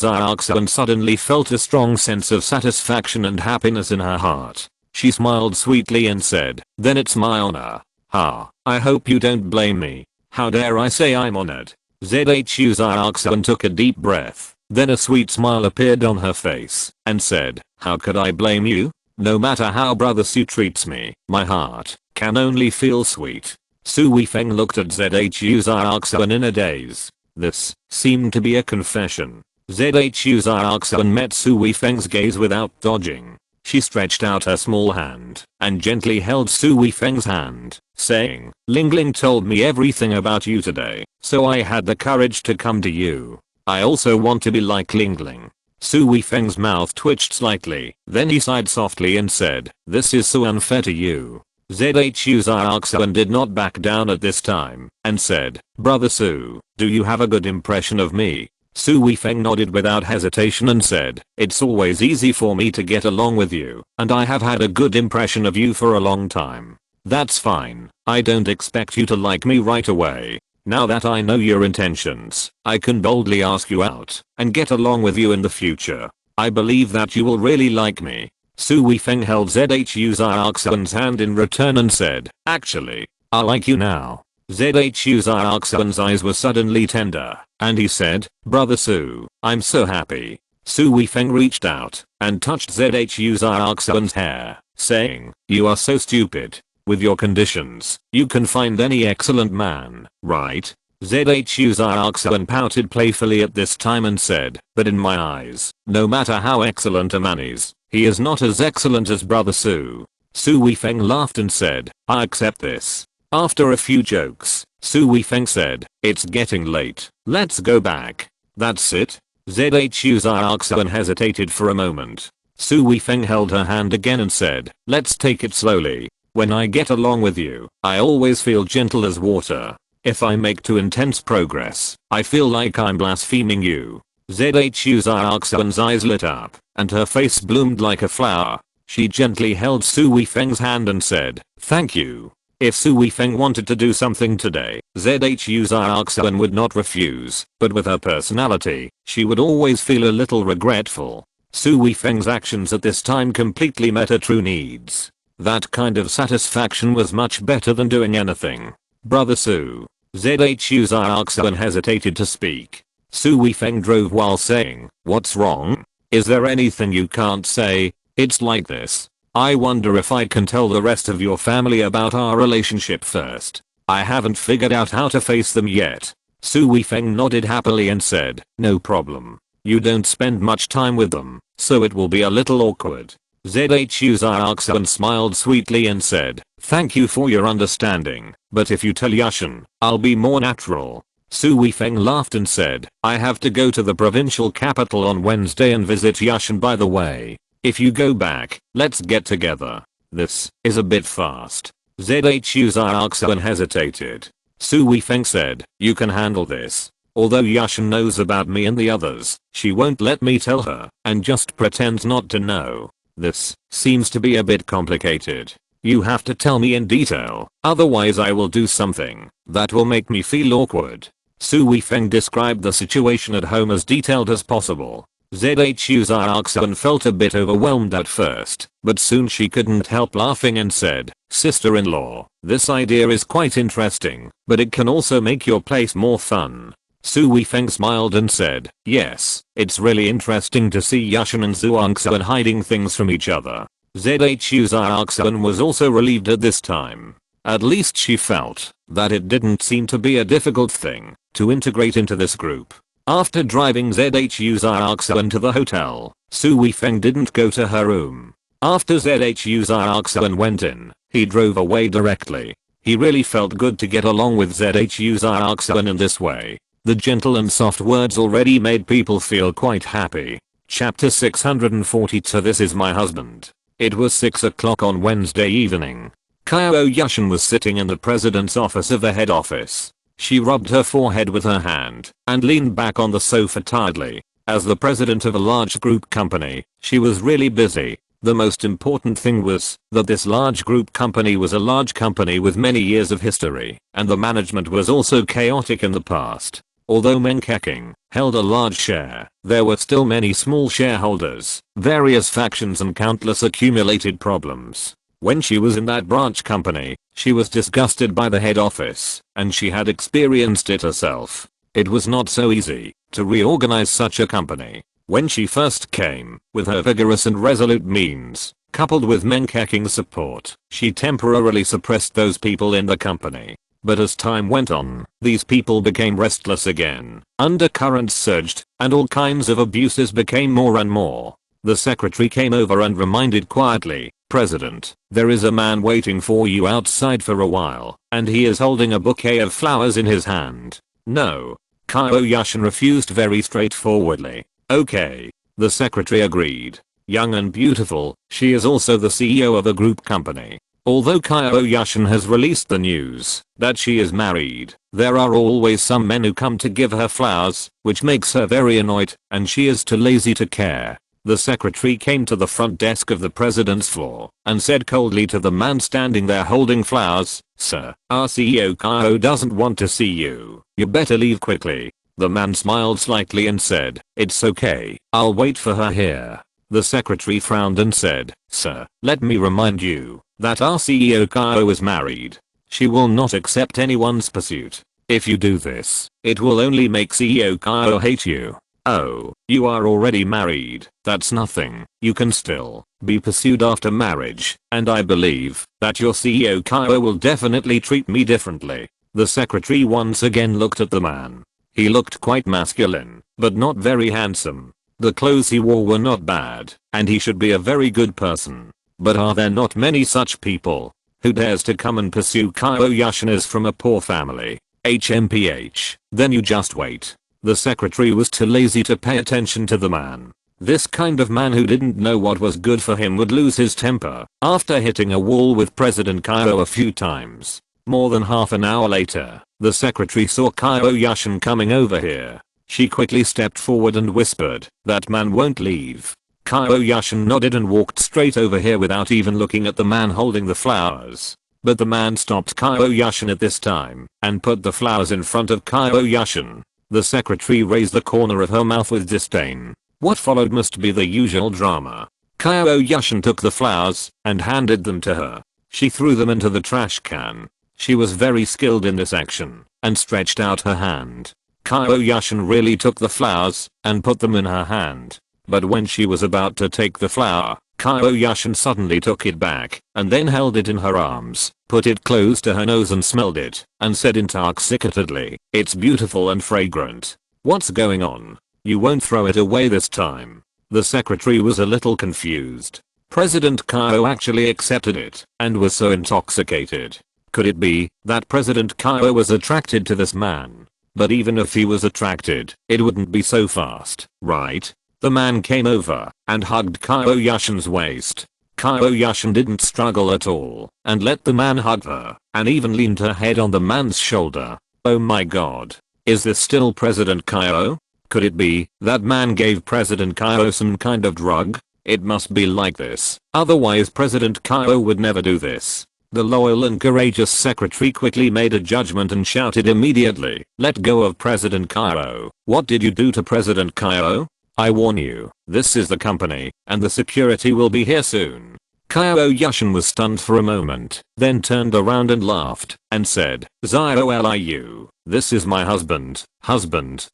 Xiaoxuan suddenly felt a strong sense of satisfaction and happiness in her heart. She smiled sweetly and said, "Then it's my honor." Ha, I hope you don't blame me. How dare I say I'm honored. ZHU Xiaoxuan took a deep breath, then a sweet smile appeared on her face, and said, how could I blame you? No matter how Brother Su treats me, my heart can only feel sweet. Su Weifeng looked at ZHU Xiaoxuan in a daze. This seemed to be a confession. ZHU Xiaoxuan met Su Weifeng's gaze without dodging. She stretched out her small hand and gently held Su Weifeng's hand, saying, Lingling told me everything about you today, so I had the courage to come to you. I also want to be like Lingling. Su Weifeng's mouth twitched slightly, then he sighed softly and said, this is so unfair to you. ZHU Xiaoxuan did not back down at this time, and said, Brother Su, do you have a good impression of me? Su Weifeng nodded without hesitation and said, it's always easy for me to get along with you, and I have had a good impression of you for a long time. That's fine, I don't expect you to like me right away. Now that I know your intentions, I can boldly ask you out, and get along with you in the future. I believe that you will really like me. Su Weifeng held ZHU Xiaoxuan's hand in return and said, actually, I like you now. ZHU Xiaoxuan's eyes were suddenly tender, and he said, Brother Su, I'm so happy. Su Weifeng reached out and touched ZHU Xiaoxuan's hair, saying, you are so stupid. With your conditions, you can find any excellent man, right? ZHU Xiaoxuan pouted playfully at this time and said, but in my eyes, no matter how excellent a man is, he is not as excellent as Brother Su. Su Weifeng laughed and said, I accept this. After a few jokes, Su Weifeng said, it's getting late, let's go back. That's it? ZHU Xiaoxuan hesitated for a moment. Su Weifeng held her hand again and said, let's take it slowly. When I get along with you, I always feel gentle as water. If I make too intense progress, I feel like I'm blaspheming you. ZHU Xiaoxuan's eyes lit up, and her face bloomed like a flower. She gently held Su Weifeng's hand and said, thank you. If Su Weifeng wanted to do something today, ZHU Xiaoxuan would not refuse, but with her personality, she would always feel a little regretful. Su Weifeng's actions at this time completely met her true needs. That kind of satisfaction was much better than doing anything. Brother Su. ZHU Xiaoxuan hesitated to speak. Su Weifeng drove while saying, what's wrong? Is there anything you can't say? It's like this. I wonder if I can tell the rest of your family about our relationship first. I haven't figured out how to face them yet. Su Weifeng nodded happily and said, no problem. You don't spend much time with them, so it will be a little awkward. ZHU Xiaoxuan smiled sweetly and said, thank you for your understanding, but if you tell Yushan, I'll be more natural. Su Weifeng laughed and said, I have to go to the provincial capital on Wednesday and visit Yushan by the way. If you go back, let's get together. This is a bit fast. ZHU Xiaoxuan hesitated. Su Weifeng said, you can handle this. Although Yushan knows about me and the others, she won't let me tell her, and just pretends not to know. This seems to be a bit complicated. You have to tell me in detail, otherwise I will do something that will make me feel awkward. Su Weifeng described the situation at home as detailed as possible. ZHU Xiaoxuan felt a bit overwhelmed at first, but soon she couldn't help laughing and said, sister-in-law, this idea is quite interesting, but it can also make your place more fun. Su Weifeng smiled and said, yes, it's really interesting to see Yushan and Xiaoxuan hiding things from each other. ZHU Xiaoxuan was also relieved at this time. At least she felt that it didn't seem to be a difficult thing to integrate into this group. After driving ZHU Xiaoxuan to the hotel, Su Weifeng didn't go to her room. After ZHU Xiaoxuan went in, he drove away directly. He really felt good to get along with ZHU Xiaoxuan in this way. The gentle and soft words already made people feel quite happy. Chapter 642. This is my husband. It was 6 o'clock on Wednesday evening. Qiao Yushan was sitting in the president's office of the head office. She rubbed her forehead with her hand and leaned back on the sofa tiredly. As the president of a large group company, she was really busy. The most important thing was that this large group company was a large company with many years of history, and the management was also chaotic in the past. Although Meng Keqing held a large share, there were still many small shareholders, various factions and countless accumulated problems. When she was in that branch company, she was disgusted by the head office, and she had experienced it herself. It was not so easy to reorganize such a company. When she first came, with her vigorous and resolute means, coupled with Menkeking's support, she temporarily suppressed those people in the company. But as time went on, these people became restless again, undercurrents surged, and all kinds of abuses became more and more. The secretary came over and reminded quietly, "President, there is a man waiting for you outside for a while, and he is holding a bouquet of flowers in his hand." No. Qiao Yushan refused very straightforwardly. "Okay." The secretary agreed. Young and beautiful, she is also the CEO of a group company. Although Qiao Yushan has released the news that she is married, there are always some men who come to give her flowers, which makes her very annoyed, and she is too lazy to care. The secretary came to the front desk of the president's floor and said coldly to the man standing there holding flowers, "Sir, our CEO Qiao doesn't want to see you. You better leave quickly." The man smiled slightly and said, "It's okay, I'll wait for her here." The secretary frowned and said, "Sir, let me remind you that our CEO Qiao is married. She will not accept anyone's pursuit. If you do this, it will only make CEO Qiao hate you." "Oh, you are already married. That's nothing. You can still be pursued after marriage, and I believe that your CEO Qiao will definitely treat me differently." The secretary once again looked at the man. He looked quite masculine, but not very handsome. The clothes he wore were not bad, and he should be a very good person. But are there not many such people? Who dares to come and pursue Qiao Yushan is from a poor family? HMPH. Then you just wait. The secretary was too lazy to pay attention to the man. This kind of man who didn't know what was good for him would lose his temper after hitting a wall with President Qiao a few times. More than half an hour later, the secretary saw Qiao Yushan coming over here. She quickly stepped forward and whispered, "That man won't leave." Qiao Yushan nodded and walked straight over here without even looking at the man holding the flowers. But the man stopped Qiao Yushan at this time and put the flowers in front of Qiao Yushan. The secretary raised the corner of her mouth with disdain. What followed must be the usual drama. Qiao Yushan took the flowers and handed them to her. She threw them into the trash can. She was very skilled in this action and stretched out her hand. Qiao Yushan really took the flowers and put them in her hand. But when she was about to take the flower, Qiao Yushan suddenly took it back and then held it in her arms, put it close to her nose and smelled it, and said intoxicatedly, "It's beautiful and fragrant. What's going on? You won't throw it away this time." The secretary was a little confused. President Qiao actually accepted it and was so intoxicated. Could it be that President Qiao was attracted to this man? But even if he was attracted, it wouldn't be so fast, right? The man came over and hugged Qiao Yushan's waist. Qiao Yushan didn't struggle at all and let the man hug her and even leaned her head on the man's shoulder. Oh my god. Is this still President Qiao? Could it be that man gave President Qiao some kind of drug? It must be like this. Otherwise President Qiao would never do this. The loyal and courageous secretary quickly made a judgment and shouted immediately, "Let go of President Qiao. What did you do to President Qiao? I warn you, this is the company, and the security will be here soon." Qiao Yushan was stunned for a moment, then turned around and laughed, and said, "Liu, this is my husband.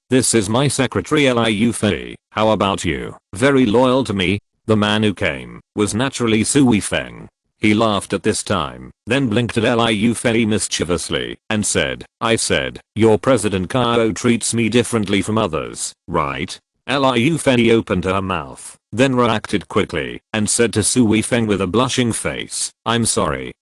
This is my secretary Liu Fei. How about you? Very loyal to me?" The man who came was naturally Sui Feng. He laughed at this time, then blinked at Liu Fei mischievously, and said, "I said, your President Qiao treats me differently from others, right?" Liu Fei opened her mouth, then reacted quickly, and said to Sui Feng with a blushing face, I'm sorry.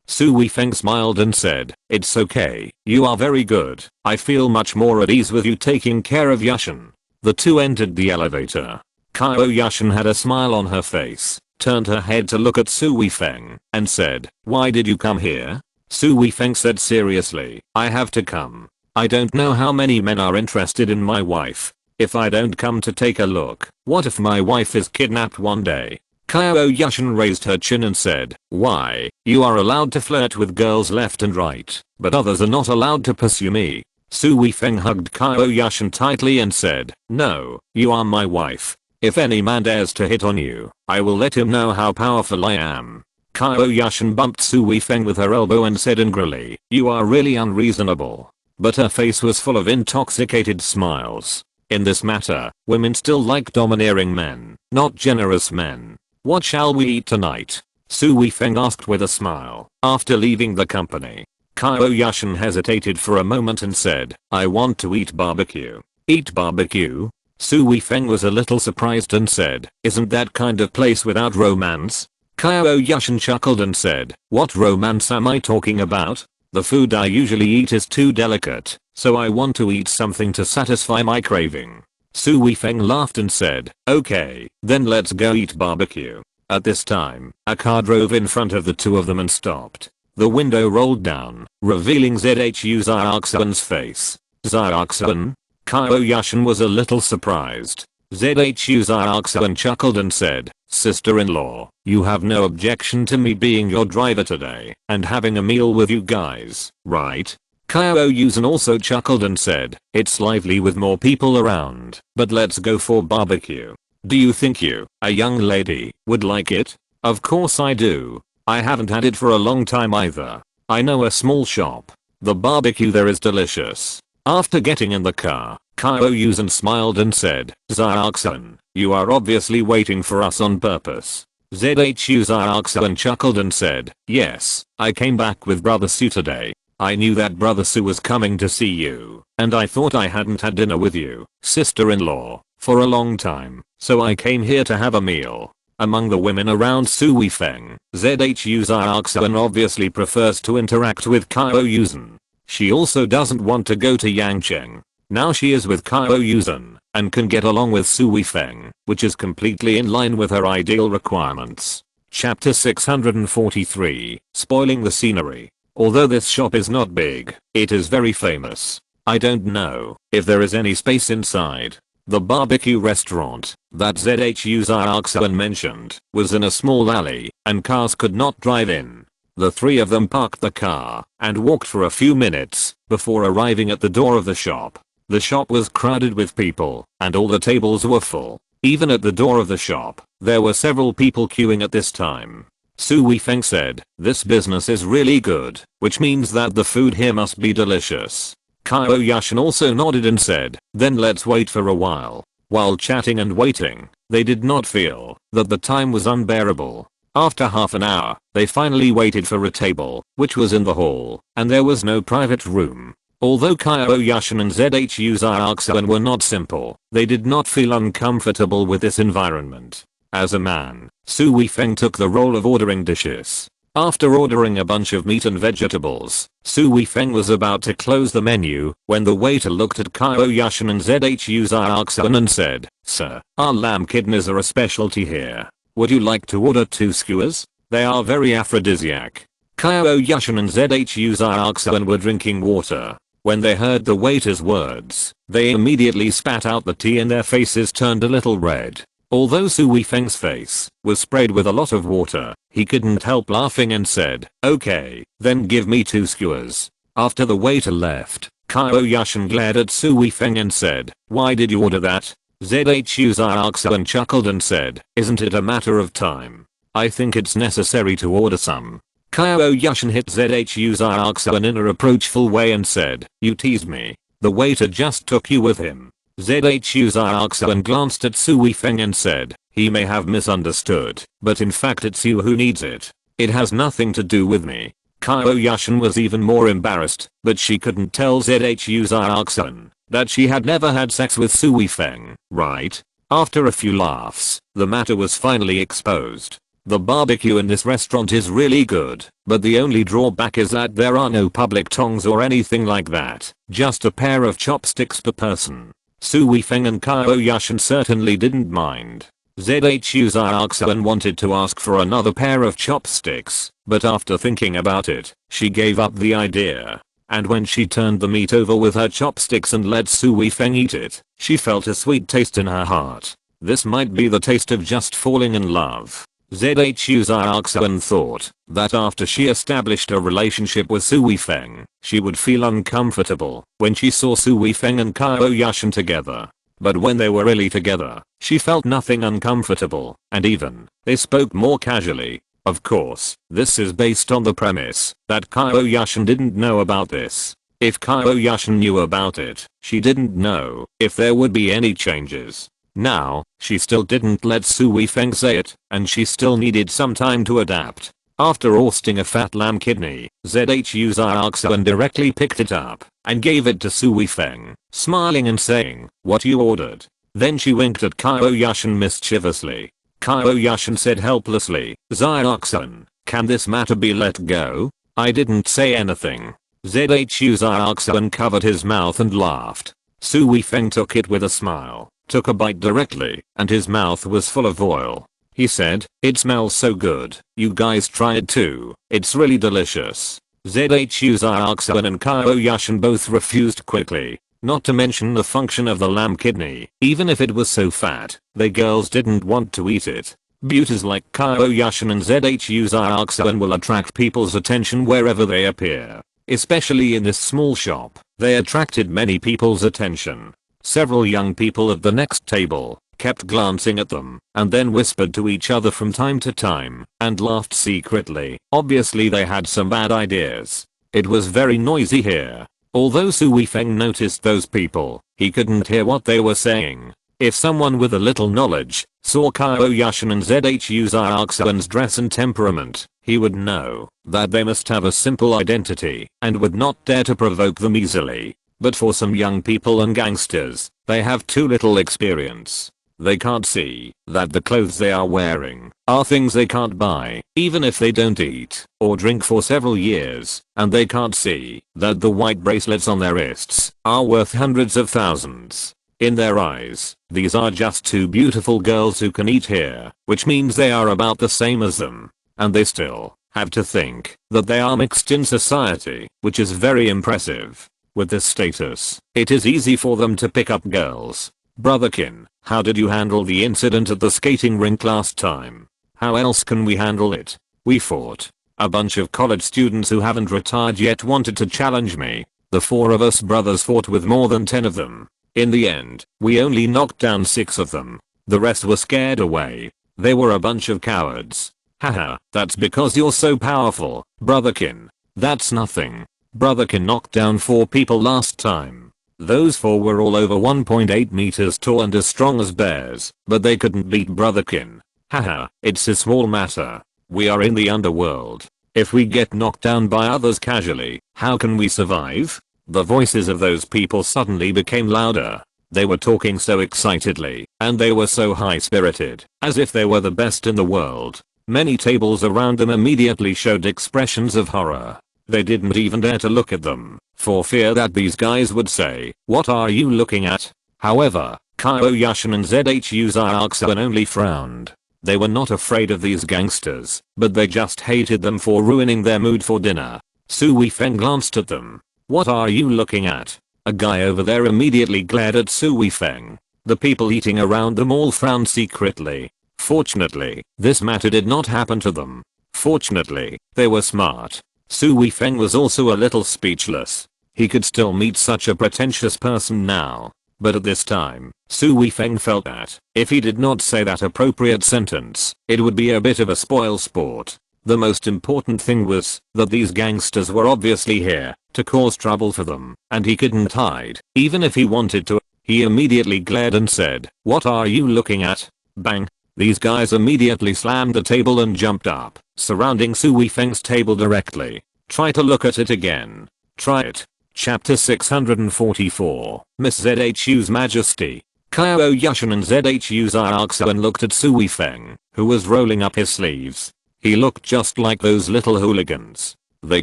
Sui Feng smiled and said, "It's okay, you are very good. I feel much more at ease with you taking care of Yushan." The two entered the elevator. Qiao Yushan had a smile on her face, turned her head to look at Sui Feng, and said, "Why did you come here?" Sui Feng said seriously, "I have to come. I don't know how many men are interested in my wife. If I don't come to take a look, what if my wife is kidnapped one day?" Qiao Yushan raised her chin and said, "Why, you are allowed to flirt with girls left and right, but others are not allowed to pursue me." Sui Feng hugged Qiao Yushan tightly and said, "No, you are my wife. If any man dares to hit on you, I will let him know how powerful I am." Qiao Yushan bumped Su Weifeng with her elbow and said angrily, "You are really unreasonable." But her face was full of intoxicated smiles. In this matter, women still like domineering men, not generous men. "What shall we eat tonight?" Su Weifeng asked with a smile, after leaving the company. Qiao Yushan hesitated for a moment and said, "I want to eat barbecue." "Eat barbecue?" Su Weifeng was a little surprised and said, "Isn't that kind of place without romance?" Qiao Yushan chuckled and said, "What romance am I talking about? The food I usually eat is too delicate, so I want to eat something to satisfy my craving." Su Weifeng laughed and said, "Okay, then let's go eat barbecue." At this time, a car drove in front of the two of them and stopped. The window rolled down, revealing ZHU Xiaoxuan's face. "Xiaoxuan?" Qiao Yushan was a little surprised. ZHU Xiaoxuan chuckled and said, "Sister-in-law, you have no objection to me being your driver today and having a meal with you guys, right?" Qiao Yushan also chuckled and said, "It's lively with more people around, but let's go for barbecue. Do you think you, a young lady, would like it?" "Of course I do. I haven't had it for a long time either. I know a small shop. The barbecue there is delicious." After getting in the car, Qiao Yushan smiled and said, "Xiaoxuan, you are obviously waiting for us on purpose." ZHU Xiaoxuan chuckled and said, "Yes, I came back with Brother Su today. I knew that Brother Su was coming to see you, and I thought I hadn't had dinner with you, sister-in-law, for a long time, so I came here to have a meal." Among the women around Su Weifeng, ZHU Xiaoxuan obviously prefers to interact with Qiao Yushan. She also doesn't want to go to Yangcheng. Now she is with Qiao Yushan and can get along with Su Weifeng, which is completely in line with her ideal requirements. Chapter 643, Spoiling the Scenery. Although this shop is not big, it is very famous. I don't know if there is any space inside. The barbecue restaurant that ZHU Xiaoxuan mentioned was in a small alley and cars could not drive in. The three of them parked the car and walked for a few minutes before arriving at the door of the shop. The shop was crowded with people and all the tables were full. Even at the door of the shop, there were several people queuing at this time. Su Weifeng said, "This business is really good, which means that the food here must be delicious." Qiao Yushan also nodded and said, "Then let's wait for a while." While chatting and waiting, they did not feel that the time was unbearable. After half an hour, they finally waited for a table, which was in the hall, and there was no private room. Although Qiao Yushan and ZHU Xiaoxuan were not simple, they did not feel uncomfortable with this environment. As a man, Su Weifeng took the role of ordering dishes. After ordering a bunch of meat and vegetables, Su Weifeng was about to close the menu when the waiter looked at Qiao Yushan and ZHU Xiaoxuan and said, "Sir, our lamb kidneys are a specialty here. Would you like to order 2 skewers? They are very aphrodisiac." Qiao Yushan and ZHU Xiaoxuan were drinking water. When they heard the waiter's words, they immediately spat out the tea and their faces turned a little red. Although Su Weifeng's face was sprayed with a lot of water, he couldn't help laughing and said, "Okay, then give me 2 skewers." After the waiter left, Qiao Yushan glared at Su Weifeng and said, "Why did you order that?" ZHU Xiaoxuan chuckled and said, "Isn't it a matter of time? I think it's necessary to order some." Qiao Yushan hit ZHU Xiaoxuan in a reproachful way and said, "You tease me. The waiter just took you with him." ZHU Xiaoxuan glanced at Su Weifeng and said, "He may have misunderstood, but in fact it's you who needs it. It has nothing to do with me." Qiao Yushan was even more embarrassed, but she couldn't tell ZHU Xiaoxuan that she had never had sex with Su Weifeng, right? After a few laughs, the matter was finally exposed. The barbecue in this restaurant is really good, but the only drawback is that there are no public tongs or anything like that, just a pair of chopsticks per person. Su Weifeng and Qiao Yushan certainly didn't mind. ZHU Xiaoxuan wanted to ask for another pair of chopsticks, but after thinking about it, she gave up the idea. And when she turned the meat over with her chopsticks and let Su Weifeng eat it, she felt a sweet taste in her heart. This might be the taste of just falling in love. ZHU Xiaoxuan thought that after she established a relationship with Su Weifeng, she would feel uncomfortable when she saw Su Weifeng and Qiao Yushan together. But when they were really together, she felt nothing uncomfortable, and even, they spoke more casually. Of course, this is based on the premise that Qiao Yushan didn't know about this. If Qiao Yushan knew about it, she didn't know if there would be any changes. Now, she still didn't let Su Weifeng say it, and she still needed some time to adapt. After ousting a fat lamb kidney, ZHU Xiaoxuan directly picked it up and gave it to Su Weifeng, smiling and saying, "What you ordered?" Then she winked at Qiao Yushan mischievously. Qiao Yushan said helplessly, "Xiaoxuan, can this matter be let go? I didn't say anything." ZHU Xiaoxuan covered his mouth and laughed. Su Weifeng took it with a smile, took a bite directly, and his mouth was full of oil. He said, "It smells so good, you guys try it too, it's really delicious." ZHU Xiaoxuan and Qiao Yushan both refused quickly. Not to mention the function of the lamb kidney, even if it was so fat, they girls didn't want to eat it. Beauties like Qiao Yushan and ZHU Xiaoxuan will attract people's attention wherever they appear. Especially in this small shop, they attracted many people's attention. Several young people at the next table kept glancing at them, and then whispered to each other from time to time, and laughed secretly. Obviously they had some bad ideas. It was very noisy here. Although Su Weifeng noticed those people, he couldn't hear what they were saying. If someone with a little knowledge saw Qiao Yushan and ZHU Xiaoxuan's dress and temperament, he would know that they must have a simple identity and would not dare to provoke them easily. But for some young people and gangsters, they have too little experience. They can't see that the clothes they are wearing are things they can't buy, even if they don't eat or drink for several years, and they can't see that the white bracelets on their wrists are worth hundreds of thousands. In their eyes, these are just two beautiful girls who can eat here, which means they are about the same as them. And they still have to think that they are mixed in society, which is very impressive. With this status, it is easy for them to pick up girls. Brotherkin, how did you handle the incident at the skating rink last time? How else can we handle it? We fought. A bunch of college students who haven't retired yet wanted to challenge me. The four of us brothers fought with more than 10 of them. In the end, we only knocked down 6 of them. The rest were scared away. They were a bunch of cowards. Haha, that's because you're so powerful, Brotherkin. That's nothing. Brotherkin knocked down 4 people last time. Those 4 were all over 1.8 meters tall and as strong as bears, but they couldn't beat Brotherkin. Haha, it's a small matter. We are in the underworld. If we get knocked down by others casually, how can we survive? The voices of those people suddenly became louder. They were talking so excitedly, and they were so high-spirited, as if they were the best in the world. Many tables around them immediately showed expressions of horror. They didn't even dare to look at them, for fear that these guys would say, "What are you looking at?" However, Qiao Yushan and ZHU Xiaoxuan only frowned. They were not afraid of these gangsters, but they just hated them for ruining their mood for dinner. Su Weifeng glanced at them. "What are you looking at?" A guy over there immediately glared at Su Weifeng. The people eating around them all frowned secretly. Fortunately, this matter did not happen to them. Fortunately, they were smart. Su Weifeng was also a little speechless. He could still meet such a pretentious person now. But at this time, Su Weifeng felt that if he did not say that appropriate sentence, it would be a bit of a spoil sport. The most important thing was that these gangsters were obviously here to cause trouble for them, and he couldn't hide, even if he wanted to. He immediately glared and said, "What are you looking at?" Bang! These guys immediately slammed the table and jumped up, surrounding Su Weifeng's table directly. "Try to look at it again. Try it." Chapter 644, Miss ZHU's Majesty. Qiao Yushan and ZHU Xiaoxuan looked at Su Weifeng, who was rolling up his sleeves. He looked just like those little hooligans. They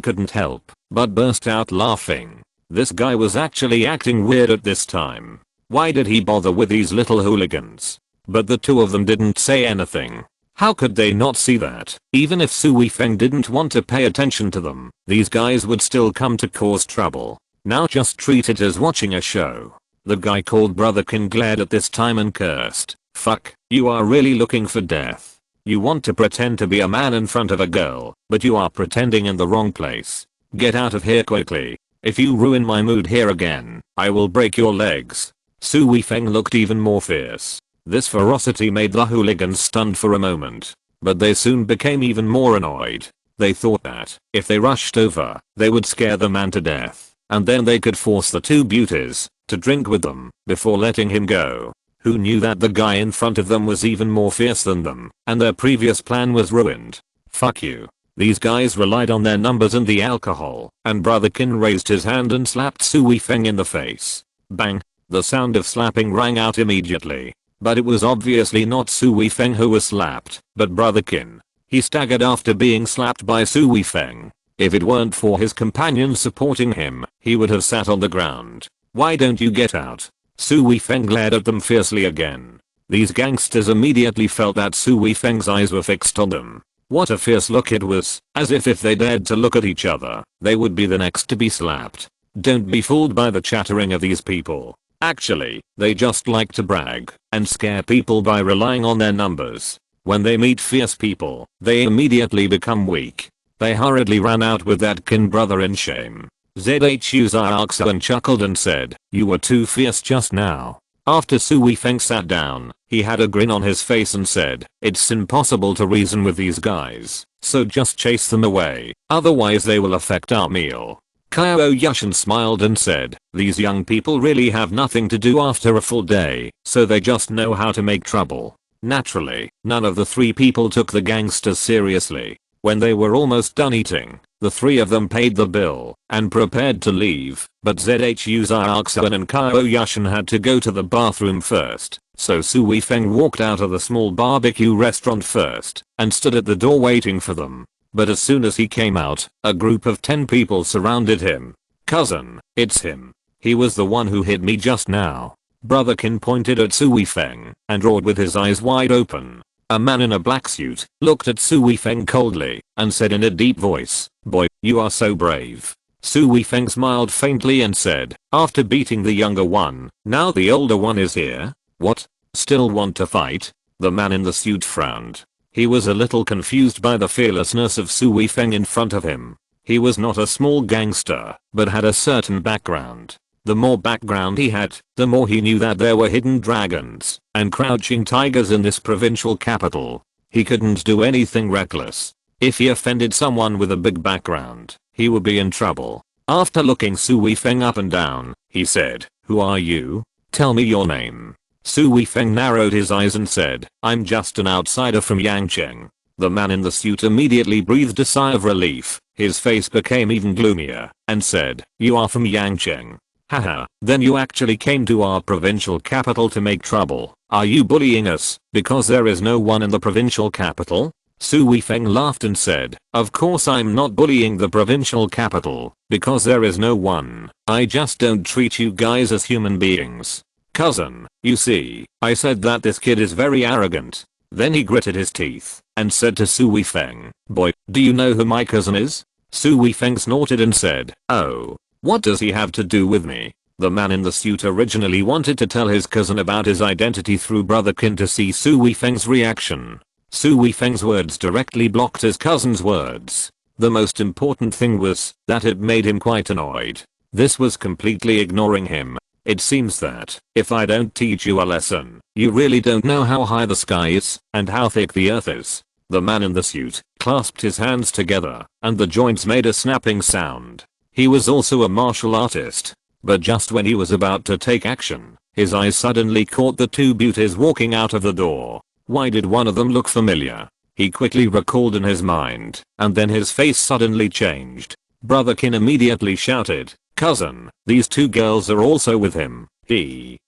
couldn't help but burst out laughing. This guy was actually acting weird at this time. Why did he bother with these little hooligans? But the two of them didn't say anything. How could they not see that, even if Su Weifeng didn't want to pay attention to them, these guys would still come to cause trouble? Now just treat it as watching a show. The guy called Brotherkin glared at this time and cursed. "Fuck, you are really looking for death. You want to pretend to be a man in front of a girl, but you are pretending in the wrong place. Get out of here quickly. If you ruin my mood here again, I will break your legs." Su Weifeng looked even more fierce. This ferocity made the hooligans stunned for a moment. but they soon became even more annoyed. They thought that if they rushed over, they would scare the man to death, and then they could force the two beauties to drink with them before letting him go. Who knew that the guy in front of them was even more fierce than them, and their previous plan was ruined? Fuck you. These guys relied on their numbers and the alcohol, and Brother Qin raised his hand and slapped Su Weifeng in the face. Bang! The sound of slapping rang out immediately. But it was obviously not Su Weifeng who was slapped, but Brother Qin. He staggered after being slapped by Su Weifeng. If it weren't for his companions supporting him, he would have sat on the ground. Why don't you get out? Su Weifeng glared at them fiercely again. These gangsters immediately felt that Su Weifeng's eyes were fixed on them. What a fierce look it was, as if they dared to look at each other, they would be the next to be slapped. Don't be fooled by the chattering of these people. Actually, they just like to brag and scare people by relying on their numbers. When they meet fierce people, they immediately become weak. They hurriedly ran out with that Qin brother in shame. ZHU Xiaoxuan chuckled and said, "You were too fierce just now." After Su Weifeng sat down, he had a grin on his face and said, "It's impossible to reason with these guys, so just chase them away, otherwise they will affect our meal." Qiao Yushan smiled and said, "These young people really have nothing to do after a full day, so they just know how to make trouble." Naturally, none of the three people took the gangsters seriously. When they were almost done eating, the three of them paid the bill and prepared to leave, but ZHU Xiaoxuan and Qiao Yushan had to go to the bathroom first, so Su Weifeng walked out of the small barbecue restaurant first and stood at the door waiting for them. But as soon as he came out, a group of 10 people surrounded him. "Cousin, it's him. He was the one who hit me just now." Brother Qin pointed at Su Weifeng and roared with his eyes wide open. A man in a black suit looked at Su Weifeng coldly and said in a deep voice, "Boy, you are so brave." Su Weifeng smiled faintly and said, "After beating the younger one, now the older one is here? What? Still want to fight?" The man in the suit frowned. He was a little confused by the fearlessness of Su Weifeng in front of him. He was not a small gangster, but had a certain background. The more background he had, the more he knew that there were hidden dragons and crouching tigers in this provincial capital. He couldn't do anything reckless. If he offended someone with a big background, he would be in trouble. After looking Su Weifeng up and down, he said, "Who are you? Tell me your name." Su Weifeng narrowed his eyes and said, "I'm just an outsider from Yangcheng." The man in the suit immediately breathed a sigh of relief. His face became even gloomier and said, "You are from Yangcheng? Haha, then you actually came to our provincial capital to make trouble. Are you bullying us because there is no one in the provincial capital?" Su Weifeng laughed and said, "Of course I'm not bullying the provincial capital because there is no one. I just don't treat you guys as human beings. Cousin, you see, I said that this kid is very arrogant." Then he gritted his teeth and said to Su Weifeng, "Boy, do you know who my cousin is?" Su Weifeng snorted and said, "Oh. What does he have to do with me?" The man in the suit originally wanted to tell his cousin about his identity through Brother Qin to see Su Weifeng's reaction. Su Weifeng's words directly blocked his cousin's words. The most important thing was that it made him quite annoyed. This was completely ignoring him. "It seems that, if I don't teach you a lesson, you really don't know how high the sky is and how thick the earth is." The man in the suit clasped his hands together and the joints made a snapping sound. He was also a martial artist. But just when he was about to take action, his eyes suddenly caught the two beauties walking out of the door. Why did one of them look familiar? He quickly recalled in his mind, and then his face suddenly changed. Brother Qin immediately shouted, "Cousin, these two girls are also with him."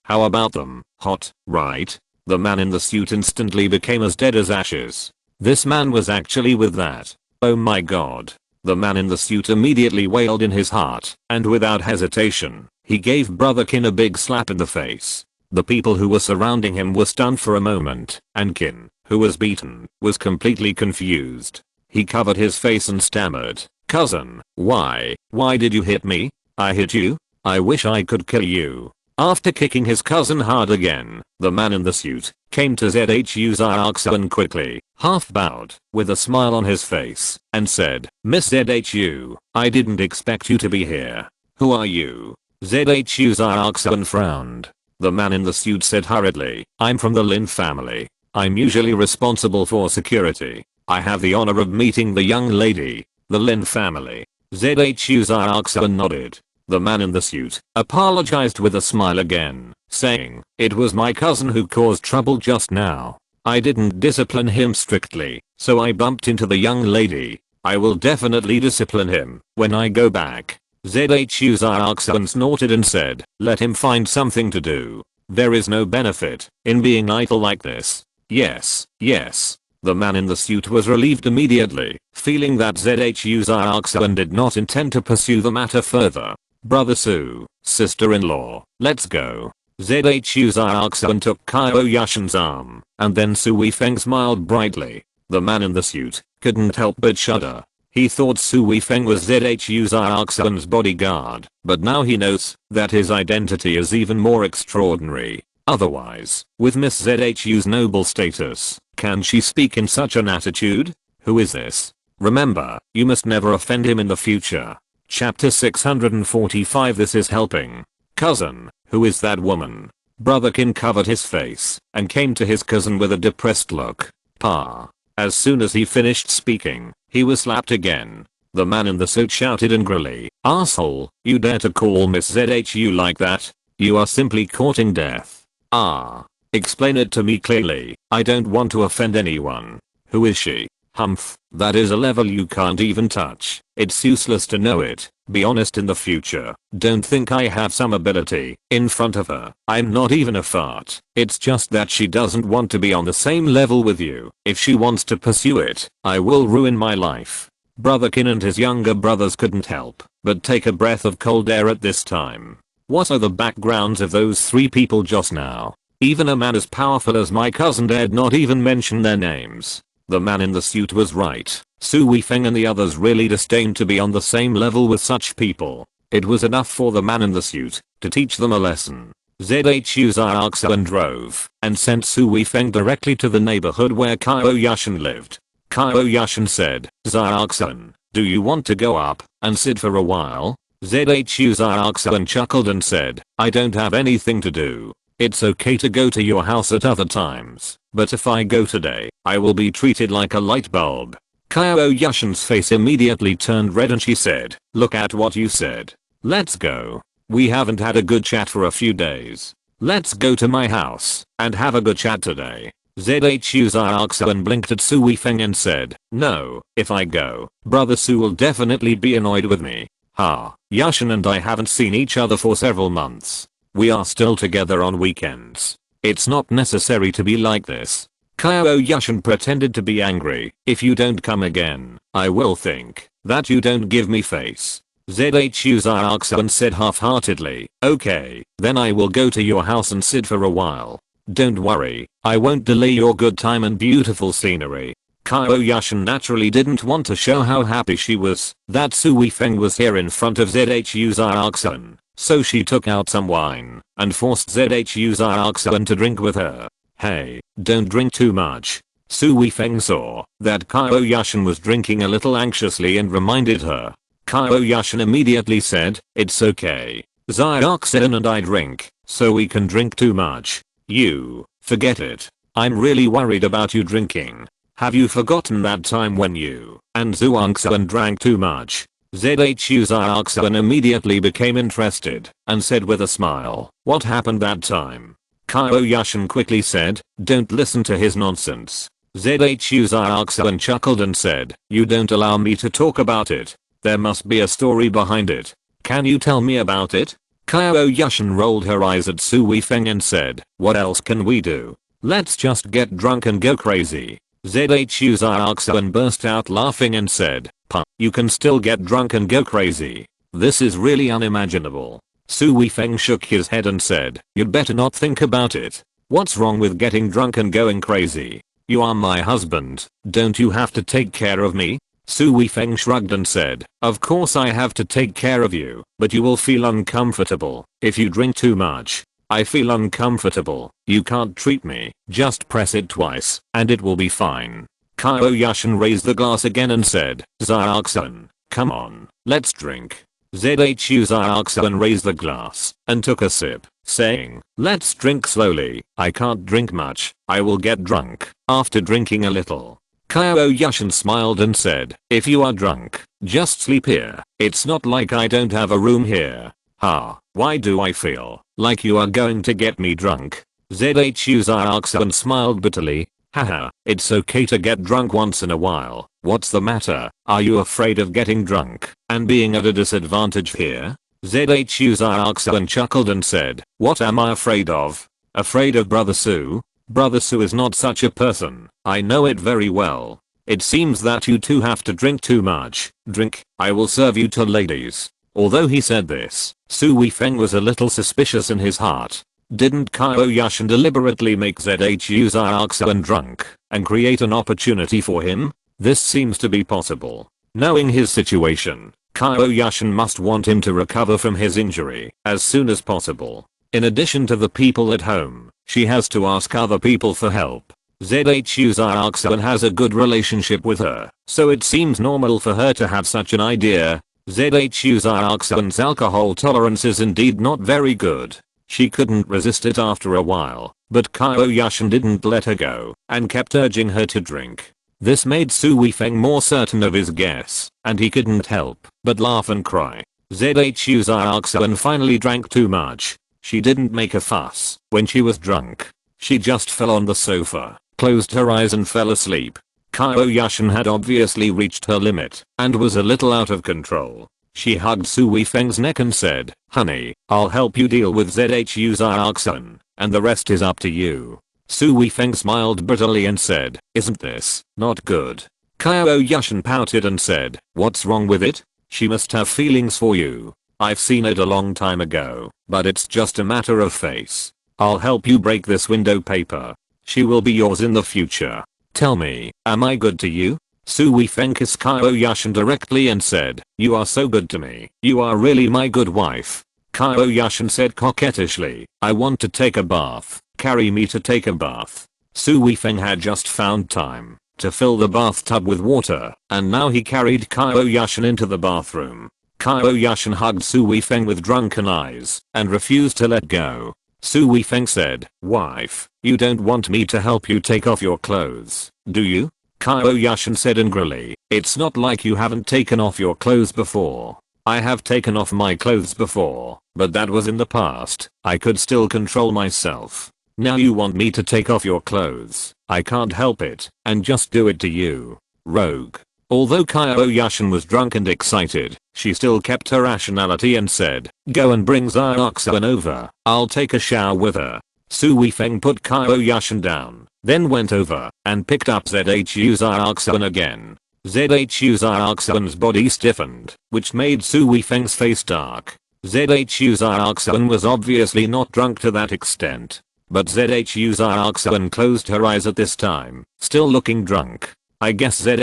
How about them? Hot, right? The man in the suit instantly became as dead as ashes. This man was actually with that. Oh my god. The man in the suit immediately wailed in his heart, and without hesitation, he gave Brother Qin a big slap in the face. The people who were surrounding him were stunned for a moment, and Qin, who was beaten, was completely confused. He covered his face and stammered, "Cousin, why did you hit me? I hit you? I wish I could kill you." After kicking his cousin hard again, the man in the suit came to ZHU Xiaoxuan quickly, half bowed, with a smile on his face, and said, "Miss ZHU, I didn't expect you to be here. Who are you?" ZHU Xiaoxuan frowned. The man in the suit said hurriedly, "I'm from the Lin family." I'm usually responsible for security. I have the honor of meeting the young lady, the Lin family. ZHU Xiaoxuan nodded. The man in the suit apologized with a smile again, saying, "It was my cousin who caused trouble just now. I didn't discipline him strictly, so I bumped into the young lady. I will definitely discipline him when I go back." ZHU Xiaoxuan snorted and said, "Let him find something to do. There is no benefit in being idle like this." Yes, yes. The man in the suit was relieved immediately, feeling that ZHU Xiaoxuan did not intend to pursue the matter further. "Brother Su, sister-in-law, let's go." ZHU Xiaoxuan took Qiao Yushan's arm, and then Su Weifeng smiled brightly. The man in the suit couldn't help but shudder. He thought Su Weifeng was ZHU Xiaoxuan's bodyguard, but now he knows that his identity is even more extraordinary. Otherwise, with Miss ZHU's noble status, can she speak in such an attitude? Who is this? Remember, you must never offend him in the future. Chapter 645. This is helping. Cousin, who is that woman? Brother Qin covered his face and came to his cousin with a depressed look. Pa. As soon as he finished speaking, he was slapped again. The man in the suit shouted angrily, "Asshole, you dare to call Miss ZHU like that? You are simply courting death." "Ah. Explain it to me clearly. I don't want to offend anyone." "Who is she?" "Humph, that is a level you can't even touch. It's useless to know it. Be honest in the future. Don't think I have some ability in front of her. I'm not even a fart. It's just that she doesn't want to be on the same level with you. If she wants to pursue it, I will ruin my life." Brother Qin and his younger brothers couldn't help but take a breath of cold air at this time. What are the backgrounds of those three people just now? Even a man as powerful as my cousin dared not even mention their names. The man in the suit was right. Su Weifeng and the others really disdained to be on the same level with such people. It was enough for the man in the suit to teach them a lesson. ZHU Xiaoxuan drove and sent Su Weifeng directly to the neighborhood where Qiao Yushan lived. Qiao Yushan said, "Xiaoxuan, do you want to go up and sit for a while?" ZHU Xiaoxuan chuckled and said, "I don't have anything to do. It's okay to go to your house at other times, but if I go today, I will be treated like a light bulb." Qiao Yushan's face immediately turned red and she said, "Look at what you said. Let's go. We haven't had a good chat for a few days. Let's go to my house and have a good chat today." ZHU Xiaoxuan blinked at Su Weifeng and said, "No, if I go, Brother Su will definitely be annoyed with me. Ha, Yushan and I haven't seen each other for several months. We are still together on weekends. It's not necessary to be like this." Qiao Yushan pretended to be angry. "If you don't come again, I will think that you don't give me face." ZHU Xiaoxuan said half-heartedly, "Okay, then I will go to your house and sit for a while. Don't worry, I won't delay your good time and beautiful scenery." Qiao Yushan naturally didn't want to show how happy she was that Su Weifeng was here in front of ZHU Xiaoxuan, so she took out some wine and forced ZHU Xiaoxuan to drink with her. "Hey, don't drink too much." Su Weifeng saw that Qiao Yushan was drinking a little anxiously and reminded her. Qiao Yushan immediately said, "It's okay. Xiaoxuan and I drink, so we can drink too much. You, forget it. I'm really worried about you drinking. Have you forgotten that time when you and Xiaoxuan drank too much?" ZHU Xiaoxuan immediately became interested and said with a smile, "What happened that time?" Qiao Yushan quickly said, "Don't listen to his nonsense." ZHU Xiaoxuan chuckled and said, "You don't allow me to talk about it. There must be a story behind it. Can you tell me about it?" Qiao Yushan rolled her eyes at Su Weifeng and said, "What else can we do? Let's just get drunk and go crazy." ZHU Xiaoxuan burst out laughing and said, "Pa, you can still get drunk and go crazy? This is really unimaginable." Su Weifeng shook his head and said, "You'd better not think about it. What's wrong with getting drunk and going crazy? You are my husband, don't you have to take care of me?" Su Weifeng shrugged and said, "Of course I have to take care of you, but you will feel uncomfortable if you drink too much." "I feel uncomfortable. You can't treat me. Just press it twice and it will be fine." Qiao Yushan raised the glass again and said, "Xiaoxuan, come on, let's drink." ZHU Xiaoxuan raised the glass and took a sip. saying, "Let's drink slowly. I can't drink much. I will get drunk after drinking a little." Qiao Yushan smiled and said, "If you are drunk, just sleep here. It's not like I don't have a room here." "Ha, why do I feel like you are going to get me drunk?" Zhu Xiaoxuan smiled bitterly. "Haha, it's okay to get drunk once in a while. What's the matter? Are you afraid of getting drunk and being at a disadvantage here?" Zhu Xiaoxuan chuckled and said, "What am I afraid of? Afraid of Brother Su? Brother Su is not such a person. I know it very well. It seems that you two have to drink too much. Drink, I will serve you to ladies." Although he said this, Su Weifeng was a little suspicious in his heart. Didn't Qiao Yushan deliberately make Zhu Xiaoxuan drunk and create an opportunity for him? This seems to be possible. Knowing his situation, Qiao Yushan must want him to recover from his injury as soon as possible. In addition to the people at home, she has to ask other people for help. Zhu Xiaoxuan has a good relationship with her, so it seems normal for her to have such an idea. Zhu Xiaoxuan's alcohol tolerance is indeed not very good. She couldn't resist it after a while, but Qiao Yushan didn't let her go and kept urging her to drink. This made Su Weifeng more certain of his guess, and he couldn't help but laugh and cry. Zhu Xiaoxuan finally drank too much. She didn't make a fuss when she was drunk. She just fell on the sofa, closed her eyes and fell asleep. Qiao Yushan had obviously reached her limit and was a little out of control. She hugged Su Weifeng's neck and said, "Honey, I'll help you deal with Zhu Xiaoxuan, and the rest is up to you." Su Weifeng smiled bitterly and said, "Isn't this not good?" Qiao Yushan pouted and said, "What's wrong with it? She must have feelings for you. I've seen it a long time ago, but it's just a matter of face. I'll help you break this window paper. She will be yours in the future. Tell me, am I good to you?" Su Weifeng kissed Qiao Yushan directly and said, "You are so good to me. You are really my good wife." Qiao Yushan said coquettishly, "I want to take a bath. Carry me to take a bath." Su Weifeng had just found time to fill the bathtub with water, and now he carried Qiao Yushan into the bathroom. Qiao Yushan hugged Su Weifeng with drunken eyes and refused to let go. Su Weifeng said, "Wife, you don't want me to help you take off your clothes, do you?" Qiao Yushan said angrily, "It's not like you haven't taken off your clothes before. I have taken off my clothes before, but that was in the past. I could still control myself. Now you want me to take off your clothes. I can't help it, and just do it to you. Rogue." Although Qiao Yushan was drunk and excited, she still kept her rationality and said, "Go and bring Xiaoxuan over. I'll take a shower with her." Su Weifeng put Qiao Yushan down, then went over and picked up Zhu Xiaoxuan again. Zhu Xiaoxuan's body stiffened, which made Su Weifeng's face dark. Zhu Xiaoxuan was obviously not drunk to that extent, but Zhu Xiaoxuan closed her eyes at this time, still looking drunk. I guess Zhu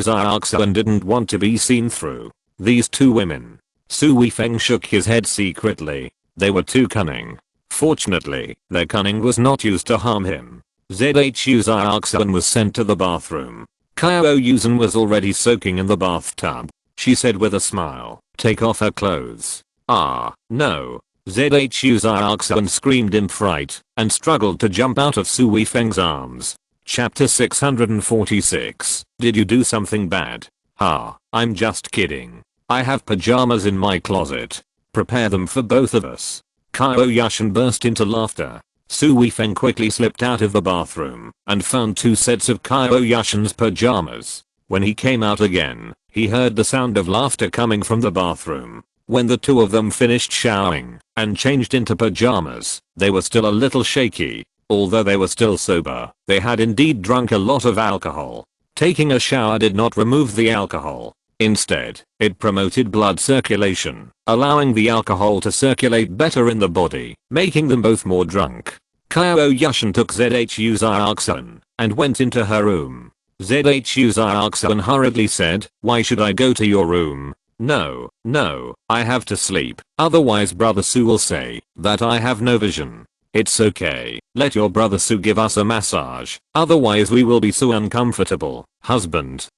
Xiaoxuan didn't want to be seen through these two women. Su Weifeng shook his head secretly. They were too cunning. Fortunately, their cunning was not used to harm him. Zhu Xiaoxuan was sent to the bathroom. Qiao Yushan was already soaking in the bathtub. She said with a smile, "Take off her clothes." "Ah, no." Zhu Xiaoxuan screamed in fright and struggled to jump out of Su Weifeng's arms. Chapter 646. Did you do something bad? Ha, I'm just kidding. I have pajamas in my closet. Prepare them for both of us. Qiao Yushan burst into laughter. Su Weifeng quickly slipped out of the bathroom and found two sets of Qiao Yushan's pajamas. When he came out again, he heard the sound of laughter coming from the bathroom. When the two of them finished showering and changed into pajamas, they were still a little shaky. Although they were still sober, they had indeed drunk a lot of alcohol. Taking a shower did not remove the alcohol. Instead, it promoted blood circulation, allowing the alcohol to circulate better in the body, making them both more drunk. Qiao Yushan took Zhu Xiaoxuan and went into her room. Zhu Xiaoxuan hurriedly said, "Why should I go to your room? No, I have to sleep, otherwise Brother Su will say that I have no vision." "It's okay, let your brother Su give us a massage, otherwise we will be so uncomfortable. Husband,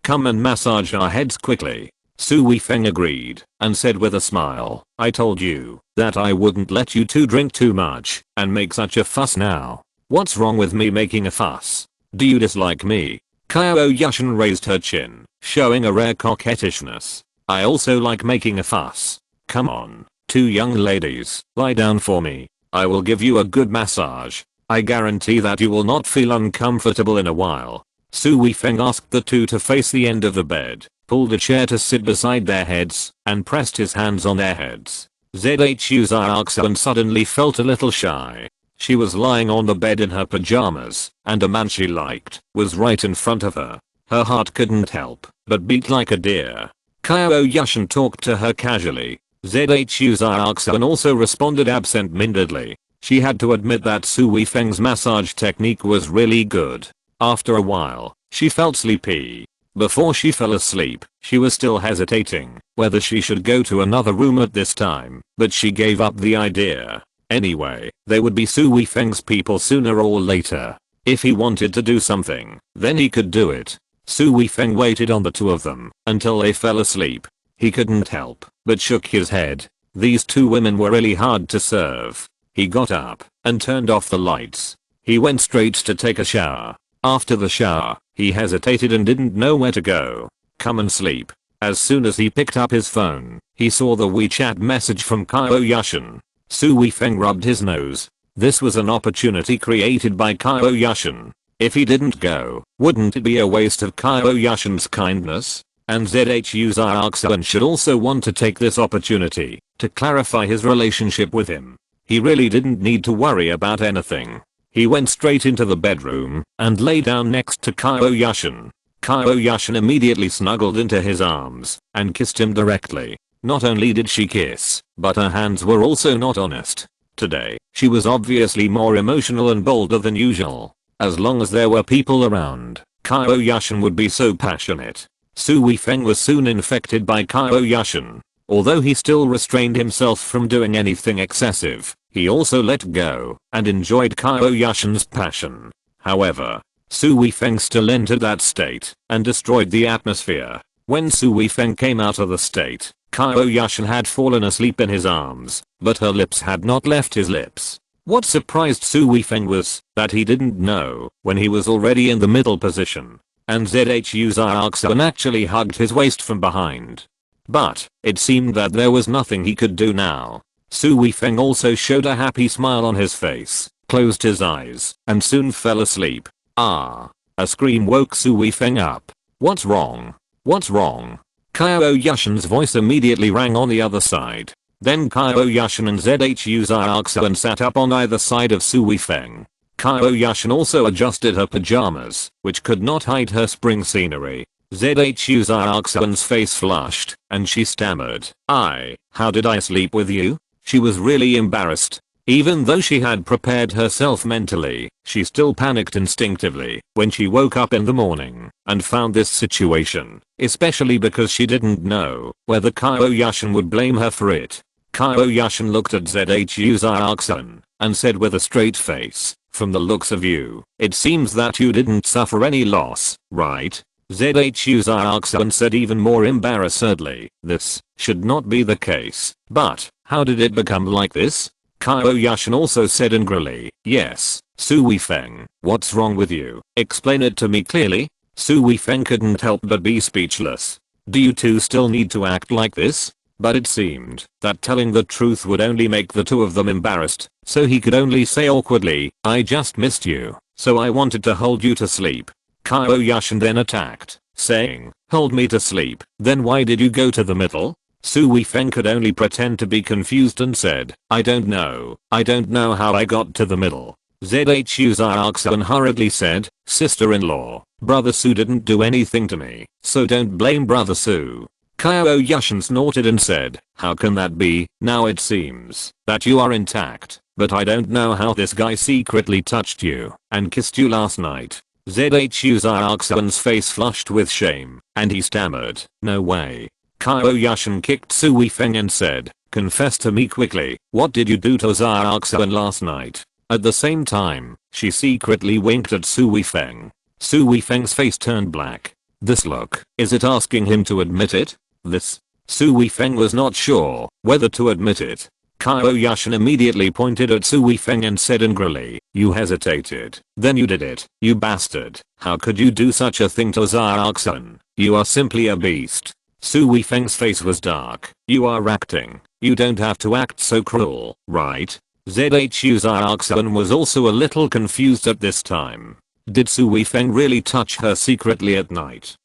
come and massage our heads quickly." Su Weifeng agreed and said with a smile, I told you that I wouldn't let you two drink too much and make such a fuss now. What's wrong with me making a fuss? Do you dislike me? Qiao Yushan raised her chin, showing a rare coquettishness. I also like making a fuss. Come on, two young ladies, lie down for me. I will give you a good massage. I guarantee that you will not feel uncomfortable in a while. Su Weifeng asked the two to face the end of the bed, pulled a chair to sit beside their heads, and pressed his hands on their heads. Zhu Xiaoxuan suddenly felt a little shy. She was lying on the bed in her pajamas, and a man she liked was right in front of her. Her heart couldn't help but beat like a deer. Qiao Yushan talked to her casually. Zhu Xiaoxuan also responded absent-mindedly. She had to admit that Su Weifeng's massage technique was really good. After a while, she felt sleepy. Before she fell asleep, she was still hesitating whether she should go to another room at this time, but she gave up the idea. Anyway, they would be Su Weifeng's people sooner or later. If he wanted to do something, then he could do it. Su Weifeng waited on the two of them until they fell asleep. He couldn't help but shook his head. These two women were really hard to serve. He got up and turned off the lights. He went straight to take a shower. After the shower, he hesitated and didn't know where to go. Come and sleep. As soon as he picked up his phone, he saw the WeChat message from Qiao Yushan. Su Weifeng rubbed his nose. This was an opportunity created by Qiao Yushan. If he didn't go, wouldn't it be a waste of Qiao Yushan's kindness? And Zhu Xiaoxuan should also want to take this opportunity to clarify his relationship with him. He really didn't need to worry about anything. He went straight into the bedroom and lay down next to Qiao Yushan. Qiao Yushan immediately snuggled into his arms and kissed him directly. Not only did she kiss, but her hands were also not honest. Today, she was obviously more emotional and bolder than usual. As long as there were people around, Qiao Yushan would be so passionate. Su Weifeng was soon infected by Qiao Yushan. Although he still restrained himself from doing anything excessive, he also let go and enjoyed Qiao Yushan's passion. However, Su Weifeng still entered that state and destroyed the atmosphere. When Su Weifeng came out of the state, Qiao Yushan had fallen asleep in his arms, but her lips had not left his lips. What surprised Su Weifeng was that he didn't know when he was already in the middle position, and Zhu Xiaoxuan actually hugged his waist from behind. But it seemed that there was nothing he could do now. Su Weifeng also showed a happy smile on his face, closed his eyes, and soon fell asleep. Ah! A scream woke Su Weifeng up. What's wrong? What's wrong? Qiao Yushan's voice immediately rang on the other side. Then Qiao Yushan and Zhu Xiaoxuan sat up on either side of Su Weifeng. Qiao Yushan also adjusted her pajamas, which could not hide her spring scenery. Zhu Xiaoxuan's face flushed, and she stammered, how did I sleep with you? She was really embarrassed. Even though she had prepared herself mentally, she still panicked instinctively when she woke up in the morning and found this situation, especially because she didn't know whether Qiao Yushan would blame her for it. Qiao Yushan looked at Zhu Xiaoxuan and said with a straight face, from the looks of you, it seems that you didn't suffer any loss, right? Zhu Xiaoxuan said even more embarrassedly, this should not be the case, but how did it become like this? Qiao Yushan also said angrily, yes, Su Weifeng, what's wrong with you? Explain it to me clearly. Su Weifeng couldn't help but be speechless. Do you two still need to act like this? But it seemed that telling the truth would only make the two of them embarrassed, so he could only say awkwardly, I just missed you, so I wanted to hold you to sleep. Qiao Yushan then attacked, saying, hold me to sleep, then why did you go to the middle? Su Weifeng could only pretend to be confused and said, I don't know how I got to the middle. Zhu Xiaoxuan hurriedly said, sister-in-law, brother Su didn't do anything to me, so don't blame brother Su. Qiao Yushan snorted and said, how can that be? Now it seems that you are intact, but I don't know how this guy secretly touched you and kissed you last night. Zhu Xiaoxuan's face flushed with shame, and he stammered, no way. Qiao Yushan kicked Su Weifeng and said, confess to me quickly, what did you do to Xiaoxuan last night? At the same time, she secretly winked at Su Weifeng. Su Weifeng's face turned black. This look, is it asking him to admit it? This. Su Weifeng was not sure whether to admit it. Qiao Yushan immediately pointed at Su Weifeng and said angrily, "You hesitated, then you did it, you bastard. How could you do such a thing to Xiaoxun? You are simply a beast." Su Weifeng's face was dark. "You are acting. You don't have to act so cruel, right?" Zhu Xiaoxun was also a little confused at this time. Did Su Weifeng really touch her secretly at night?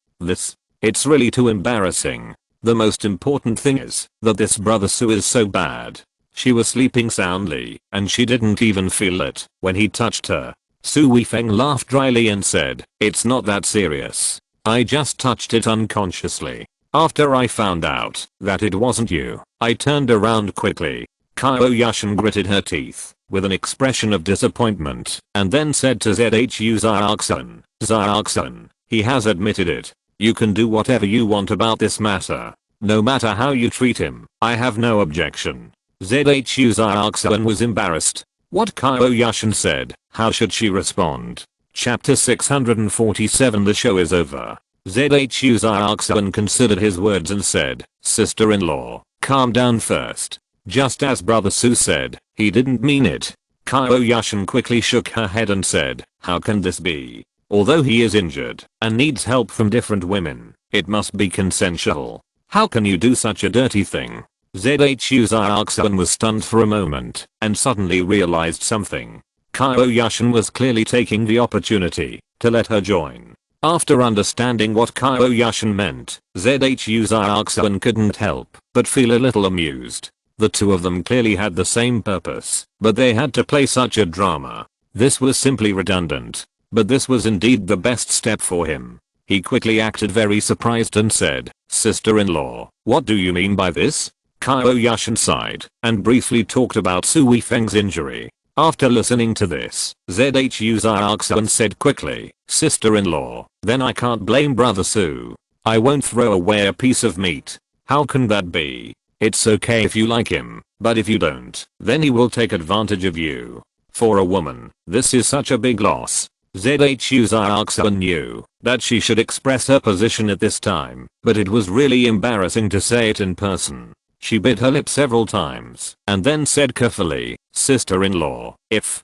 It's really too embarrassing. The most important thing is that this brother Su is so bad. She was sleeping soundly, and she didn't even feel it when he touched her. Su Weifeng laughed dryly and said, "It's not that serious. I just touched it unconsciously. After I found out that it wasn't you, I turned around quickly." Qiao Yushan gritted her teeth with an expression of disappointment and then said to Zhu Xiaoxun, "Xiaoxun, he has admitted it. You can do whatever you want about this matter. No matter how you treat him, I have no objection." Zhu Xiaoxun was embarrassed. What Qiao Yushan said, how should she respond? Chapter 647. The show is over. Zhu Xiaoxun considered his words and said, "Sister-in-law, calm down first." Just as brother Su said, he didn't mean it. Qiao Yushan quickly shook her head and said, "How can this be? Although he is injured and needs help from different women, it must be consensual. How can you do such a dirty thing?" Zhu Xiaoxun was stunned for a moment and suddenly realized something. Qiao Yushan was clearly taking the opportunity to let her join. After understanding what Qiao Yushan meant, Zhu Xiaoxun couldn't help but feel a little amused. The two of them clearly had the same purpose, but they had to play such a drama. This was simply redundant. But this was indeed the best step for him. He quickly acted very surprised and said, "Sister-in-law, what do you mean by this?" Qiao Yushan sighed and briefly talked about Su Weifeng's injury. After listening to this, Zhu Xiaoxun said quickly, "Sister-in-law, then I can't blame brother Su. I won't throw away a piece of meat. How can that be? It's okay if you like him, but if you don't, then he will take advantage of you. For a woman, this is such a big loss." Zhu Xiaoxun knew that she should express her position at this time, but it was really embarrassing to say it in person. She bit her lip several times and then said carefully, "Sister-in-law, if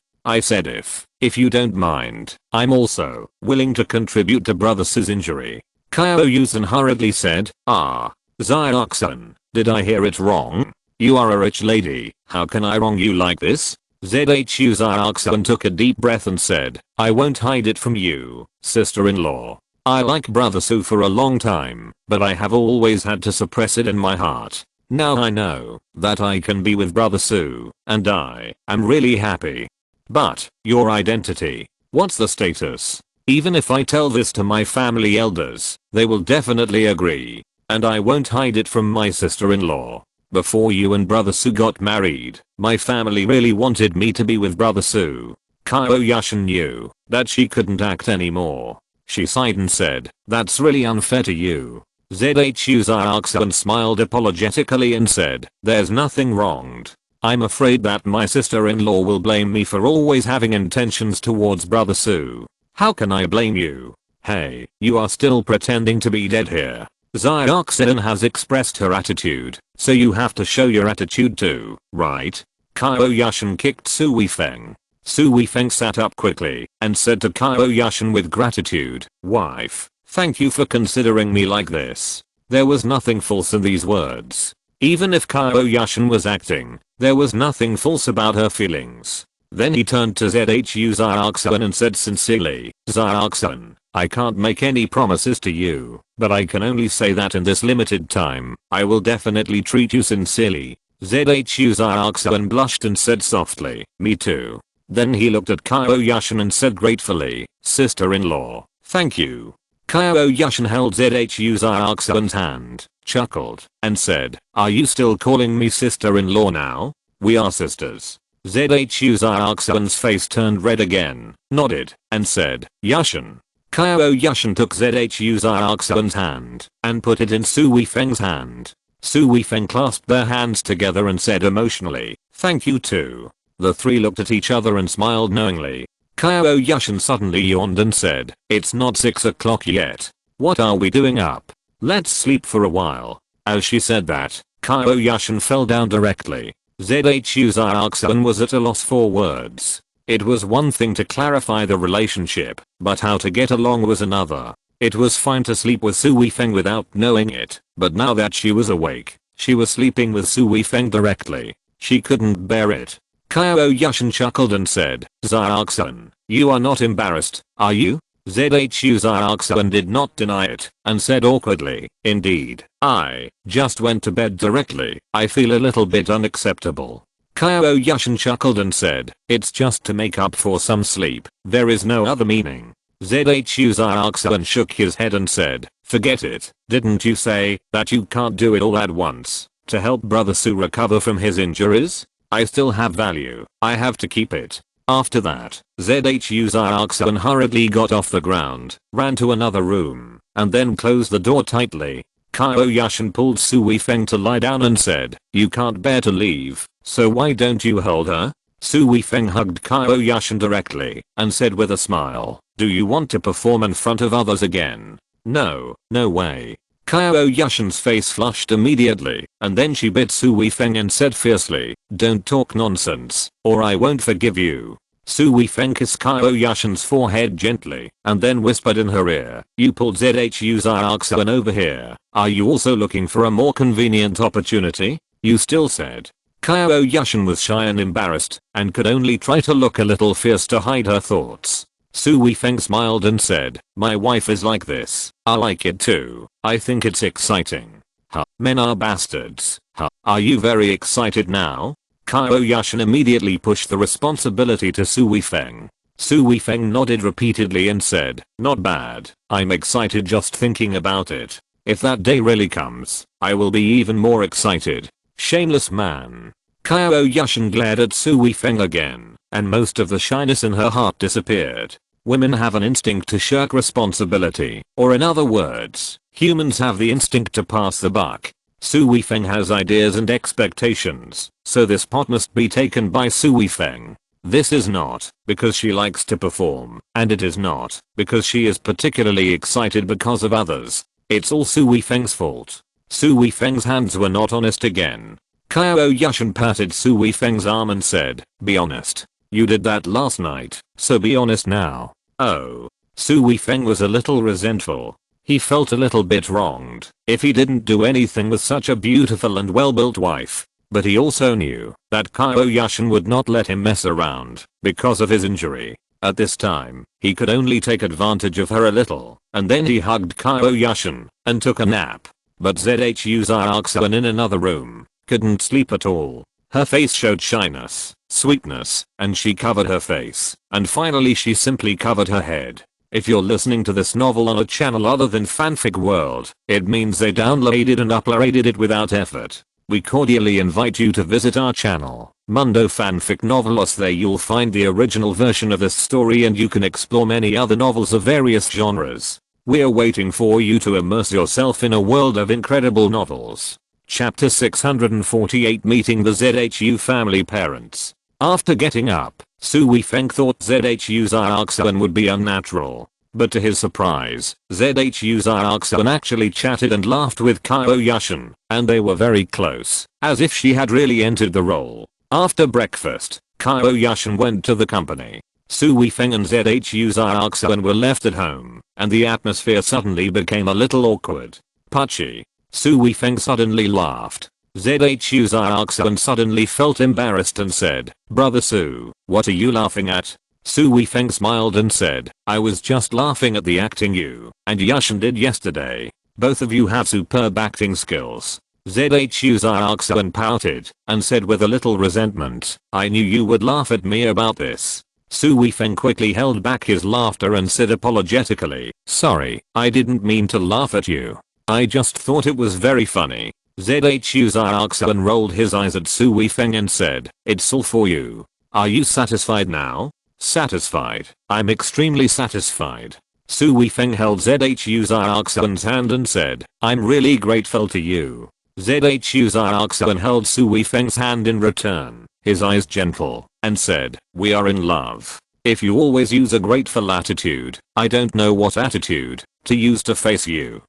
you don't mind, I'm also willing to contribute to brother Su's injury." Qiao Yushan hurriedly said, Xiaoxun, did I hear it wrong? You are a rich lady, how can I wrong you like this?" Zhu Xiaoxun took a deep breath and said, "I won't hide it from you, sister-in-law. I like brother Su for a long time, but I have always had to suppress it in my heart. Now I know that I can be with brother Su, and I am really happy. But, your identity, what's the status? Even if I tell this to my family elders, they will definitely agree. And I won't hide it from my sister-in-law. Before you and brother Su got married, my family really wanted me to be with brother Su." Qiao Yushan knew that she couldn't act anymore. She sighed and said, "That's really unfair to you." Zhu Xiaoxun smiled apologetically and said, "There's nothing wronged. I'm afraid that my sister-in-law will blame me for always having intentions towards brother Su." "How can I blame you? Hey, you are still pretending to be dead here. Xiaoxun has expressed her attitude, so you have to show your attitude too, right?" Qiao Yushan kicked Su Weifeng. Su Weifeng sat up quickly and said to Qiao Yushan with gratitude, "Wife, thank you for considering me like this." There was nothing false in these words. Even if Qiao Yushan was acting, there was nothing false about her feelings. Then he turned to Zhu Xiaoxun and said sincerely, "Xiaoxun, I can't make any promises to you, but I can only say that in this limited time, I will definitely treat you sincerely." Zhu Xiaoxun blushed and said softly, "Me too." Then he looked at Qiao Yushan and said gratefully, "Sister-in-law, thank you." Qiao Yushan held Zhu Xiaoxun's hand, chuckled, and said, "Are you still calling me sister-in-law now? We are sisters." Zhu Xiaoxun's face turned red again, nodded, and said, "Yushan." Qiao Yushan took Zhu Xiaoxun's hand and put it in Su Weifeng's hand. Su Weifeng clasped their hands together and said emotionally, "Thank you too." The three looked at each other and smiled knowingly. Qiao Yushan suddenly yawned and said, "It's not 6 o'clock yet. What are we doing up? Let's sleep for a while." As she said that, Qiao Yushan fell down directly. ZHU Xiaoxuan was at a loss for words. It was one thing to clarify the relationship, but how to get along was another. It was fine to sleep with Su Weifeng without knowing it, but now that she was awake, she was sleeping with Su Weifeng directly. She couldn't bear it. Qiao Yushan chuckled and said, Xiaoxuan, you are not embarrassed, are you? ZHU Xiaoxuan did not deny it, and said awkwardly, indeed, I just went to bed directly. I feel a little bit unacceptable. Qiao Yushan chuckled and said, it's just to make up for some sleep, there is no other meaning. ZHU Xiaoxuan shook his head and said, forget it, didn't you say that you can't do it all at once, to help brother Su recover from his injuries? I still have value, I have to keep it. After that, ZHU Xiaoxuan hurriedly got off the ground, ran to another room, and then closed the door tightly. Qiao Yushan pulled Su Weifeng to lie down and said, you can't bear to leave, so why don't you hold her? Su Weifeng hugged Qiao Yushan directly, and said with a smile, do you want to perform in front of others again? No, no way. Qiao Yushan's face flushed immediately, and then she bit Su Weifeng and said fiercely, don't talk nonsense, or I won't forgive you. Su Weifeng kissed Qiao Yushan's forehead gently, and then whispered in her ear, you pulled ZHU Xiaoxuan over here, are you also looking for a more convenient opportunity? You still said. Qiao Yushan was shy and embarrassed, and could only try to look a little fierce to hide her thoughts. Su Weifeng smiled and said, my wife is like this, I like it too, I think it's exciting. Huh, men are bastards. Huh, are you very excited now? Qiao Yushan immediately pushed the responsibility to Su Weifeng. Su Weifeng nodded repeatedly and said, not bad, I'm excited just thinking about it. If that day really comes, I will be even more excited. Shameless man. Qiao Yushan glared at Su Weifeng again, and most of the shyness in her heart disappeared. Women have an instinct to shirk responsibility, or in other words, humans have the instinct to pass the buck. Su Weifeng has ideas and expectations, so this pot must be taken by Su Weifeng. This is not because she likes to perform, and it is not because she is particularly excited because of others. It's all Su Weifeng's fault. Su Weifeng's hands were not honest again. Qiao Yushan patted Su Weifeng's arm and said, be honest. You did that last night, so be honest now. Oh. Su Weifeng was a little resentful. He felt a little bit wronged if he didn't do anything with such a beautiful and well-built wife. But he also knew that Qiao Yushan would not let him mess around because of his injury. At this time, he could only take advantage of her a little, and then he hugged Qiao Yushan and took a nap. But ZHU Xiaoxuan in another room couldn't sleep at all. Her face showed shyness, sweetness, and she covered her face, and finally she simply covered her head. If you're listening to this novel on a channel other than Fanfic World, it means they downloaded and uploaded it without effort. We cordially invite you to visit our channel, Mundo Fanfic Novelos. There you'll find the original version of this story and you can explore many other novels of various genres. We're waiting for you to immerse yourself in a world of incredible novels. Chapter 648, Meeting the ZHU Family Parents. After getting up, Su Weifeng thought ZHU Xiaoxuan would be unnatural. But to his surprise, ZHU Xiaoxuan actually chatted and laughed with Qiao Yushan, and they were very close, as if she had really entered the role. After breakfast, Qiao Yushan went to the company. Su Weifeng and ZHU Xiaoxuan were left at home, and the atmosphere suddenly became a little awkward. Puchy. Su Weifeng suddenly laughed. ZHU Xiaoxuan suddenly felt embarrassed and said, Brother Su, what are you laughing at? Su Weifeng smiled and said, I was just laughing at the acting you and Yushan did yesterday. Both of you have superb acting skills. ZHU Xiaoxuan pouted and said with a little resentment, I knew you would laugh at me about this. Su Weifeng quickly held back his laughter and said apologetically, sorry, I didn't mean to laugh at you. I just thought it was very funny. ZHU Xiaoxuan rolled his eyes at Su Weifeng and said, it's all for you. Are you satisfied now? Satisfied. I'm extremely satisfied. Su Weifeng held ZHU Xiaoxuan's hand and said, I'm really grateful to you. ZHU Xiaoxuan held Su Weifeng's hand in return, his eyes gentle, and said, we are in love. If you always use a grateful attitude, I don't know what attitude to use to face you.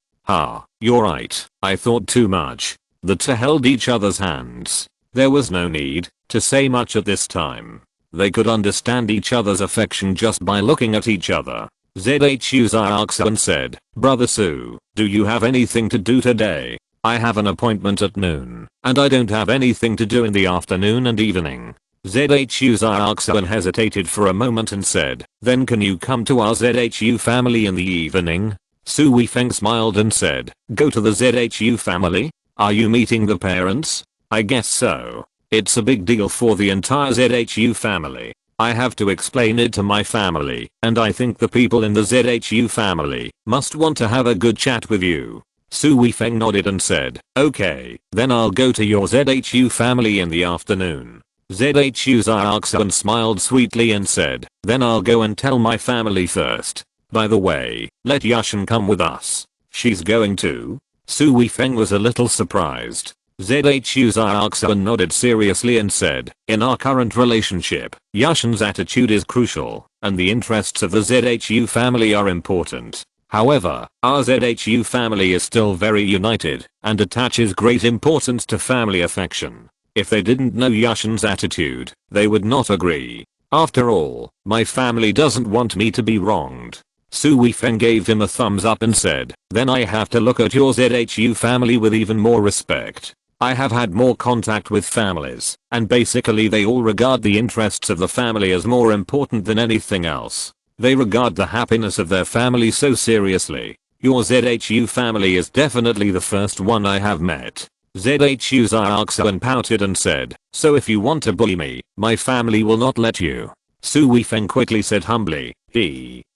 You're right, I thought too much. The two held each other's hands. There was no need to say much at this time. They could understand each other's affection just by looking at each other. ZHU Xiaoxuan said, Brother Su, do you have anything to do today? I have an appointment at noon, and I don't have anything to do in the afternoon and evening. ZHU Xiaoxuan hesitated for a moment and said, then can you come to our ZHU family in the evening? Su Weifeng smiled and said, go to the ZHU family? Are you meeting the parents? I guess so. It's a big deal for the entire ZHU family. I have to explain it to my family, and I think the people in the ZHU family must want to have a good chat with you. Su Weifeng nodded and said, okay, then I'll go to your ZHU family in the afternoon. ZHU Xiaoxuan smiled sweetly and said, then I'll go and tell my family first. By the way, let Yushan come with us. She's going too? Su Weifeng was a little surprised. ZHU Xiaoxuan nodded seriously and said, in our current relationship, Yushan's attitude is crucial, and the interests of the ZHU family are important. However, our ZHU family is still very united, and attaches great importance to family affection. If they didn't know Yushan's attitude, they would not agree. After all, my family doesn't want me to be wronged. Su Weifeng gave him a thumbs up and said, then I have to look at your ZHU family with even more respect. I have had more contact with families, and basically they all regard the interests of the family as more important than anything else. They regard the happiness of their family so seriously. Your ZHU family is definitely the first one I have met. ZHU Xiaoxuan pouted and said, so if you want to bully me, my family will not let you. Su Weifeng quickly said humbly,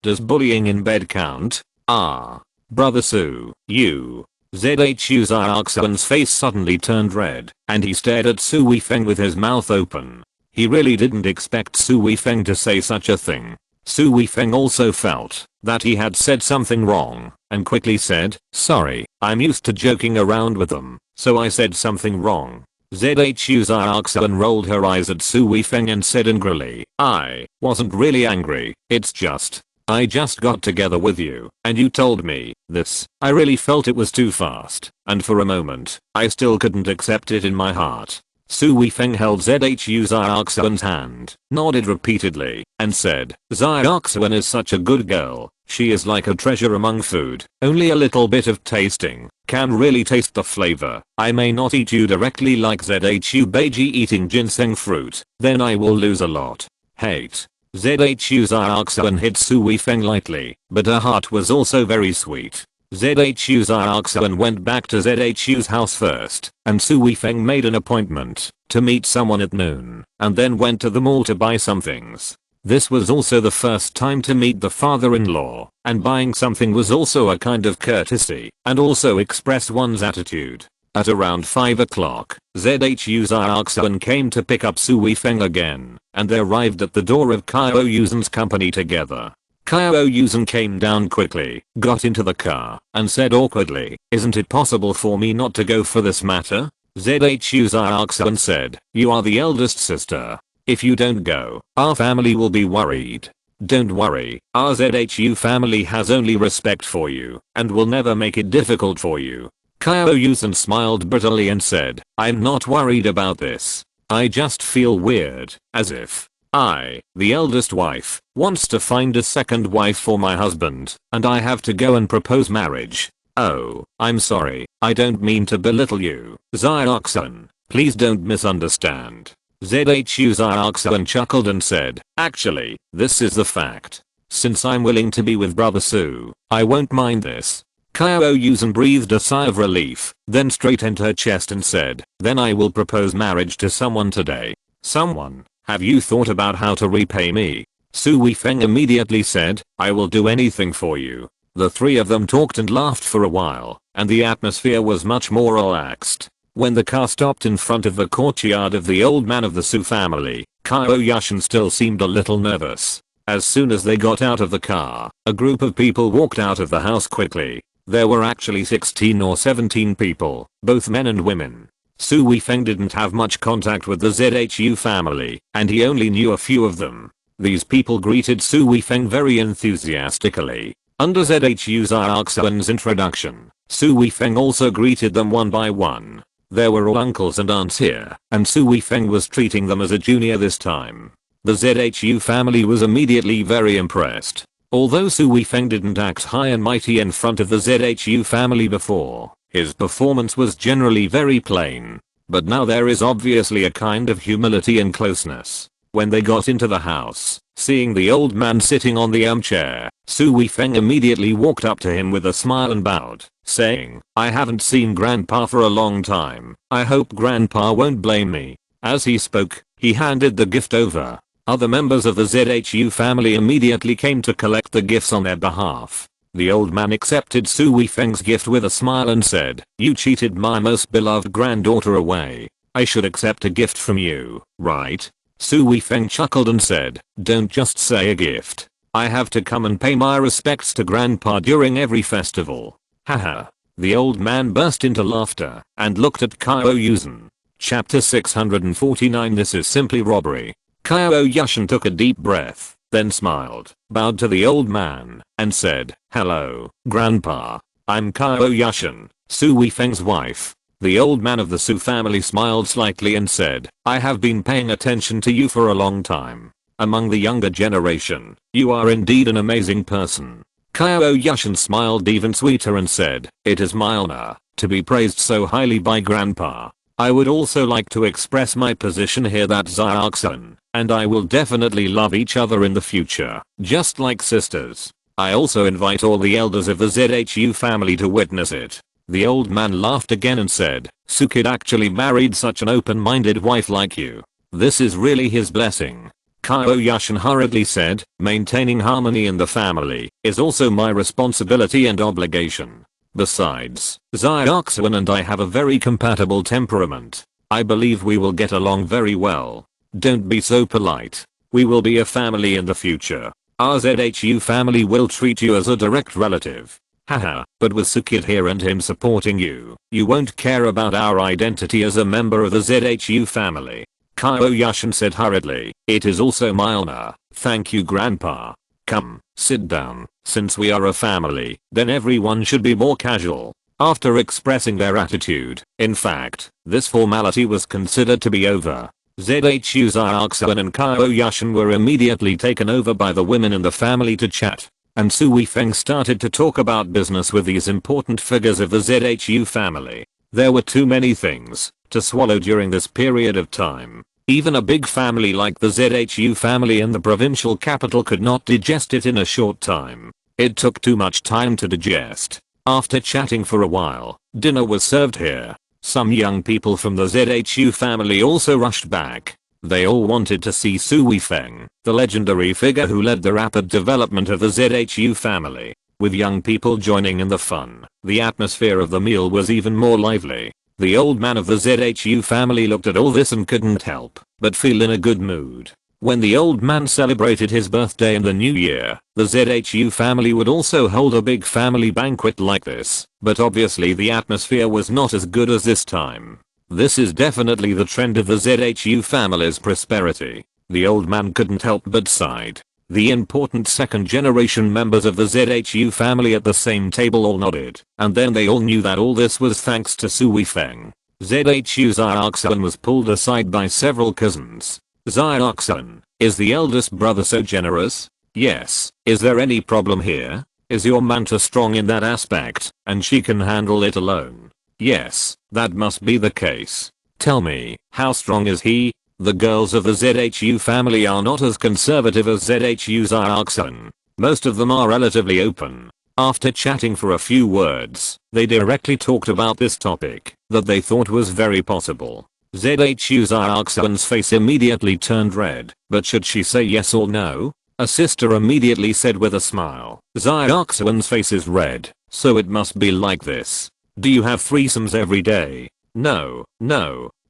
does bullying in bed count? Brother Su, you. ZHU Xiaoxuan's face suddenly turned red, and he stared at Su Weifeng with his mouth open. He really didn't expect Su Weifeng to say such a thing. Su Weifeng also felt that he had said something wrong, and quickly said, sorry, I'm used to joking around with them, so I said something wrong. ZHU Xiaoxuan rolled her eyes at Su Weifeng and said angrily, I wasn't really angry, it's just, I just got together with you, and you told me this. I really felt it was too fast, and for a moment, I still couldn't accept it in my heart. Su Weifeng held ZHU Xiaoxuan's hand, nodded repeatedly, and said, Xiaoxuan is such a good girl. She is like a treasure among food. Only a little bit of tasting can really taste the flavor. I may not eat you directly like ZHU Beiji eating ginseng fruit, then I will lose a lot. Hate. ZHU Xiaoxuan hit Su Weifeng lightly, but her heart was also very sweet. ZHU Xiaoxuan went back to ZHU's house first, and Su Weifeng made an appointment to meet someone at noon, and then went to the mall to buy some things. This was also the first time to meet the father-in-law, and buying something was also a kind of courtesy, and also express one's attitude. At around 5 o'clock, ZHU Xiaoxuan came to pick up Su Weifeng again, and they arrived at the door of Qiao Yushan's company together. Qiao Yushan came down quickly, got into the car, and said awkwardly, isn't it possible for me not to go for this matter? ZHU Xiaoxuan said, you are the eldest sister. If you don't go, our family will be worried. Don't worry, our ZHU family has only respect for you, and will never make it difficult for you. Qiao Yushan smiled bitterly and said, I'm not worried about this. I just feel weird, as if I, the eldest wife, wants to find a second wife for my husband, and I have to go and propose marriage. Oh, I'm sorry, I don't mean to belittle you, Xiaoxuan, please don't misunderstand. ZHU Xiaoxuan chuckled and said, actually, this is the fact. Since I'm willing to be with Brother Su, I won't mind this. Qiao Yushan breathed a sigh of relief, then straightened her chest and said, then I will propose marriage to someone today. Someone? Have you thought about how to repay me? Su Weifeng immediately said, I will do anything for you. The three of them talked and laughed for a while, and the atmosphere was much more relaxed. When the car stopped in front of the courtyard of the old man of the Su family, Qiao Yushan still seemed a little nervous. As soon as they got out of the car, a group of people walked out of the house quickly. There were actually 16 or 17 people, both men and women. Su Weifeng didn't have much contact with the ZHU family, and he only knew a few of them. These people greeted Su Weifeng very enthusiastically. Under ZHU Xiaoxuan's introduction, Su Weifeng also greeted them one by one. There were all uncles and aunts here, and Su Weifeng was treating them as a junior this time. The ZHU family was immediately very impressed. Although Su Weifeng didn't act high and mighty in front of the ZHU family before, his performance was generally very plain. But now there is obviously a kind of humility and closeness. When they got into the house, seeing the old man sitting on the armchair, Su Weifeng immediately walked up to him with a smile and bowed, saying, "I haven't seen Grandpa for a long time. I hope Grandpa won't blame me." As he spoke, he handed the gift over. Other members of the ZHU family immediately came to collect the gifts on their behalf. The old man accepted Su Weifeng's gift with a smile and said, "You cheated my most beloved granddaughter away. I should accept a gift from you, right?" Su Weifeng chuckled and said, "Don't just say a gift. I have to come and pay my respects to Grandpa during every festival." Haha. The old man burst into laughter and looked at Qiao Yushan. Chapter 649. This is simply robbery. Qiao Yushan took a deep breath, then smiled, bowed to the old man, and said, "Hello, Grandpa. I'm Qiao Yushan, Su Weifeng's wife." The old man of the Su family smiled slightly and said, "I have been paying attention to you for a long time. Among the younger generation, you are indeed an amazing person." Qiao Yushan smiled even sweeter and said, "It is my honor to be praised so highly by Grandpa. I would also like to express my position here that Xiaoxun and I will definitely love each other in the future, just like sisters. I also invite all the elders of the ZHU family to witness it." The old man laughed again and said, "Su Kid actually married such an open-minded wife like you. This is really his blessing." Qiao Yushan hurriedly said, "Maintaining harmony in the family is also my responsibility and obligation. Besides, Xiaoxun and I have a very compatible temperament. I believe we will get along very well. Don't be so polite. We will be a family in the future. Our ZHU family will treat you as a direct relative. Haha, but with Sukid here and him supporting you, you won't care about our identity as a member of the ZHU family." Qiao Yushan said hurriedly, "It is also my honor. Thank you, Grandpa. Come, sit down. Since we are a family, then everyone should be more casual." After expressing their attitude, in fact, this formality was considered to be over. ZHU Xiaoxun and Qiao Yushan were immediately taken over by the women in the family to chat, and Su Weifeng started to talk about business with these important figures of the ZHU family. There were too many things to swallow during this period of time. Even a big family like the ZHU family in the provincial capital could not digest it in a short time. It took too much time to digest. After chatting for a while, dinner was served here. Some young people from the ZHU family also rushed back. They all wanted to see Su Weifeng, the legendary figure who led the rapid development of the ZHU family. With young people joining in the fun, the atmosphere of the meal was even more lively. The old man of the ZHU family looked at all this and couldn't help but feel in a good mood. When the old man celebrated his birthday and the new year, the ZHU family would also hold a big family banquet like this, but obviously the atmosphere was not as good as this time. This is definitely the trend of the ZHU family's prosperity. The old man couldn't help but sighed. The important second generation members of the ZHU family at the same table all nodded, and then they all knew that all this was thanks to Su Weifeng. ZHU Xiaoxun was pulled aside by several cousins. "Xiaoxun, is the eldest brother so generous? Yes. Is there any problem here? Is your manta strong in that aspect, and she can handle it alone?" "Yes, that must be the case. Tell me, how strong is he?" The girls of the ZHU family are not as conservative as ZHU Xiaoxun. Most of them are relatively open. After chatting for a few words, they directly talked about this topic that they thought was very possible. ZHU Xiaoxun's face immediately turned red, but should she say yes or no? A sister immediately said with a smile, "Xiaoxun's face is red, so it must be like this. Do you have threesomes every day?" No.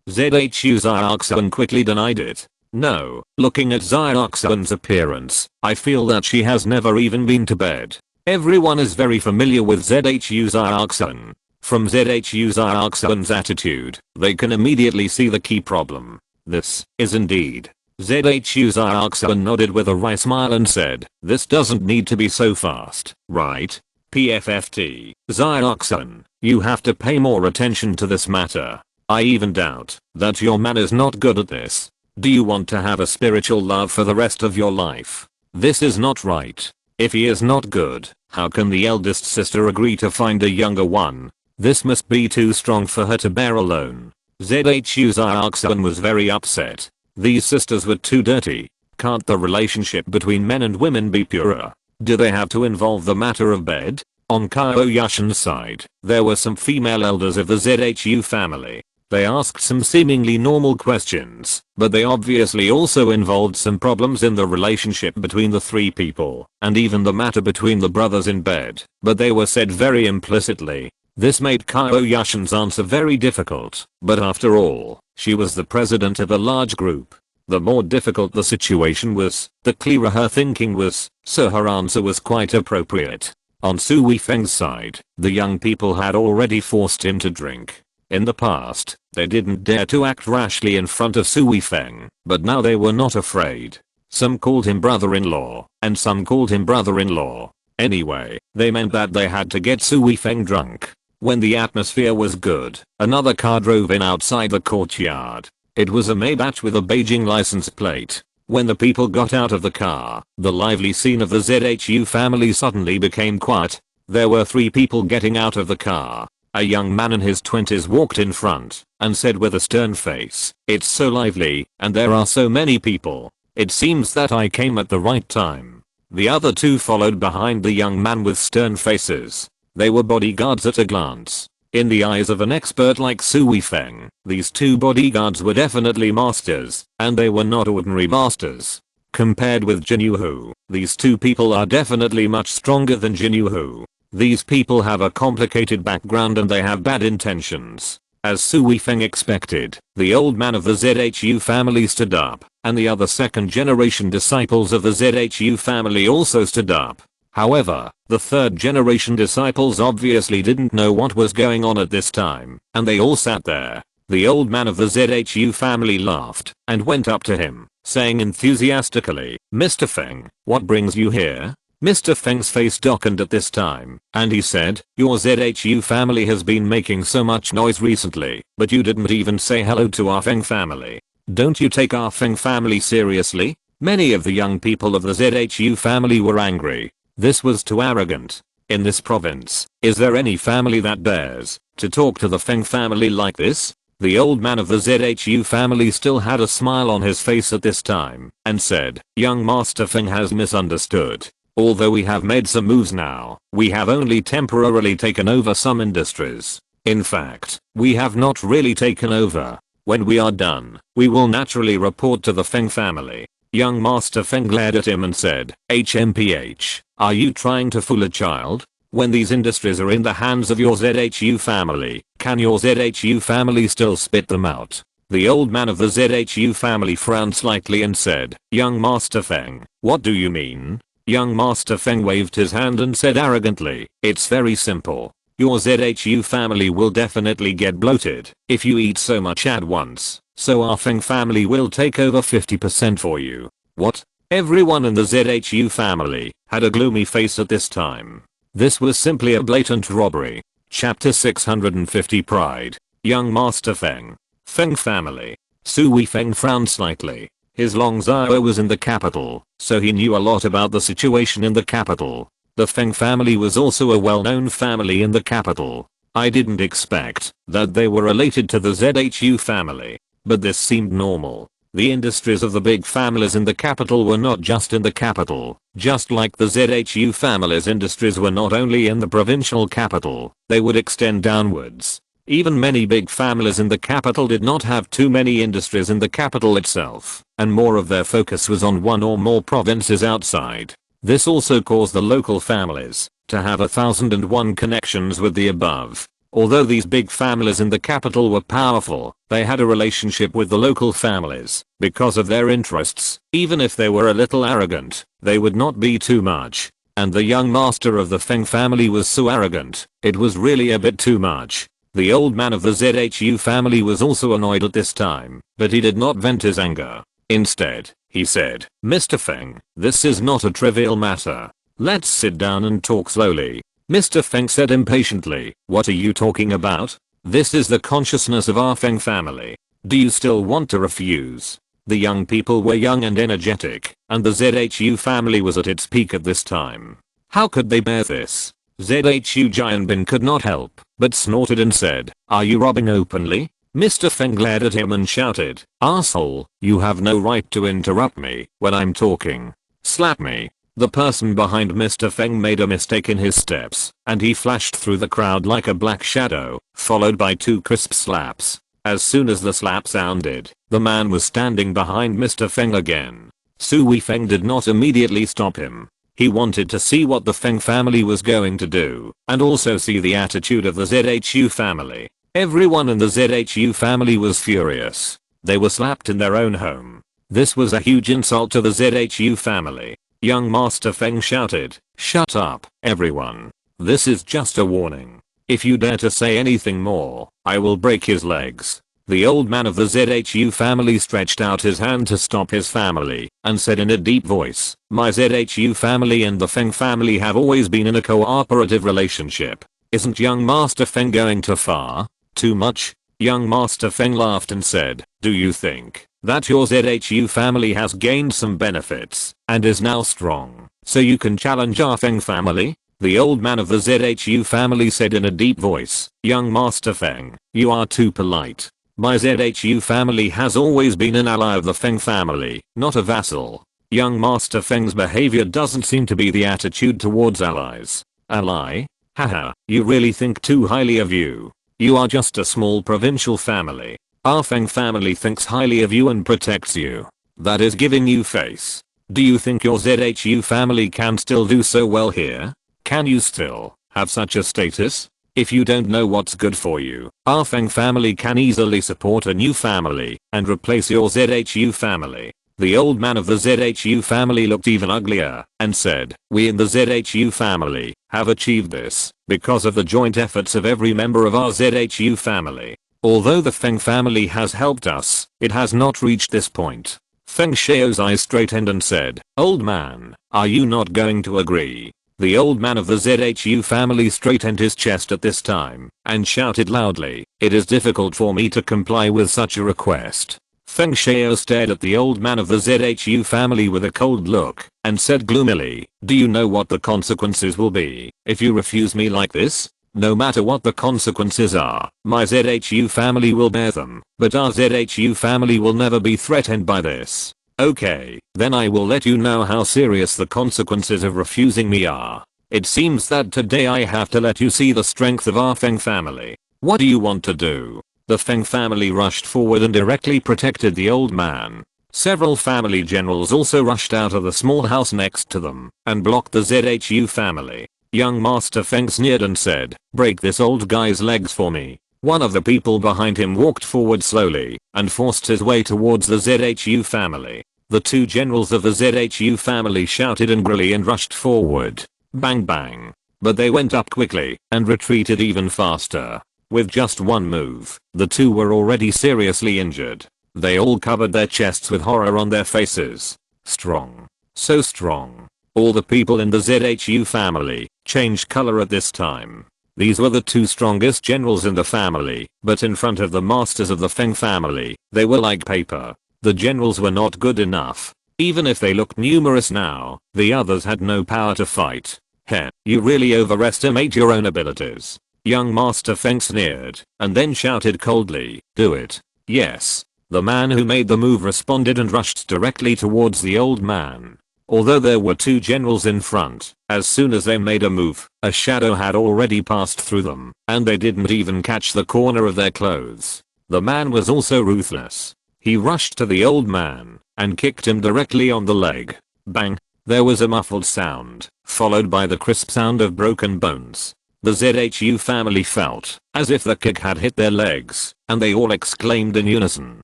ZHU Xiaoxun quickly denied it. "No, looking at Xiaoxun's appearance, I feel that she has never even been to bed." Everyone is very familiar with ZHU Xiaoxun. From ZHU Xiaoxun's attitude, they can immediately see the key problem. This is indeed. ZHU Xiaoxun nodded with a wry smile and said, "This doesn't need to be so fast, right? PFFT, Xiaoxun, you have to pay more attention to this matter. I even doubt that your man is not good at this. Do you want to have a spiritual love for the rest of your life? This is not right. If he is not good, how can the eldest sister agree to find a younger one? This must be too strong for her to bear alone. Zhu Xiaoxun was very upset. These sisters were too dirty. Can't the relationship between men and women be purer? Do they have to involve the matter of bed? On Qiao Yushan's side, there were some female elders of the Zhu family. They asked some seemingly normal questions, but they obviously also involved some problems in the relationship between the three people, and even the matter between the brothers in bed, but they were said very implicitly. This made Qiao Yushan's answer very difficult, but after all, she was the president of a large group. The more difficult the situation was, the clearer her thinking was, so her answer was quite appropriate. On Su Weifeng's side, the young people had already forced him to drink. In the past, they didn't dare to act rashly in front of Su Weifeng, but now they were not afraid. Some called him brother-in-law, and some called him brother-in-law. Anyway, they meant that they had to get Su Weifeng drunk. When the atmosphere was good, another car drove in outside the courtyard. It was a Maybach with a Beijing license plate. When the people got out of the car, the lively scene of the Zhu family suddenly became quiet. There were 3 people getting out of the car. A young man in his 20s walked in front and said with a stern face, "It's so lively, and there are so many people. It seems that I came at the right time." The other 2 followed behind the young man with stern faces. They were bodyguards at a glance. In the eyes of an expert like Su Weifeng, these 2 bodyguards were definitely masters, and they were not ordinary masters. Compared with Jin Yuhu, these 2 people are definitely much stronger than Jin Yuhu. These people have a complicated background and they have bad intentions. As Su Weifeng expected, the old man of the Zhu family stood up, and the other second generation disciples of the Zhu family also stood up. However, the third generation disciples obviously didn't know what was going on at this time, and they all sat there. The old man of the Zhu family laughed and went up to him, saying enthusiastically, "Mr. Feng, what brings you here?" Mr. Feng's face darkened at this time, and he said, "Your Zhu family has been making so much noise recently, but you didn't even say hello to our Feng family. Don't you take our Feng family seriously?" Many of the young people of the Zhu family were angry. This was too arrogant. In this province, is there any family that dares to talk to the Feng family like this? The old man of the Zhu family still had a smile on his face at this time, and said, "Young Master Feng has misunderstood. Although we have made some moves now, we have only temporarily taken over some industries. In fact, we have not really taken over. When we are done, we will naturally report to the Feng family." Young Master Feng glared at him and said, "HMPH, are you trying to fool a child? When these industries are in the hands of your Zhu family, can your Zhu family still spit them out?" The old man of the Zhu family frowned slightly and said, "Young Master Feng, what do you mean?" Young Master Feng waved his hand and said arrogantly, "It's very simple. Your Zhu family will definitely get bloated if you eat so much at once, so our Feng family will take over 50% for you." What? Everyone in the Zhu family had a gloomy face at this time. This was simply a blatant robbery. Chapter 650 Pride. Young Master Feng. Feng family. Su Weifeng frowned slightly. His long Zhao was in the capital, so he knew a lot about the situation in the capital. The Feng family was also a well-known family in the capital. I didn't expect that they were related to the Zhu family, but this seemed normal. The industries of the big families in the capital were not just in the capital, just like the Zhu family's industries were not only in the provincial capital, they would extend downwards. Even many big families in the capital did not have too many industries in the capital itself, and more of their focus was on one or more provinces outside. This also caused the local families to have 1001 connections with the above. Although these big families in the capital were powerful, they had a relationship with the local families because of their interests. Even if they were a little arrogant, they would not be too much. And the young master of the Feng family was so arrogant, it was really a bit too much. The old man of the Zhu family was also annoyed at this time, but he did not vent his anger. Instead, he said, "Mr. Feng, this is not a trivial matter. Let's sit down and talk slowly." Mr. Feng said impatiently. What are you talking about? This is the consciousness of our Feng family. Do you still want to refuse? The young people were young and energetic, and the ZHU family was at its peak at this time. How could they bear this? ZHU Jianbin could not help, but snorted and said, "Are you robbing openly?" Mr. Feng glared at him and shouted, "Asshole, you have no right to interrupt me when I'm talking. Slap me." The person behind Mr. Feng made a mistake in his steps, and he flashed through the crowd like a black shadow, followed by 2 crisp slaps. As soon as the slap sounded, the man was standing behind Mr. Feng again. Sui Feng did not immediately stop him. He wanted to see what the Feng family was going to do, and also see the attitude of the ZHU family. Everyone in the ZHU family was furious. They were slapped in their own home. This was a huge insult to the ZHU family. Young Master Feng shouted, "Shut up, everyone. This is just a warning. If you dare to say anything more, I will break his legs." The old man of the ZHU family stretched out his hand to stop his family, and said in a deep voice, "My ZHU family and the Feng family have always been in a cooperative relationship. Isn't young Master Feng going too far? Too much?" Young Master Feng laughed and said, "Do you think that your ZHU family has gained some benefits, and is now strong, so you can challenge our Feng family?" The old man of the ZHU family said in a deep voice, "Young Master Feng, you are too polite. My ZHU family has always been an ally of the Feng family, not a vassal." Young Master Feng's behavior doesn't seem to be the attitude towards allies. Ally? Haha, you really think too highly of you. You are just a small provincial family. Our Feng family thinks highly of you and protects you. That is giving you face. Do you think your ZHU family can still do so well here? Can you still have such a status? If you don't know what's good for you, our Feng family can easily support a new family and replace your ZHU family. The old man of the ZHU family looked even uglier and said, "We in the ZHU family have achieved this because of the joint efforts of every member of our ZHU family. Although the Feng family has helped us, it has not reached this point." Feng Xiao's eyes straightened and said, "Old man, are you not going to agree?" The old man of the ZHU family straightened his chest at this time and shouted loudly, "It is difficult for me to comply with such a request." Feng Xiao stared at the old man of the ZHU family with a cold look and said gloomily, "Do you know what the consequences will be if you refuse me like this? No matter what the consequences are, my ZHU family will bear them, but our ZHU family will never be threatened by this. Okay, then I will let you know how serious the consequences of refusing me are. It seems that today I have to let you see the strength of our Feng family. What do you want to do?" The Feng family rushed forward and directly protected the old man. Several family generals also rushed out of the small house next to them and blocked the ZHU family. Young Master Feng sneered and said, "Break this old guy's legs for me." One of the people behind him walked forward slowly and forced his way towards the ZHU family. The 2 generals of the ZHU family shouted angrily and rushed forward. Bang bang. But they went up quickly and retreated even faster. With just one move, the 2 were already seriously injured. They all covered their chests with horror on their faces. Strong. So strong. All the people in the ZHU family changed color at this time. These were the 2 strongest generals in the family, but in front of the masters of the Feng family, they were like paper. The generals were not good enough. Even if they looked numerous now, the others had no power to fight. Heh, you really overestimate your own abilities. Young Master Feng sneered, and then shouted coldly, "Do it." Yes. The man who made the move responded and rushed directly towards the old man. Although there were 2 generals in front, as soon as they made a move, a shadow had already passed through them, and they didn't even catch the corner of their clothes. The man was also ruthless. He rushed to the old man and kicked him directly on the leg. Bang! There was a muffled sound, followed by the crisp sound of broken bones. The ZHU family felt as if the kick had hit their legs, and they all exclaimed in unison.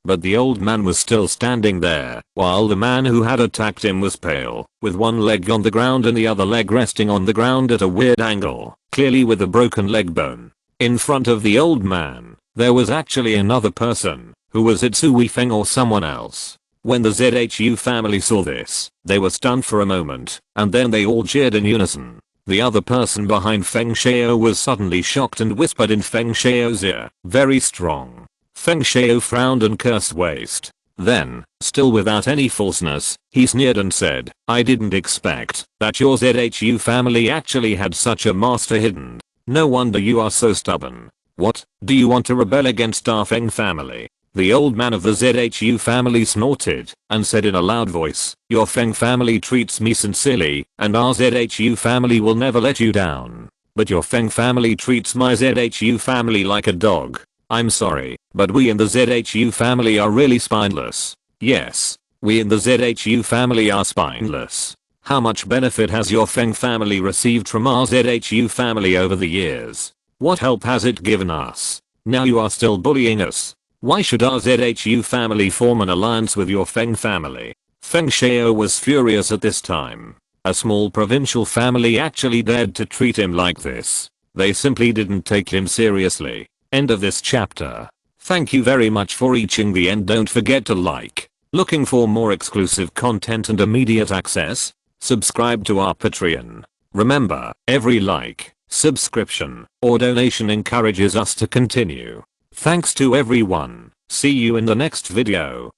But the old man was still standing there, while the man who had attacked him was pale, with one leg on the ground and the other leg resting on the ground at a weird angle, clearly with a broken leg bone. In front of the old man, there was actually another person. Who was it, Sui Feng or someone else? When the ZHU family saw this, they were stunned for a moment, and then they all cheered in unison. The other person behind Feng Xiao was suddenly shocked and whispered in Feng Xiao's ear, very strong. Feng Xiao frowned and cursed waste. Then, still without any falseness, he sneered and said, I didn't expect that your ZHU family actually had such a master hidden. No wonder you are so stubborn. What, do you want to rebel against our Feng family? The old man of the ZHU family snorted and said in a loud voice, your Feng family treats me sincerely, and our ZHU family will never let you down. But your Feng family treats my ZHU family like a dog. I'm sorry, but we in the ZHU family are really spineless. Yes, we in the ZHU family are spineless. How much benefit has your Feng family received from our ZHU family over the years? What help has it given us? Now you are still bullying us. Why should our ZHU family form an alliance with your Feng family? Feng Xiao was furious at this time. A small provincial family actually dared to treat him like this. They simply didn't take him seriously. End of this chapter. Thank you very much for reaching the end. Don't forget to like. Looking for more exclusive content and immediate access? Subscribe to our Patreon. Remember, every like, subscription, or donation encourages us to continue. Thanks to everyone. See you in the next video.